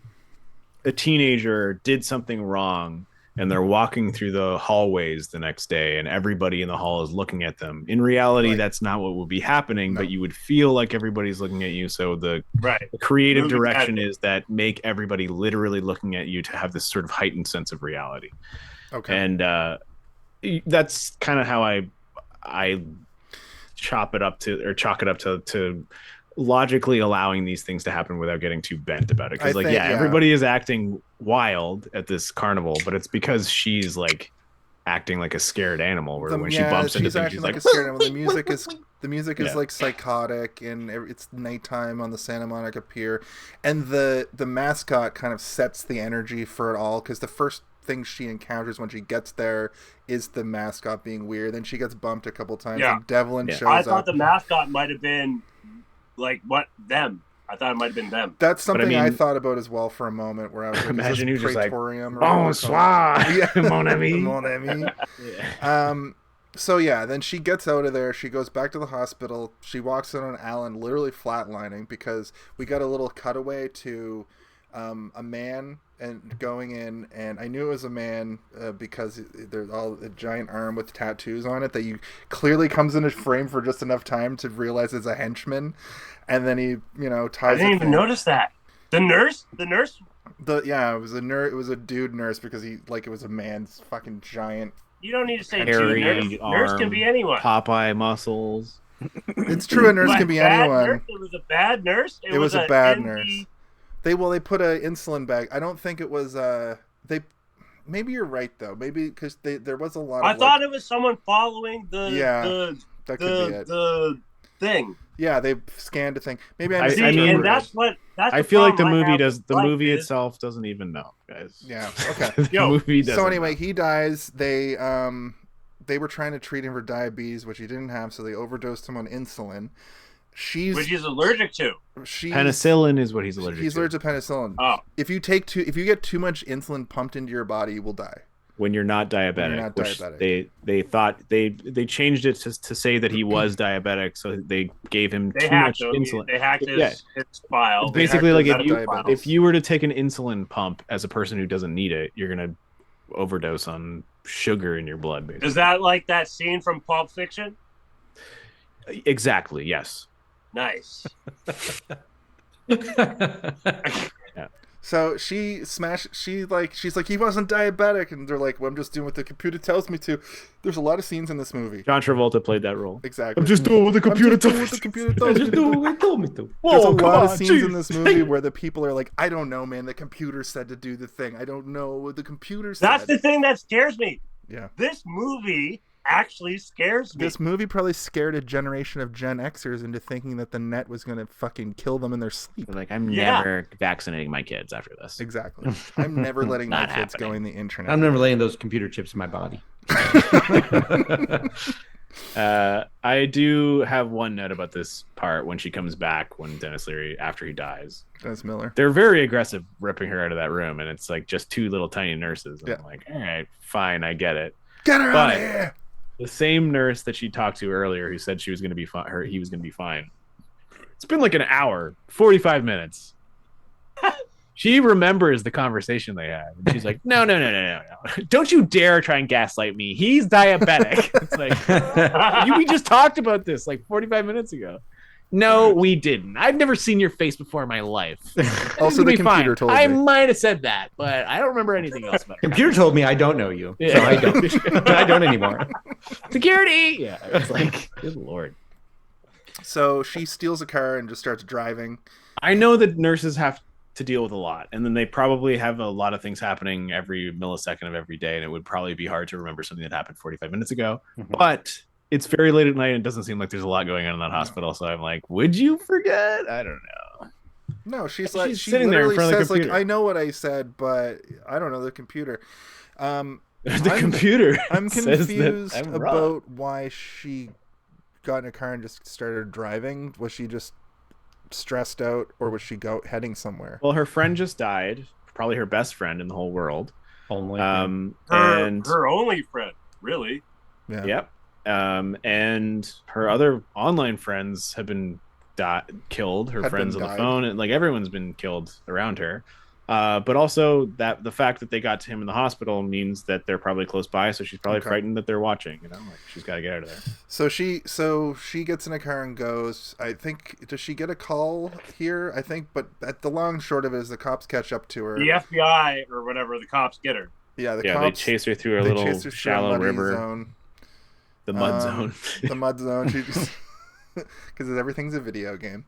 a teenager did something wrong and they're walking through the hallways the next day and everybody in the hall is looking at them. In reality, that's not what will be happening, but you would feel like everybody's looking at you. So the creative direction is that make everybody literally looking at you to have this sort of heightened sense of reality. Okay. And that's kind of how I chalk it up to logically allowing these things to happen without getting too bent about it. Because everybody is acting wild at this carnival, but it's because she's like acting like a scared animal. Where when she bumps into things, she's like a scared animal. The music is like psychotic, and it's nighttime on the Santa Monica Pier, and the mascot kind of sets the energy for it all, because the first thing she encounters when she gets there is the mascot being weird. Then she gets bumped a couple times, and Devlin shows up. I thought the mascot might have been like them. I thought it might have been them. That's something I thought about as well for a moment, where I was like, imagine you just like, bonsoir, mon ami. Mon ami. So yeah, then she gets out of there. She goes back to the hospital. She walks in on Alan, literally flatlining, because we got a little cutaway to a man and going in, and I knew it was a man because there's all a giant arm with tattoos on it that you clearly comes in a frame for just enough time to realize it's a henchman, and then he ties. I didn't even notice that. The nurse. It was a nurse. It was a dude nurse, because it was a man's fucking giant. You don't need to say dude nurse. Nurse can be anyone. Popeye muscles. It's true. A nurse can be anyone. Nurse? It was a bad nurse. It was a bad nurse. They put an insulin bag. I don't think it was maybe you're right though. Maybe because there was a lot. I thought it was someone following that could be it. The thing. Yeah, they scanned a thing. Maybe I mean, that's I feel like the movie itself doesn't even know, guys. Yeah. Okay. The movie doesn't. So anyway, he dies. They were trying to treat him for diabetes, which he didn't have, so they overdosed him on insulin. Which he's allergic to. Penicillin is what he's allergic to. He's allergic to penicillin. Oh. If you get too much insulin pumped into your body, you will die. When you're not diabetic, they thought they changed it to say that he was diabetic, so they gave him too much insulin. They hacked his file. Basically, like if you were to take an insulin pump as a person who doesn't need it, you're gonna overdose on sugar in your blood. Basically. Is that like that scene from Pulp Fiction? Exactly. Yes. Nice. Yeah. So she's like, he wasn't diabetic, and they're like, well, I'm just doing what the computer tells me to. There's a lot of scenes in this movie. John Travolta played that role. Exactly. I'm just doing what the computer tells me to. There's a lot of scenes in this movie where the people are like, I don't know, man. The computer said to do the thing. I don't know what the computer said. That's the thing that scares me. Yeah. This movie actually scares me. This movie probably scared a generation of Gen Xers into thinking that the net was going to fucking kill them in their sleep. Like, I'm never vaccinating my kids after this. Exactly. I'm never letting my kids go in the internet. I'm never letting those computer chips in my body. I do have one note about this part when she comes back, when Dennis Leary, after he dies. Dennis Miller. They're very aggressive ripping her out of that room, and it's like just two little tiny nurses. And I'm like, all right, fine, I get it. Get her out of here! The same nurse that she talked to earlier, who said she was going to be fine, he was going to be fine. It's been like an hour, 45 minutes. She remembers the conversation they had. And she's like, no. Don't you dare try and gaslight me. He's diabetic. It's like, we just talked about this like 45 minutes ago. No, we didn't. I've never seen your face before in my life. Also, the computer told me. I might have said that, but I don't remember anything else about it. Computer told me I don't know you. So I don't. I don't anymore. Security! Yeah, it's like, good Lord. So she steals a car and just starts driving. I know that nurses have to deal with a lot, and then they probably have a lot of things happening every millisecond of every day, and it would probably be hard to remember something that happened 45 minutes ago. Mm-hmm. But it's very late at night, and it doesn't seem like there's a lot going on in that hospital. So I'm like, would you forget? I don't know. No, she's like, she sitting there in front of the computer. Like, I know what I said, but I don't know the computer. Computer. I'm confused about why she got in a car and just started driving. Was she just stressed out, or was she heading somewhere? Well, her friend just died, probably her best friend in the whole world. Only her only friend, really. Yeah. Yep. And her other online friends have been killed. Her friends on the phone, and like everyone's been killed around her. But also that the fact that they got to him in the hospital means that they're probably close by, so she's probably frightened that they're watching. You know, like she's got to get out of there. So she gets in a car and goes. I think, does she get a call here? I think, but at the long and short of it is the cops catch up to her. The FBI or whatever, the cops get her. Yeah, the Yeah, cops, they chase her through a they little chase her through a shallow muddy river, zone. the mud zone. The mud zone. She just because everything's a video game.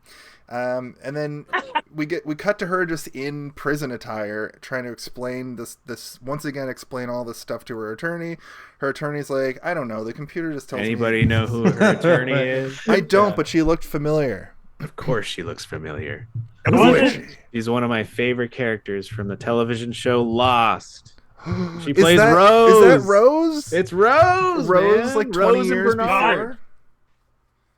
And then we cut to her just in prison attire, trying to explain this once again. Explain all this stuff to her attorney. Her attorney's like, I don't know. The computer just tells Anybody me. know who her attorney is? I don't, but she looked familiar. Of course, she looks familiar. Who is she? She's one of my favorite characters from the television show Lost. She Is plays that- Rose. Is that Rose? It's Rose. Rose, man. like 20 Rose and years Bernard. before.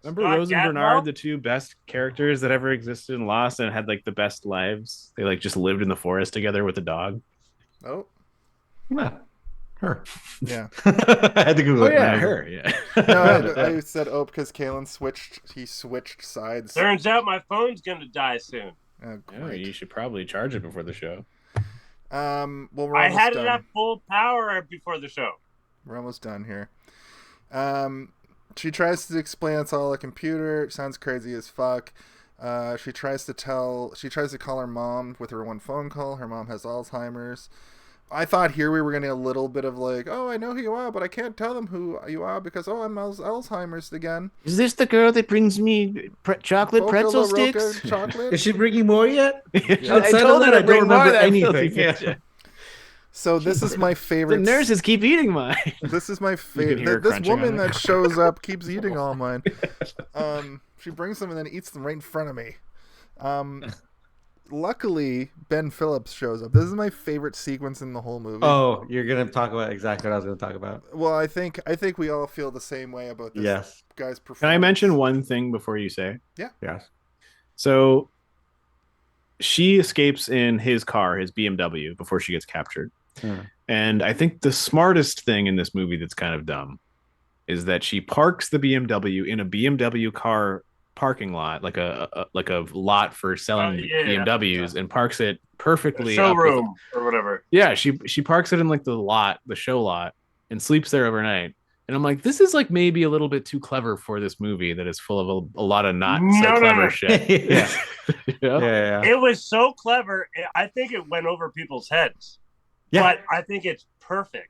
Remember Scott Rose and Gatwell? Bernard, the two best characters that ever existed in Lost, and had like the best lives. They like just lived in the forest together with a dog. Oh, Yeah. Her. yeah. I had to Google Oh it. yeah, man. her. Yeah. No, I said because Kalen switched sides. Turns out my phone's gonna die soon. Oh, Yeah, great. you should probably charge it before the show. Well, we're I almost had done. it at full power before the show. We're almost done here. She tries to explain it's all a computer. It sounds crazy as fuck. She tries to call her mom with her one phone call. Her mom has Alzheimer's. I thought here we were getting a little bit of like, oh, I know who you are, but I can't tell them who you are because, oh, I'm Alzheimer's again. Is this the girl that brings me chocolate Boca pretzel La Roca sticks? chocolate. Is she bringing more yet? I Outside told of her that, I to bring don't more of remember that anything. filthy Yeah. fish. So this is my The favorite. nurses keep eating mine. This is my hear favorite. her This crunching woman on it. that shows up keeps eating all mine. She brings them and then eats them right in front of me. Luckily, Ben Phillips shows up. This is my favorite sequence in the whole movie. Oh, you're gonna talk about exactly what I was gonna talk about. Well, I think we all feel the same way about this Yes. guy's performance. Can I mention one thing before you say? Yes. So she escapes in his car, his BMW, before she gets captured. And I think the smartest thing in this movie that's kind of dumb is that she parks the BMW in a BMW car parking lot, like a lot for selling Yeah, BMWs, and parks it perfectly up with- Showroom or whatever. yeah, she parks it in like the show lot, and sleeps there overnight. And I'm like, this is like maybe a little bit too clever for this movie that is full of a lot of not so clever shit. Yeah. You know? Yeah. It was so clever. I think it went over people's heads. Yeah. But I think it's perfect.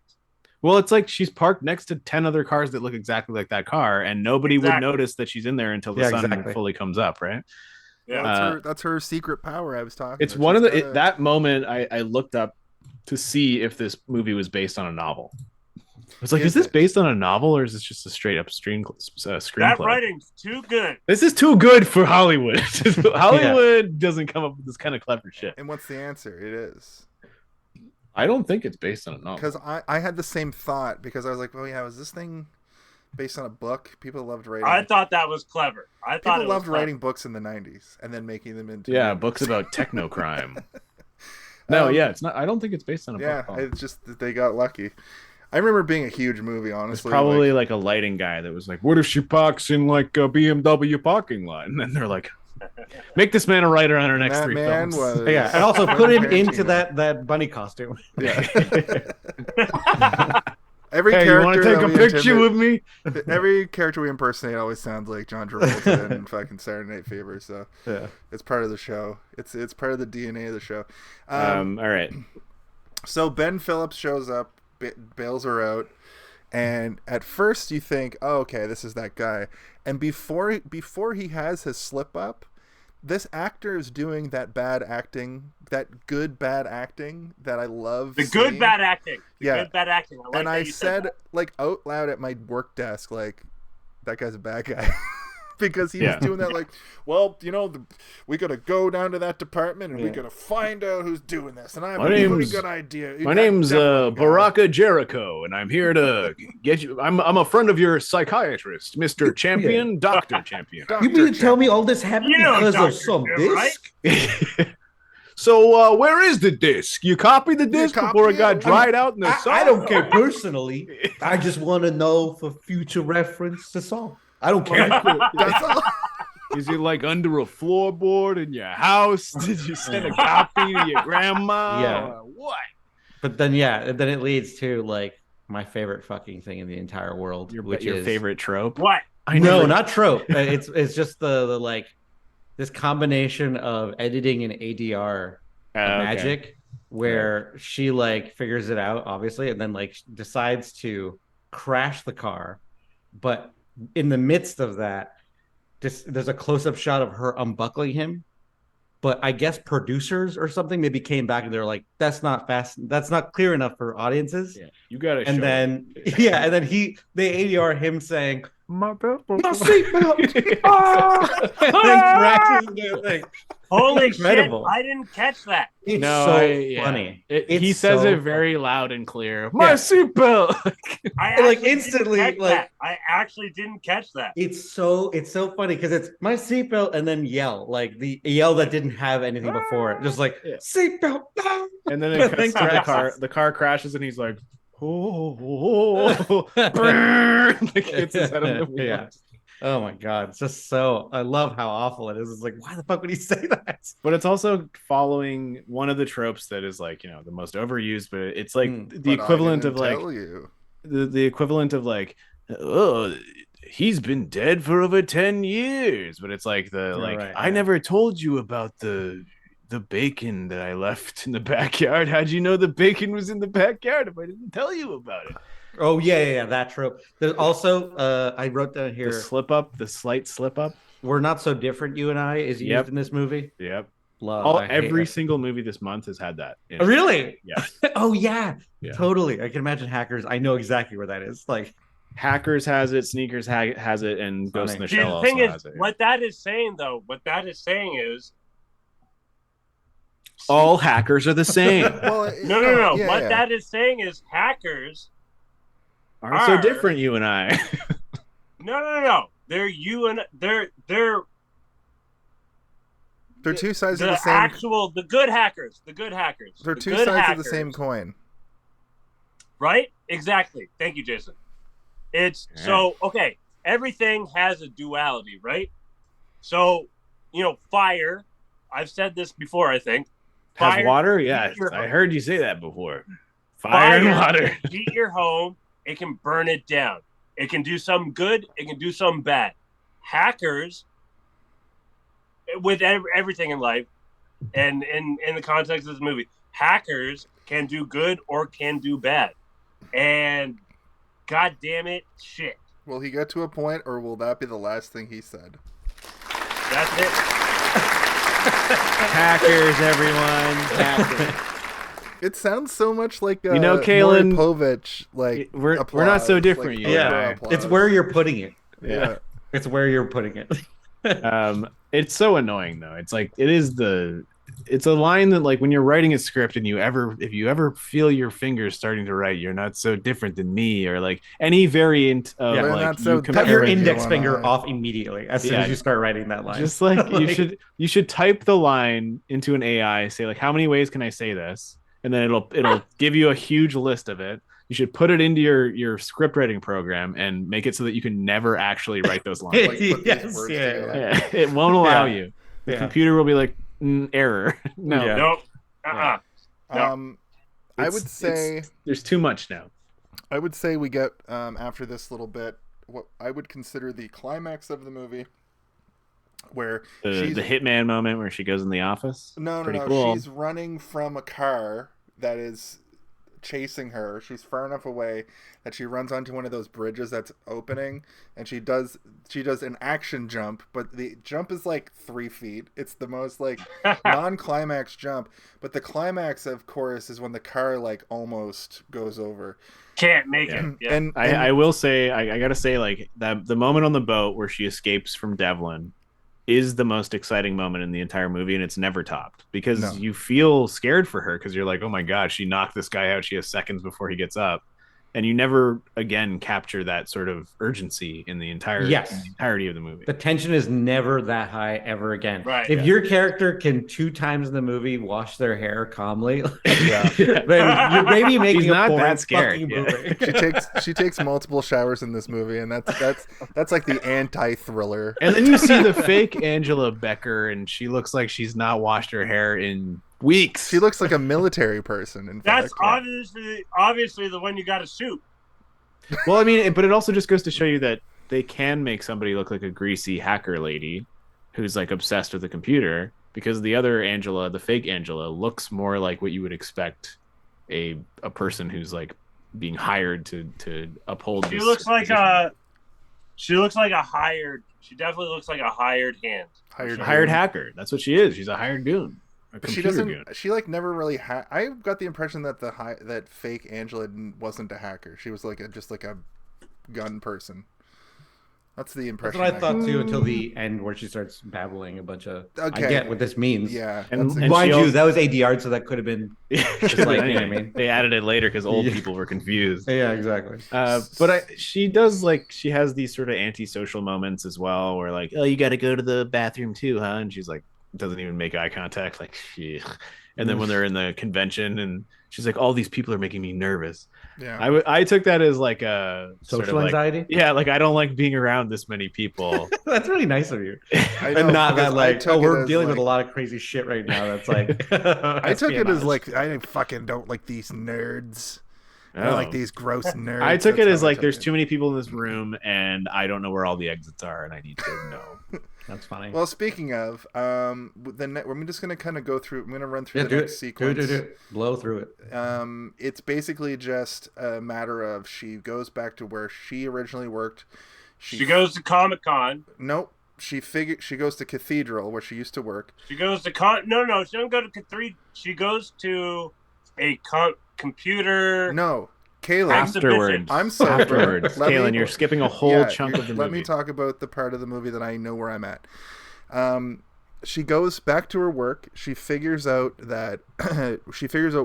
Well, it's like she's parked next to 10 other cars that look exactly like that car, and nobody would Exactly. notice that she's in there until the sun exactly. fully comes up, right? Yeah. That's her secret power I was talking It's about. one of She's the got that moment I looked up to see if this movie was based on a novel. I was like, is this it? based on a novel or is this just a straight up That screenplay? writing's too good. This is too good for Hollywood. Hollywood doesn't come up with this kind of clever shit. And what's the answer? It is. I don't think it's based on a novel. Because I had the same thought because I was like, well, yeah, was this thing based on a book? People loved writing. I thought that was clever. People loved writing books in the 90s and then making them into Yeah, movies. books about techno crime. No, yeah, it's not. I don't think it's based on a Yeah, book. it's just that they got lucky. I remember it being a huge movie, It's honestly. probably like a lighting guy that was like, "What if she parks in like a BMW parking lot?" And then they're like, "Make this man a writer on our and next that 3 man films." was Yeah, and also put him Quentin into Tarantino. that bunny costume. Yeah. Every Hey, you character want to take that a we picture with me? Every character we impersonate always sounds like John Travolta in fucking Saturday Night Fever, so Yeah. it's part of the show. It's part of the DNA of the show. All right. So Ben Phillips shows up, bails her out, and at first you think, "Oh, okay, this is that guy." And before he has his slip up, this actor is doing that bad acting, that good bad acting that I love. The good seeing. bad acting. Yeah. Good bad acting. I like And that I you said that. like out loud at my work desk, like, that guy's a bad guy. Because he was doing that, like, well, we gotta go down to that department and we gotta find out who's doing this. And I have My a pretty name's- good idea. My That name's definitely guy. Baraka Jericho, and I'm here to get you. I'm a friend of your psychiatrist, Mr. Champion, Doctor Champion. Dr. You mean to tell Champ. me all this happened You know because Dr. of some Jim, right? disc? So where is the disc? You copied the disc before it got copy it? dried out in the sun? I don't care personally. I just want to know for future reference the song. I don't care. That's all. Is it like under a floorboard in your house? Did you send a copy to your grandma? Yeah. Or what? But then, yeah, then it leads to like my favorite fucking thing in the entire world, which Your is favorite trope? What? No, not trope. It's just the like this combination of editing and ADR Okay. magic where she like figures it out, obviously, and then like decides to crash the car, but in the midst of that, just there's a close-up shot of her unbuckling him. But I guess producers or something maybe came back and they're like, "That's not fast. That's not clear enough for audiences." Yeah, you gotta. And show then it. yeah, and then they ADR him saying, My belt. "My seatbelt!" Ah! And then crashes into the thing. Holy Incredible. shit! I didn't catch that. It's No, so funny. He It's says so it very loud and clear. My seatbelt. I like, actually instantly, didn't catch like- that. I actually didn't catch that. It's so funny because it's my seatbelt and then yell like the yell that didn't have anything before it, just like Yeah. seatbelt. And then it cuts to the car. The car crashes, and he's like, "Oh, like hits his head on the wheel. Yeah. Oh my god, it's just so. I love how awful it is. It's like, why the fuck would he say that? But it's also following one of the tropes that is like, you know, the most overused. But it's like the equivalent of like the equivalent of like, oh, he's been dead for over 10 years. But it's like I never told you about the bacon that I left in the backyard. How'd you know the bacon was in the backyard if I didn't tell you about it? Oh yeah, that trope. There's also I wrote down here The slight slip up. We're not so different, you and I, is used in this movie. Yep. Love. Every single movie this month has had that. Oh, really? Yeah. Oh yeah, Yeah. Totally. I can imagine Hackers. I know exactly where that is. Like Hackers has it, Sneakers has it, and Ghost in the See, Shell the thing also is, has it. what that is saying is All hackers are the same. Well, no. yeah, What yeah. that is saying is hackers Aren't so different, you and I. No. They're They're two sides of the the same. the good hackers. The good hackers. They're the two good sides hackers, of the same coin. Right? Exactly. Thank you, Jason. It's so okay. Everything has a duality, right? So, fire. I've said this before, I think. Has water? Yeah, I heard you say that before. Fire and water. Heat your home. It can burn it down. It can do some good. It can do some bad. Hackers, with everything in life, and in the context of this movie, hackers can do good or can do bad. And God damn it, shit. Will he get to a point, or will that be the last thing he said? That's it. Hackers, everyone. Hackers. It sounds so much like Kalen, Povich. Like we're not so different. Like, you and I. It's where you're putting it. Yeah. It's where you're putting it. It's so annoying though. It's like it's a line that like when you're writing a script and if you ever feel your fingers starting to write, you're not so different than me, or like any variant of cut your index finger off immediately as soon as you start writing that line. Just like you should type the line into an AI, say like, how many ways can I say this? And then it'll give you a huge list of it. You should put it into your script writing program and make it so that you can never actually write those lines. Like, put these words together. It won't allow you. The computer will be like, error. No. Yeah. No. I would say there's too much now. I would say we get after this little bit what I would consider the climax of the movie, where the hitman moment where she goes in the office. No, cool. She's running from a car that is chasing her. She's far enough away that she runs onto one of those bridges that's opening, and she does an action jump, but the jump is like 3 feet. It's the most like non-climax jump, but the climax, of course, is when the car like almost goes over. Can't make it. Yeah. And I will say, I gotta say, like that the moment on the boat where she escapes from Devlin is the most exciting moment in the entire movie, and it's never topped because you feel scared for her because you're like, oh my god, she knocked this guy out. She has seconds before he gets up, and you never again capture that sort of urgency in the entirety of the movie. The tension is never that high ever again. Right. If your character can 2 times in the movie wash their hair calmly, then you're maybe making She's a not boring that scared. fucking movie. she takes multiple showers in this movie, and that's like the anti-thriller. And then you see the fake Angela Becker, and she looks like she's not washed her hair in weeks. She looks like a military person. In That's fact, obviously the one you got to shoot. Well, I mean, but it also just goes to show you that they can make somebody look like a greasy hacker lady who's like obsessed with the computer, because the other Angela, the fake Angela, looks more like what you would expect a person who's like being hired to uphold. She this looks like position. she definitely looks like a hired hand. Hired hacker. That's what she is. She's a hired goon. But she doesn't. She like never really. I got the impression that that fake Angela wasn't a hacker. She was like just like a gun person. That's the impression. That's what I thought too, until the end where she starts babbling a bunch of. Okay. I get what this means. Yeah, and mind you, that was ADR, so that could have been just like, you know what I mean. They added it later because old people were confused. Yeah, exactly. But she does like, she has these sort of antisocial moments as well, where like, oh, you got to go to the bathroom too, huh? And she's like, doesn't even make eye contact, like, shit. And then when they're in the convention, and she's like, all these people are making me nervous. Yeah, I took that as like a social sort of anxiety. Like, yeah, like I don't like being around this many people. That's really nice of you. I know, and not that like, oh, we're dealing like, with a lot of crazy shit right now. That's like, I took it as like, I fucking don't like these nerds. I don't like these gross nerds. I took it as like, there's too many people in this room, and I don't know where all the exits are, and I need to know. That's funny. Well, speaking of, we're just gonna kind of go through. I'm gonna run through the next sequence. Do it. Blow through it. It's basically just a matter of she goes back to where she originally worked. She goes to Comic-Con. Nope. She goes to Cathedral where she used to work. She goes to No, she doesn't go to Cathedral. She goes to a computer. No. Kaylin, afterwards. I'm sorry. Afterwards. Kaylin, you're skipping a whole chunk of the movie. Let me talk about the part of the movie that I know where I'm at. She goes back to her work. She figures out that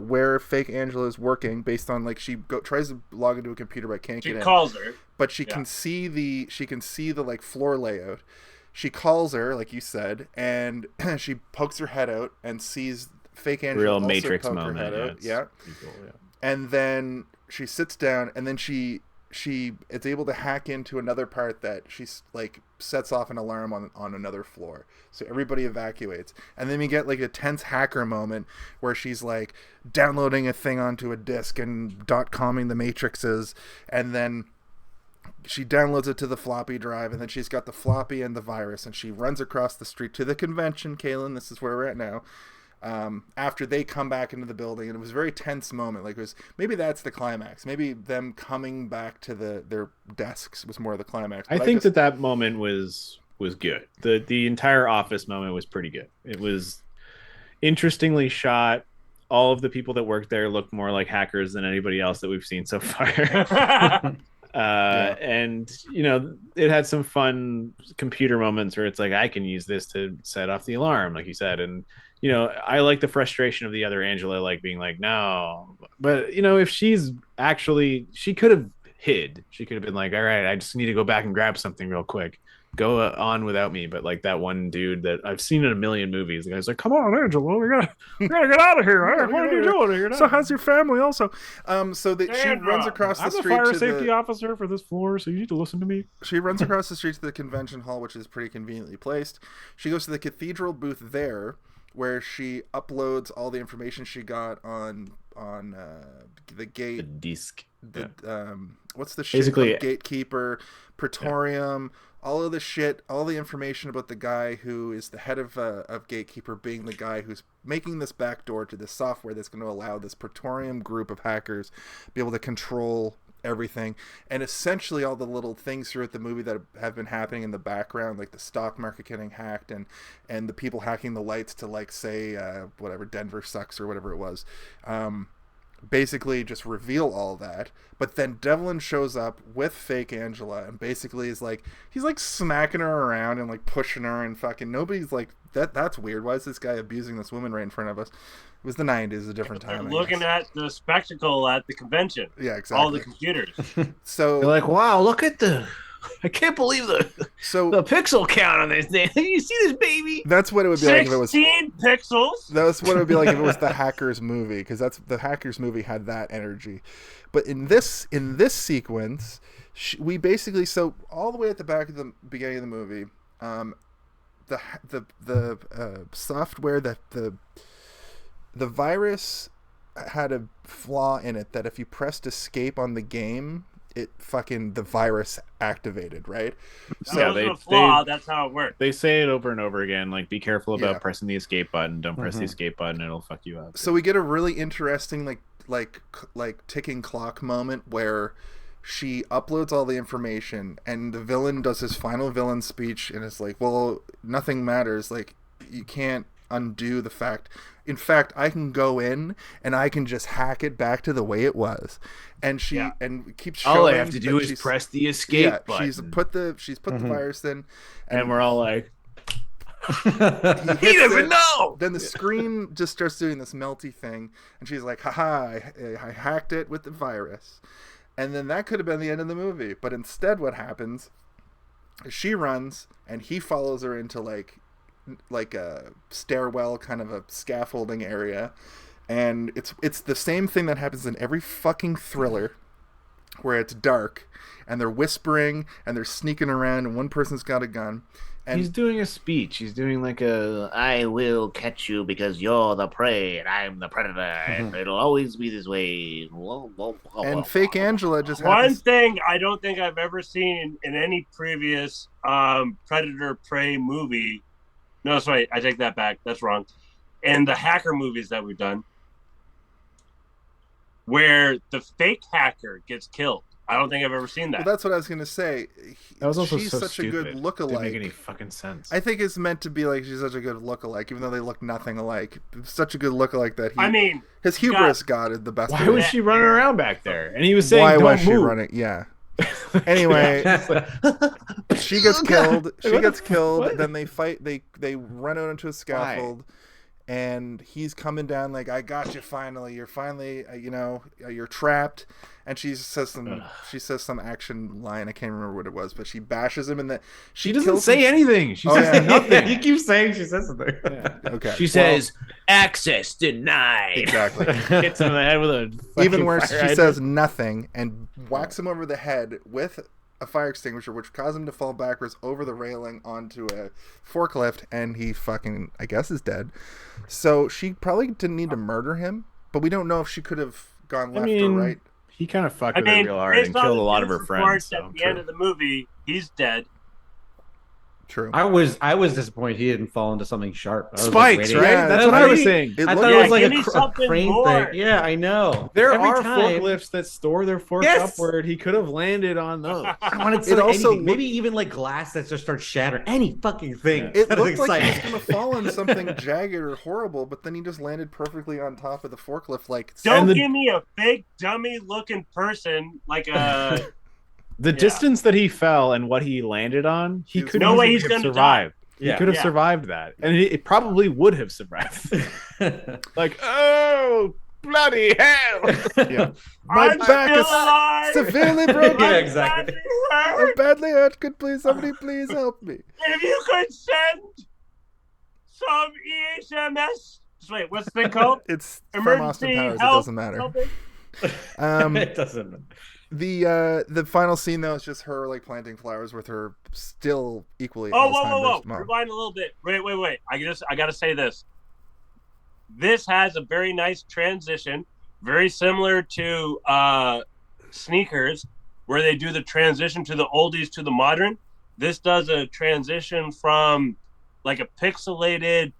where fake Angela is working based on like tries to log into a computer but can't get in. She calls her, but she can see the like floor layout. She calls her, like you said, and she pokes her head out and sees fake Angela. Real also Matrix poke moment. her head out. Yeah. Cool, yeah. And then she sits down, and then she is able to hack into another part that she's like sets off an alarm on another floor, so everybody evacuates. And then we get like a tense hacker moment where she's like downloading a thing onto a disk and .comming the matrices, and then she downloads it to the floppy drive, and then she's got the floppy and the virus, and she runs across the street to the convention. Kaylin, this is where we're at now. After they come back into the building, and it was a very tense moment. Like, it was, maybe that's the climax. Maybe them coming back to their desks was more of the climax. But I think that moment was good. The entire office moment was pretty good. It was interestingly shot. All of the people that worked there looked more like hackers than anybody else that we've seen so far. And it had some fun computer moments where it's like, I can use this to set off the alarm, like you said. And I like the frustration of the other Angela, like being like, no, but if she's actually, she could have hid. She could have been like, all right, I just need to go back and grab something real quick. Go on without me. But like that one dude that I've seen in a million movies, the guy's like, come on, Angela, we gotta get out of here. What are you doing here? So how's your family also? So that she runs across the street. I'm the fire safety officer for this floor, so you need to listen to me. She runs across the street to the convention hall, which is pretty conveniently placed. She goes to the Cathedral booth there, where she uploads all the information she got on the gate, the disc. What's the shit? Basically, Gatekeeper, Praetorium, all of the shit, all the information about the guy who is the head of Gatekeeper being the guy who's making this backdoor to this software that's going to allow this Praetorium group of hackers be able to control everything. And essentially all the little things throughout the movie that have been happening in the background, like the stock market getting hacked and the people hacking the lights to like say whatever, Denver sucks or whatever it was, basically just reveal all that. But then Devlin shows up with fake Angela and basically is like, he's like smacking her around and like pushing her, and fucking nobody's like, that's weird, why is this guy abusing this woman right in front of us? It was the 90s, a different time. They're looking at the spectacle at the convention. Yeah, exactly. All the computers. So they're like, wow, look at I can't believe the pixel count on this thing. You see this baby? That's what it would be like if it was 16 pixels. That's what it would be like if it was the Hackers movie, because the Hackers movie had that energy. But in this sequence, we basically, so all the way at the back of the beginning of the movie, the software that the virus had a flaw in it that if you pressed escape on the game, fucking the virus activated, right? That So wasn't a flaw. That's how it worked. They say it over and over again, like, be careful about Yeah. pressing the escape button. Don't press the escape button; it'll fuck you up. So we get a really interesting like ticking clock moment where she uploads all the information and the villain does his final villain speech and it's like, well, nothing matters. Like, you can't undo the fact. In fact, I can go in and I can just hack it back to the way it was. And she and keeps showing. All I have to do that is she's- press the escape button. she's put the virus in, And we're all like, He doesn't know. Then the screen just starts doing this melty thing, and she's like, haha, I hacked it with the virus. And then that could have been the end of the movie. But instead what happens is she runs, and he follows her into like a stairwell, kind of a scaffolding area. And it's the same thing that happens in every fucking thriller, where it's dark, and they're whispering, and they're sneaking around, and one person's got a gun. And he's doing a speech. He's doing like a. I will catch you because you're the prey and I'm the predator. And it'll always be this way. and fake Angela just One happens. thing I don't think I've ever seen in any previous Predator Prey movie. No, sorry, I take that back. That's wrong. In the hacker movies that we've done, where the fake hacker gets killed. I don't think I've ever seen that. Well, that's what I was gonna say. That was also she's so such stupid. a good Didn't make any lookalike. fucking sense. I think it's meant to be like she's such a good lookalike, even though they look nothing alike. Such a good lookalike that I mean, his hubris got it the best. Why of was it. she running around back there? And he was saying, Why "Don't was she move." running? Yeah. Anyway, she gets killed. She gets killed. What? Then they fight. They run out into a scaffold, and he's coming down like, "I got you finally. You're finally, you're trapped." And she says some action line. I can't remember what it was, but she bashes him, and that She doesn't kills say him. anything. She Oh, says yeah. nothing. You keep saying she says something. Okay. She says, access denied. Exactly. Hits him in the head with a Even fucking worse, fire she hydrant. says nothing and whacks him over the head with a fire extinguisher, which caused him to fall backwards over the railing onto a forklift, and he fucking, I guess, is dead. So she probably didn't need to murder him, but we don't know if she could have gone left or right. He kind of fucked I with her mean, real hard based and on killed a the lot of her news friends. reports So, at the end of the movie, he's dead. True. I was disappointed he didn't fall into something sharp. I was, Spikes, waiting. right? Yeah, That's that's what I was right. saying. It I looked thought it was like- like Give me a something crane more. thing. Yeah, I know. There Every are time. forklifts that store their fork Yes! upward. He could have landed on those. I wanted It something, also anything. Maybe even like glass that just starts shattering. Any fucking thing. It that is looked like he was exciting. going to fall on something jagged or horrible, but then he just landed perfectly on top of the forklift. Like, Don't the- give me a fake dummy-looking person like a. The distance that he fell and what he landed on, he There's could no way easily he's have gonna survived. Yeah. He could have Yeah. survived that, and it probably would have survived. Like, oh bloody hell! yeah. My I'm back still is alive. severely broken. Yeah, I'm exactly. badly I'm hurt. badly hurt. Could somebody please help me? If you could send some EHMS. Wait, what's the thing called? It's from Austin Emergency Powers. It help. doesn't matter. Something? It doesn't. The final scene though is just her like planting flowers with her still equally Oh, Alzheimer's whoa! mom. Rewind a little bit. Wait. I gotta say this. This has a very nice transition, very similar to Sneakers, where they do the transition to the oldies to the modern. This does a transition from like a pixelated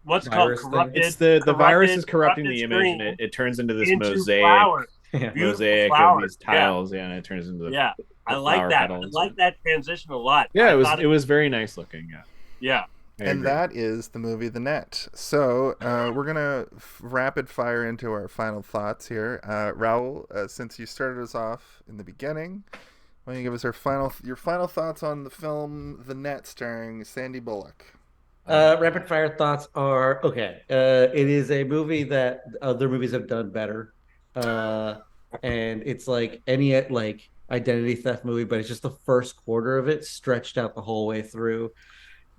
what's it called Virus thing? corrupted. It's the virus is corrupted corrupting the image, and screen it turns into this into mosaic flower. Yeah. Beautiful mosaic flowers. of these tiles. Yeah, and it turns into the Yeah, I the like flower that. I petals. like that transition a lot. Yeah, I it was thought it was very nice looking. Yeah, Yeah. I And agree. that is the movie The Net. So we're gonna rapid fire into our final thoughts here. Raul, since you started us off in the beginning, why don't you give us your final thoughts on the film The Net, starring Sandy Bullock? Rapid fire thoughts are okay. It is a movie that other movies have done better, and it's like any like identity theft movie, but it's just the first quarter of it stretched out the whole way through.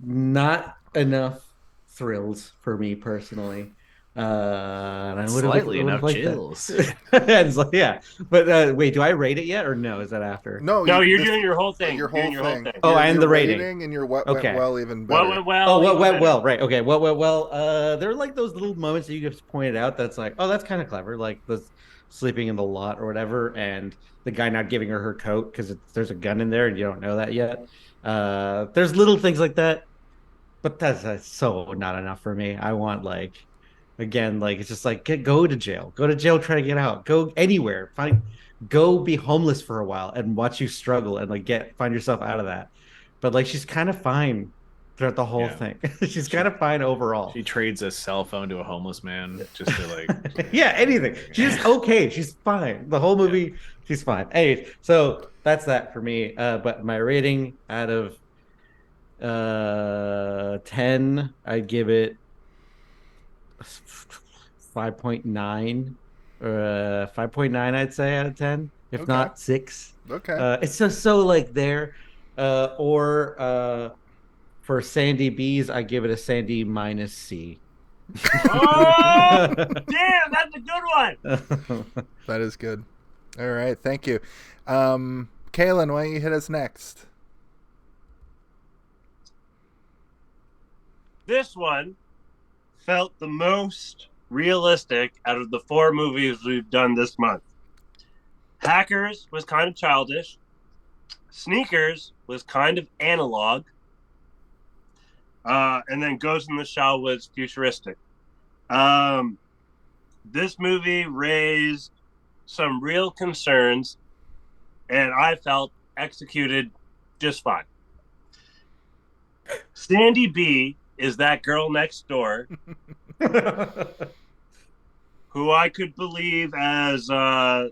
Not enough thrills for me personally. And I Slightly enough liked that. chills. It's like, yeah, but wait, do I rate it yet or no? Is that after? No, No, you're this- doing your whole thing. Your You're whole doing your thing. whole thing. Oh, Your- and your the rating. and your what Okay. went well even better. Well. Oh, what even went better. well, right? Okay, what went well? There are like those little moments that you just pointed out. That's like, oh, that's kind of clever. Like sleeping in the lot or whatever, and the guy not giving her coat because there's a gun in there and you don't know that yet. There's little things like that, but that's so not enough for me. I want like, again, like it's just like go to jail, try to get out, go anywhere, go be homeless for a while and watch you struggle and like find yourself out of that. But like she's kind of fine throughout the whole thing. She's kind of fine overall. She trades a cell phone to a homeless man just to like yeah, anything. She's okay. She's fine. The whole movie, she's fine. Hey, so that's that for me. But my rating out of 10, I'd give it 5.9 or 5.9, I'd say, out of 10, if not 6. Okay. It's just so like there. Or for Sandy B's, I give it a Sandy -C. Oh, damn, that's a good one. That is good. All right, thank you. Kaylin, why don't you hit us next? This one felt the most realistic out of the 4 movies we've done this month. Hackers was kind of childish. Sneakers was kind of analog. And then Ghost in the Shell was futuristic. This movie raised some real concerns, and I felt executed just fine. Sandy B is that girl next door who I could believe as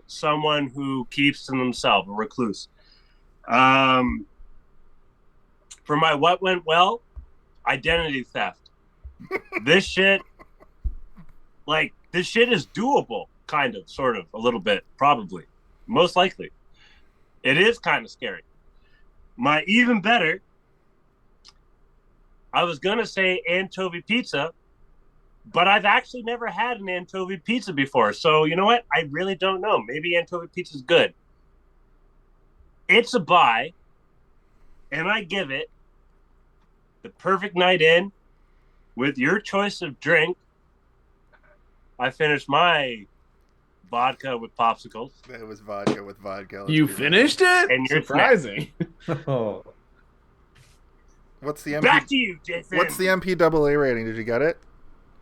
someone who keeps to themselves, a recluse. For my what went well, identity theft. This shit is doable, kind of, sort of, a little bit, probably, most likely. It is kind of scary. My even better, I was gonna say anchovy pizza, but I've actually never had an anchovy pizza before. So you know what? I really don't know. Maybe anchovy pizza is good. It's a buy, and I give it the perfect night in with your choice of drink. I finished my vodka with popsicles. It was vodka with vodka. You finished it? And you're surprising. Oh. What's the Back to you, Jason. What's the MPAA rating? Did you get it?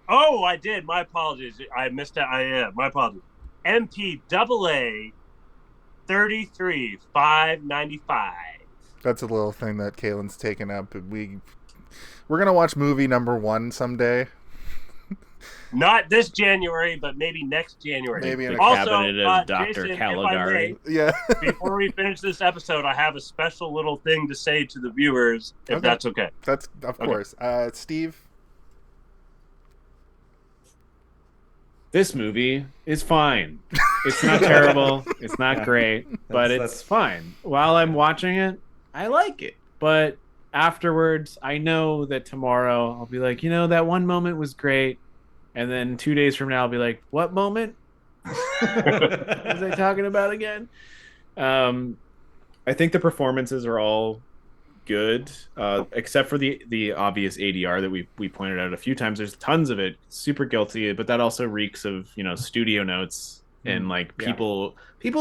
Oh, I did. My apologies. I missed it. My apologies. MPAA 33,595. That's a little thing that Kaylin's taken up. We're gonna watch movie number 1 someday. Not this January, but maybe next January. Maybe in The a Also, cabinet of Dr. Jason, if I Caligari. may, Yeah. before we finish this episode, I have a special little thing to say to the viewers, if Okay. that's okay. That's of course. Steve. This movie is fine. It's not terrible. It's not great, but That's- it's fine. While I'm watching it, I like it. But afterwards, I know that tomorrow I'll be like, that one moment was great. And then 2 days from now, I'll be like, what moment? What was I talking about again? I think the performances are all good, except for the obvious ADR that we pointed out a few times. There's tons of it, super guilty, but that also reeks of studio notes and like people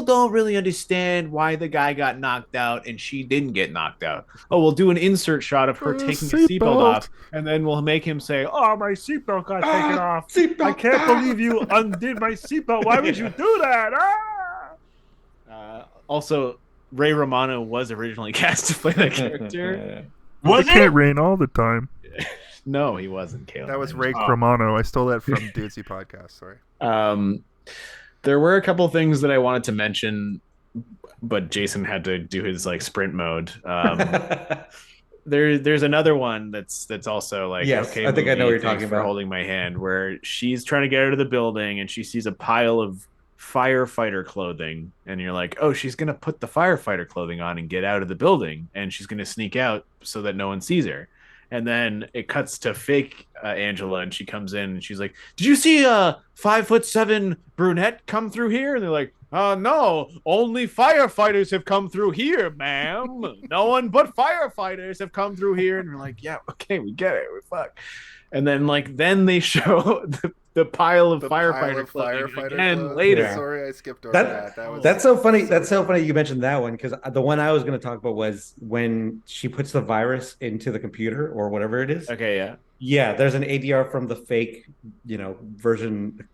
don't really understand why the guy got knocked out and she didn't get knocked out. Oh, we'll do an insert shot of her taking a seatbelt off, and then we'll make him say, "Oh, my seatbelt got taken off. I can't believe you undid my seatbelt. Why would you do that?" Also, Ray Romano was originally cast to play that character. Was It can't it? rain all the time. No, he wasn't. Caleb. That was Ray Romano. I stole that from Dudesy podcast. Sorry. There were a couple things that I wanted to mention, but Jason had to do his like sprint mode. There's another one that's also like, Yes, okay, I think I know what you're thanks talking for about. holding my hand, where she's trying to get out of the building and she sees a pile of firefighter clothing, and you're like, oh, she's gonna put the firefighter clothing on and get out of the building, and she's gonna sneak out so that no one sees her. And then it cuts to fake Angela, and she comes in and she's like, did you see a 5'7" brunette come through here? And they're like, no, only firefighters have come through here, ma'am. No one but firefighters have come through here. And we're like, yeah, okay, we get it. We're fucked. And then then they show the pile of The firefighter pile of clothing again clothes. later. Yeah. Sorry, I skipped over that. That was That's so funny. That's so funny you mentioned that one, because the one I was going to talk about was when she puts the virus into the computer or whatever it is. Okay, yeah. Yeah, there's an ADR from the fake, version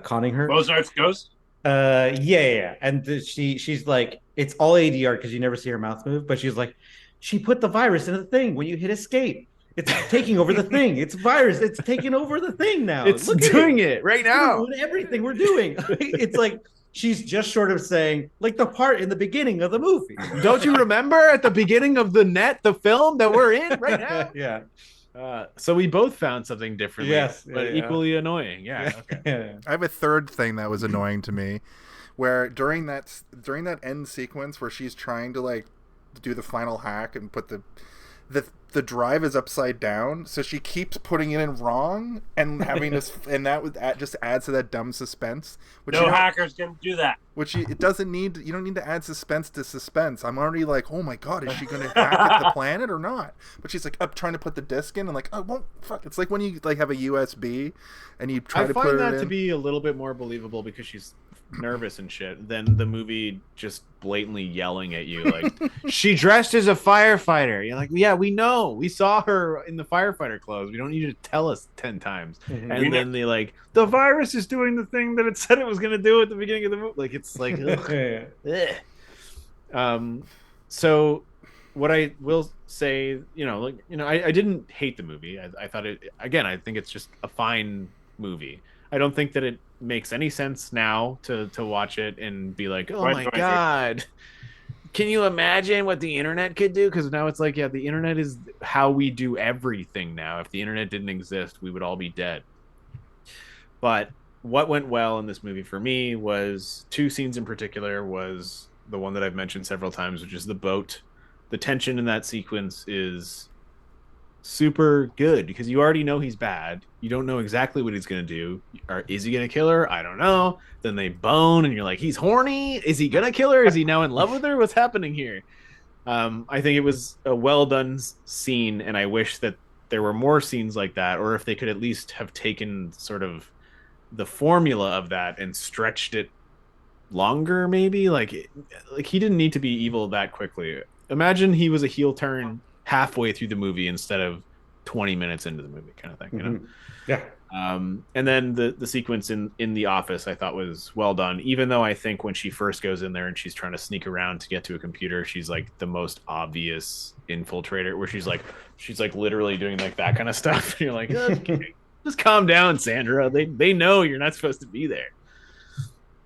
conning her. Mozart's Ghost? Yeah. And she's like, it's all ADR because you never see her mouth move, but she's like, she put the virus in the thing when you hit escape. It's taking over the thing. It's virus. It's taking over the thing now. It's Look at doing it right now. Doing everything we're doing. It's like she's just short of saying, like, the part in the beginning of the movie. Don't you remember at the beginning of the film that we're in right now? Yeah. So we both found something differently, Yes, but equally annoying. Yeah. Okay. Yeah. I have a third thing that was annoying to me, where during that end sequence where she's trying to like do the final hack and put the drive is upside down, so she keeps putting it in wrong and having this, and that just adds to that dumb suspense. Which No hackers can do that. Which it doesn't need. You don't need to add suspense to suspense. I'm already like, oh my god, is she going to hack at the planet or not? But she's like up trying to put the disc in, and like, oh, won't fuck. It's like when you like have a USB and you try to put it in. I find that to be a little bit more believable because she's nervous and shit than the movie just blatantly yelling at you like she dressed as a firefighter. You're like, yeah, we know, we saw her in the firefighter clothes, we don't need you to tell us 10 times. And then they like, the virus is doing the thing that it said it was going to do at the beginning of the movie. Like, it's like so what I will say, I didn't hate the movie. I thought it, again, I think it's just a fine movie. I don't think that it makes any sense now to watch it and be like, oh my god, can you imagine what the internet could do? Because now it's like, yeah, the internet is how we do everything now. If the internet didn't exist, we would all be dead. But what went well in this movie for me was two scenes in particular. Was the one that I've mentioned several times, which is the boat. The tension in that sequence is super good because you already know he's bad. You don't know exactly what he's going to do. Or is he going to kill her? I don't know. Then they bone and you're like, he's horny. Is he going to kill her? Is he now in love with her? What's happening here? I think it was a well done scene, and I wish that there were more scenes like that, or if they could at least have taken sort of the formula of that and stretched it longer, maybe. Like he didn't need to be evil that quickly. Imagine he was a heel turn halfway through the movie instead of 20 minutes into the movie, kind of thing, you know? Yeah. And then the sequence in the office I thought was well done, even though I think when she first goes in there and she's trying to sneak around to get to a computer, she's like the most obvious infiltrator, where she's like literally doing like that kind of stuff. You're like, okay, just calm down, Sandra. They know you're not supposed to be there.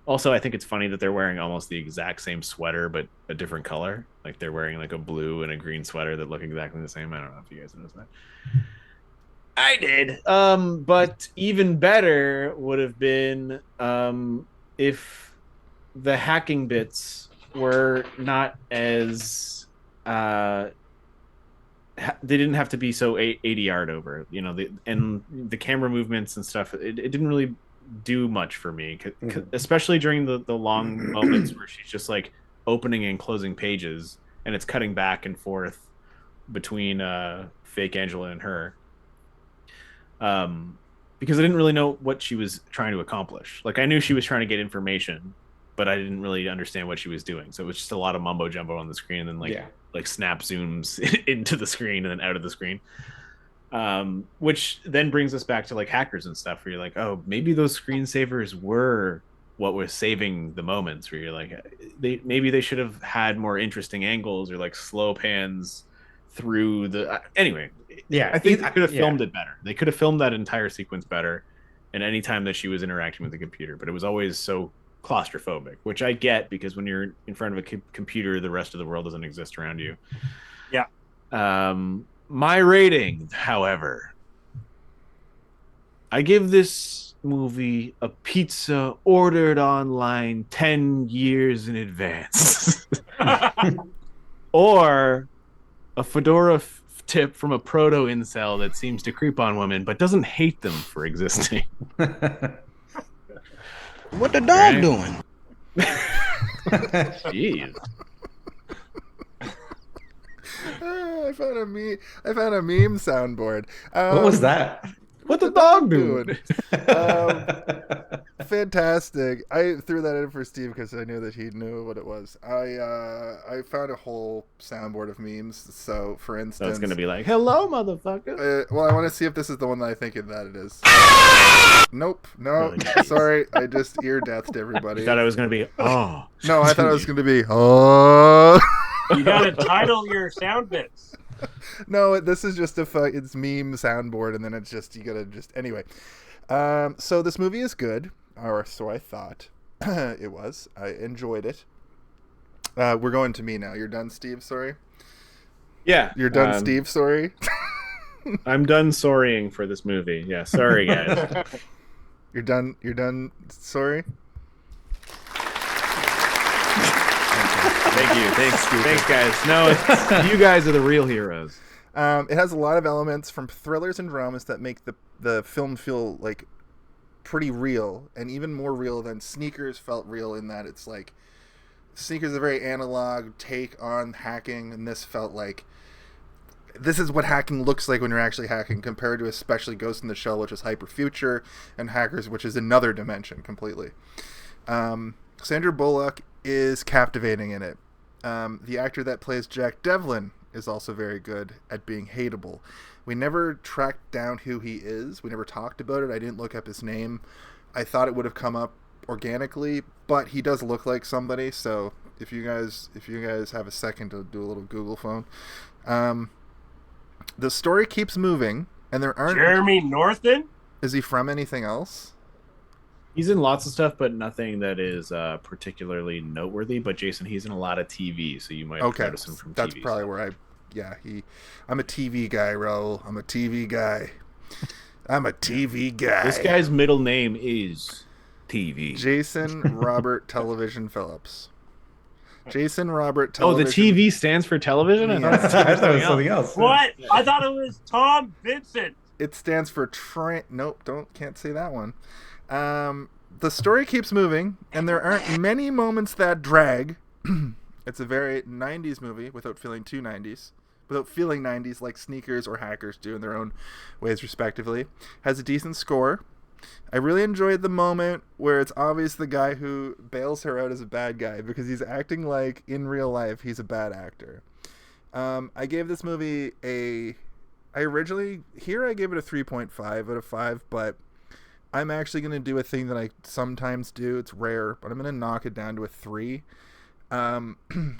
Also, I think it's funny that they're wearing almost the exact same sweater, but a different color. Like they're wearing like a blue and a green sweater that look exactly the same. I don't know if you guys noticed that. I did. But even better would have been if the hacking bits were not as they didn't have to be so ADR'd over, and the camera movements and stuff. It didn't really do much for me, especially during the long moments where she's just like opening and closing pages, and it's cutting back and forth between fake Angela and her. Because I didn't really know what she was trying to accomplish. Like I knew she was trying to get information, but I didn't really understand what she was doing. So it was just a lot of mumbo jumbo on the screen, and then like snap zooms into the screen and then out of the screen. Which then brings us back to like hackers and stuff, where you're like, oh, maybe those screensavers were what was saving the moments, where you're like, maybe they should have had more interesting angles or like slow pans through the anyway. Yeah, I think they could have filmed it better. They could have filmed that entire sequence better, and any time that she was interacting with the computer, but it was always so claustrophobic, which I get, because when you're in front of a computer, the rest of the world doesn't exist around you. Yeah. My rating, however, I give this movie a pizza ordered online 10 years in advance. Or a fedora tip from a proto-incel that seems to creep on women but doesn't hate them for existing. What the dog doing? Jeez. I found a meme soundboard. What was that? What the dog doing? Fantastic. I threw that in for Steve because I knew that he knew what it was. I found a whole soundboard of memes. So, for instance, So it's gonna be like, "Hello, motherfucker." Well, I want to see if this is the one that I think that it is. Nope. No. Sorry. I just ear deathed everybody. You thought it was gonna be, oh. No, I thought it was going to be, oh. You gotta title your sound bits. No, this is just it's meme soundboard, and then it's just, you gotta just, anyway. So this movie is good, or so I thought. It was. I enjoyed it. We're going to me now. You're done, Steve? Sorry? Yeah. You're done, Steve? Sorry? I'm done sorrying for this movie. Yeah, sorry, guys. You're done, sorry? Thank you. Thanks, guys. No, you guys are the real heroes. It has a lot of elements from thrillers and dramas that make the film feel like pretty real, and even more real than Sneakers felt real, in that it's like Sneakers is a very analog take on hacking, and this felt like this is what hacking looks like when you're actually hacking, compared to especially Ghost in the Shell, which is hyper future, and Hackers, which is another dimension completely. Sandra Bullock is captivating in it. The actor that plays Jack Devlin is also very good at being hateable. We never tracked down who he is. We never talked about it. I didn't look up his name. I thought it would have come up organically, but he does look like somebody. So if you guys have a second to do a little Google phone, the story keeps moving, and there aren't. Jeremy Northam? Is he from anything else? He's in lots of stuff, but nothing that is particularly noteworthy. But Jason, he's in a lot of TV, so you might notice him from TV. That's probably where I'm a TV guy, Raul. I'm a TV guy. This guy's middle name is TV. Jason Robert Television Phillips. Jason Robert Television. Oh, the TV stands for television? I thought it was something else. What? I thought it was Tom Vincent. It stands for Nope, can't say that one. The story keeps moving, and there aren't many moments that drag. It's a very 90s movie without feeling too 90s. Without feeling 90s like Sneakers or Hackers do in their own ways respectively. Has a decent score. I really enjoyed the moment where it's obvious the guy who bails her out is a bad guy, because he's acting like in real life he's a bad actor. I gave this movie I gave it a 3.5 out of 5, but I'm actually going to do a thing that I sometimes do. It's rare, but I'm going to knock it down to a 3.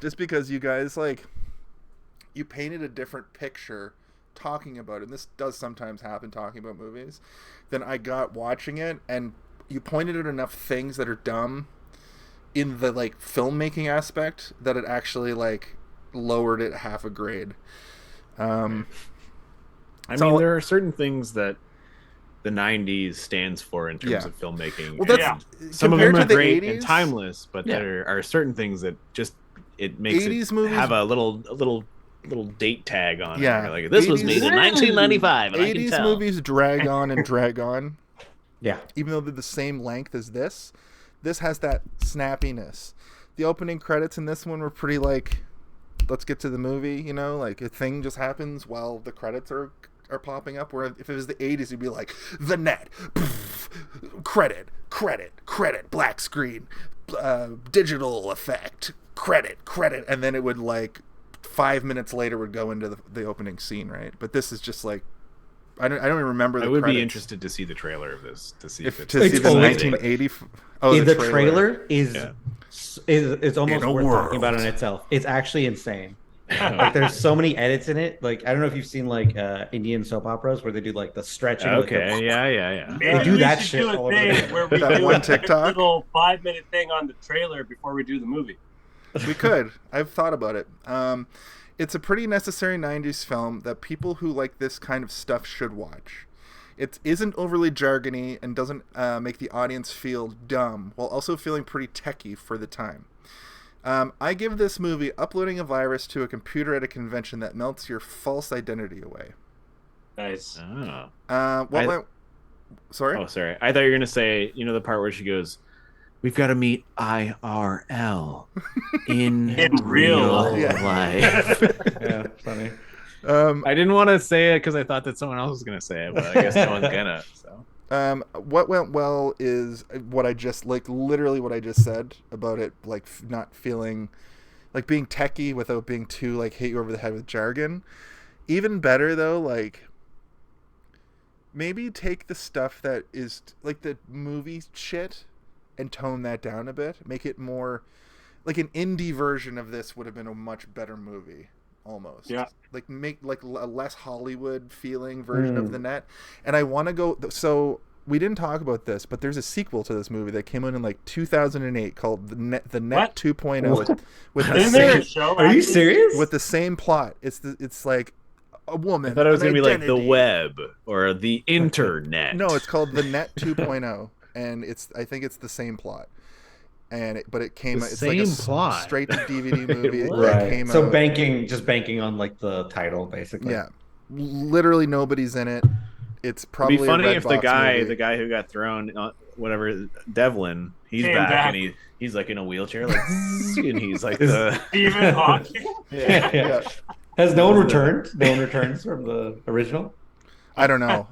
Just because you guys, you painted a different picture talking about it, and this does sometimes happen talking about movies, than I got watching it, and you pointed out enough things that are dumb in the, filmmaking aspect that it actually, lowered it half a grade. There are certain things that the 90s stands for in terms of filmmaking. Well, some of them are great 80s, and timeless, but there are certain things that just it makes 80s it movies, have a little date tag on it. Yeah, Like, this was made in 1995. And 80s movies drag on and drag on. Yeah, even though they're the same length as this has that snappiness. The opening credits in this one were pretty let's get to the movie. A thing just happens while the credits are popping up, where if it was the 80s, you'd be like, the net, credit, black screen, digital effect, credit, and then it would 5 minutes later would go into the opening scene, right? But this is just I don't even remember. I would be interested to see the trailer of this to see if see the 1980. Oh, the trailer is almost worth talking about in itself. It's actually insane. There's so many edits in it. I don't know if you've seen Indian soap operas where they do the stretching. Okay, yeah. They do that shit do a all over thing where we that do one TikTok? a little 5-minute thing on the trailer before we do the movie. We could. I've thought about it. It's a pretty necessary 90s film that people who like this kind of stuff should watch. It isn't overly jargony and doesn't make the audience feel dumb, while also feeling pretty techie for the time. I give this movie uploading a virus to a computer at a convention that melts your false identity away. Nice. Sorry? Oh, sorry. I thought you were going to say, the part where she goes, we've got to meet IRL in real life. Yeah, funny. I didn't want to say it because I thought that someone else was going to say it, but I guess no one's gonna. So. What went well is what I just literally what I just said about it, not feeling like being techie without being too hit you over the head with jargon. Even better though, maybe take the stuff that is the movie shit and tone that down a bit. Make it more an indie version of this would have been a much better movie. Almost. Yeah. Make a less Hollywood feeling version of The Net. And I want to go. So we didn't talk about this, but there's a sequel to this movie that came out in 2008 called The Net 2.0. Isn't there a show? Are you serious? With the same plot. It's a woman. I thought it was going to be like the web or the internet. No, it's called The Net 2.0, and I think it's the same plot. But it came. It's like a plot. Straight to DVD movie. Right. Came so out. banking on the title, basically. Yeah, literally nobody's in it. It's probably It'd be funny if the guy movie. who got thrown, whatever, Devlin, he's back and he's in a wheelchair, and he's the Stephen Hawking. Yeah. Has no one returned? No one returns from the original. I don't know.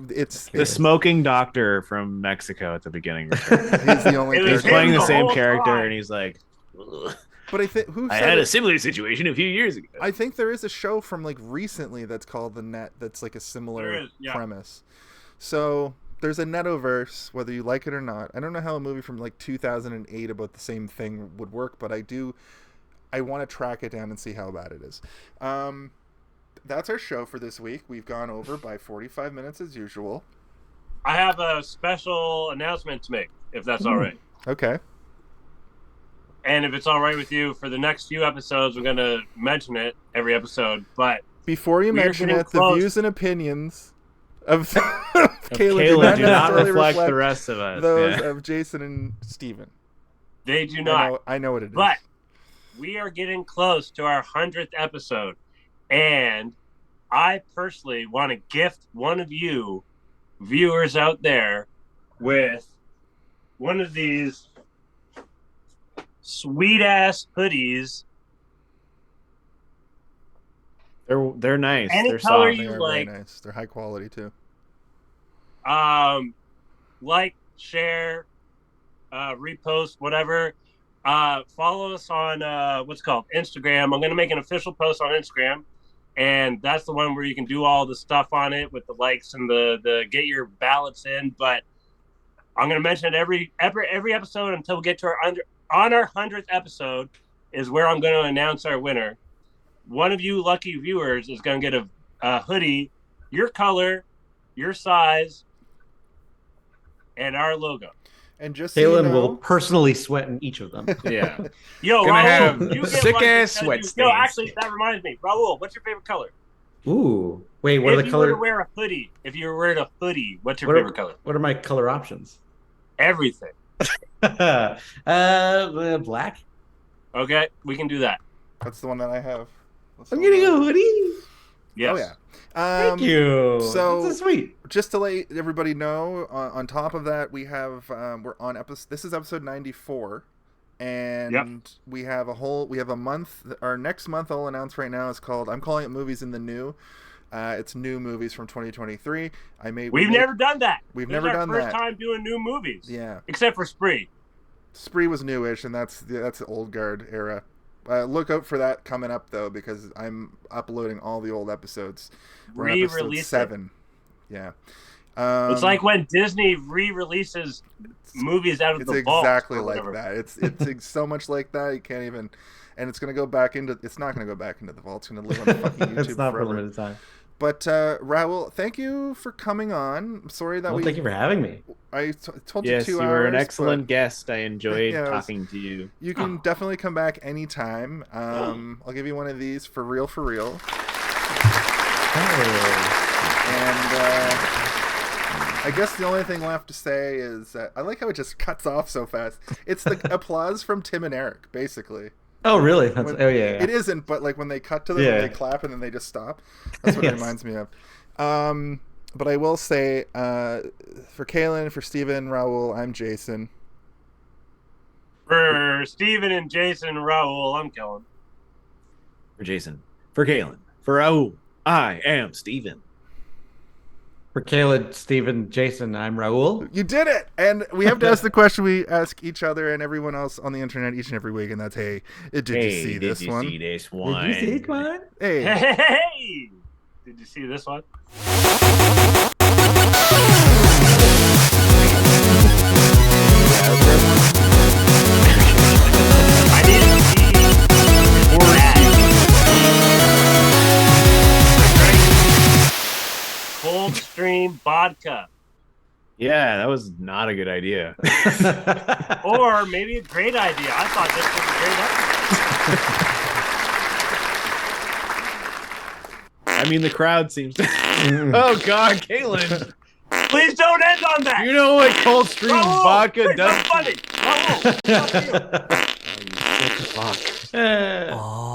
It's the smoking doctor from Mexico at the beginning. He's the only. He's playing the same character, and he's like. But I think I had a similar situation a few years ago. I think there is a show from recently that's called The Net that's a similar premise. So there's a Netoverse, whether you like it or not. I don't know how a movie from 2008 about the same thing would work, but I want to track it down and see how bad it is. That's our show for this week. We've gone over by 45 minutes as usual. I have a special announcement to make, if that's all right. Okay. And if it's all right with you, for the next few episodes, we're going to mention it every episode. But before you mention it, the views and opinions of Caleb do not reflect the rest of us. Those of Jason and Steven. They do not. I know what it is. But we are getting close to our 100th episode. And I personally want to gift one of you viewers out there with one of these sweet ass hoodies. They're nice. Any they're color soft. you They're like. very nice. They're high quality too. Share, repost, whatever. Follow us on what's it called Instagram. I'm going to make an official post on Instagram, and that's the one where you can do all the stuff on it with the likes and the get your ballots in. But I'm going to mention it every episode until we get to our 100th episode is where I'm going to announce our winner. One of you lucky viewers is going to get a hoodie, your color, your size, and our logo. And just Kalen will personally sweat in each of them. Yeah. Yo, gonna Raul, have sick ass sweat stains. Yo, actually, that reminds me, Raul, what's your favorite color? Ooh, wait, what are the colors? If you were wearing a hoodie, what's your favorite color? What are my color options? Everything. Black. Okay, we can do that. That's the one that I have. I'm getting a hoodie. Yes. Oh yeah. Thank you. So that's sweet. Just to let everybody know, on top of that, we have we're on episode. This is episode 94, and we have a month. Our next month, I'll announce right now, is called. I'm calling it Movies in the New. It's new movies from 2023. We've never done that. We've never done that. First time doing new movies. Yeah. Except for Spree. Spree was newish, and that's the old guard era. Look out for that coming up though, because I'm uploading all the old episodes. We're on episode 7. Yeah. It's like when Disney re-releases movies out of the vault. It's exactly like that. It's so much like that. You can't even. And it's gonna go back into. It's not gonna go back into the vault. It's gonna live on the fucking YouTube. It's not for a forever. limited time. But Raul, thank you for coming on. I'm sorry that thank you for having me. I told you 2 hours. Yes, you were an excellent guest. I enjoyed talking to you. You can definitely come back anytime. I'll give you one of these for real. And I guess the only thing left to say is I like how it just cuts off so fast. It's the applause from Tim and Eric, basically. Oh, really? Yeah. It isn't, but when they cut to them, they clap and then they just stop. That's what it reminds me of. But I will say, for Kalen, for Steven, Raul, I'm Jason. For Steven and Jason and Raul, I'm Kellen. For Jason. For Kalen. For For Raul, I am Steven. For Caleb, Steven, Jason, I'm Raul. You did it! And we have to ask the question we ask each other and everyone else on the internet each and every week, and that's, hey, did you see this one? Did you see this one? Hey. Hey! Did you see this one? I need to see Cold Stream vodka. Yeah, that was not a good idea. Or maybe a great idea. I thought this was a great episode. I mean, the crowd seems to... Oh, God, Caitlin. Please don't end on that. You know what Cold Stream Raul, vodka it's does? not funny. Raul, fuck you. Fuck. Oh.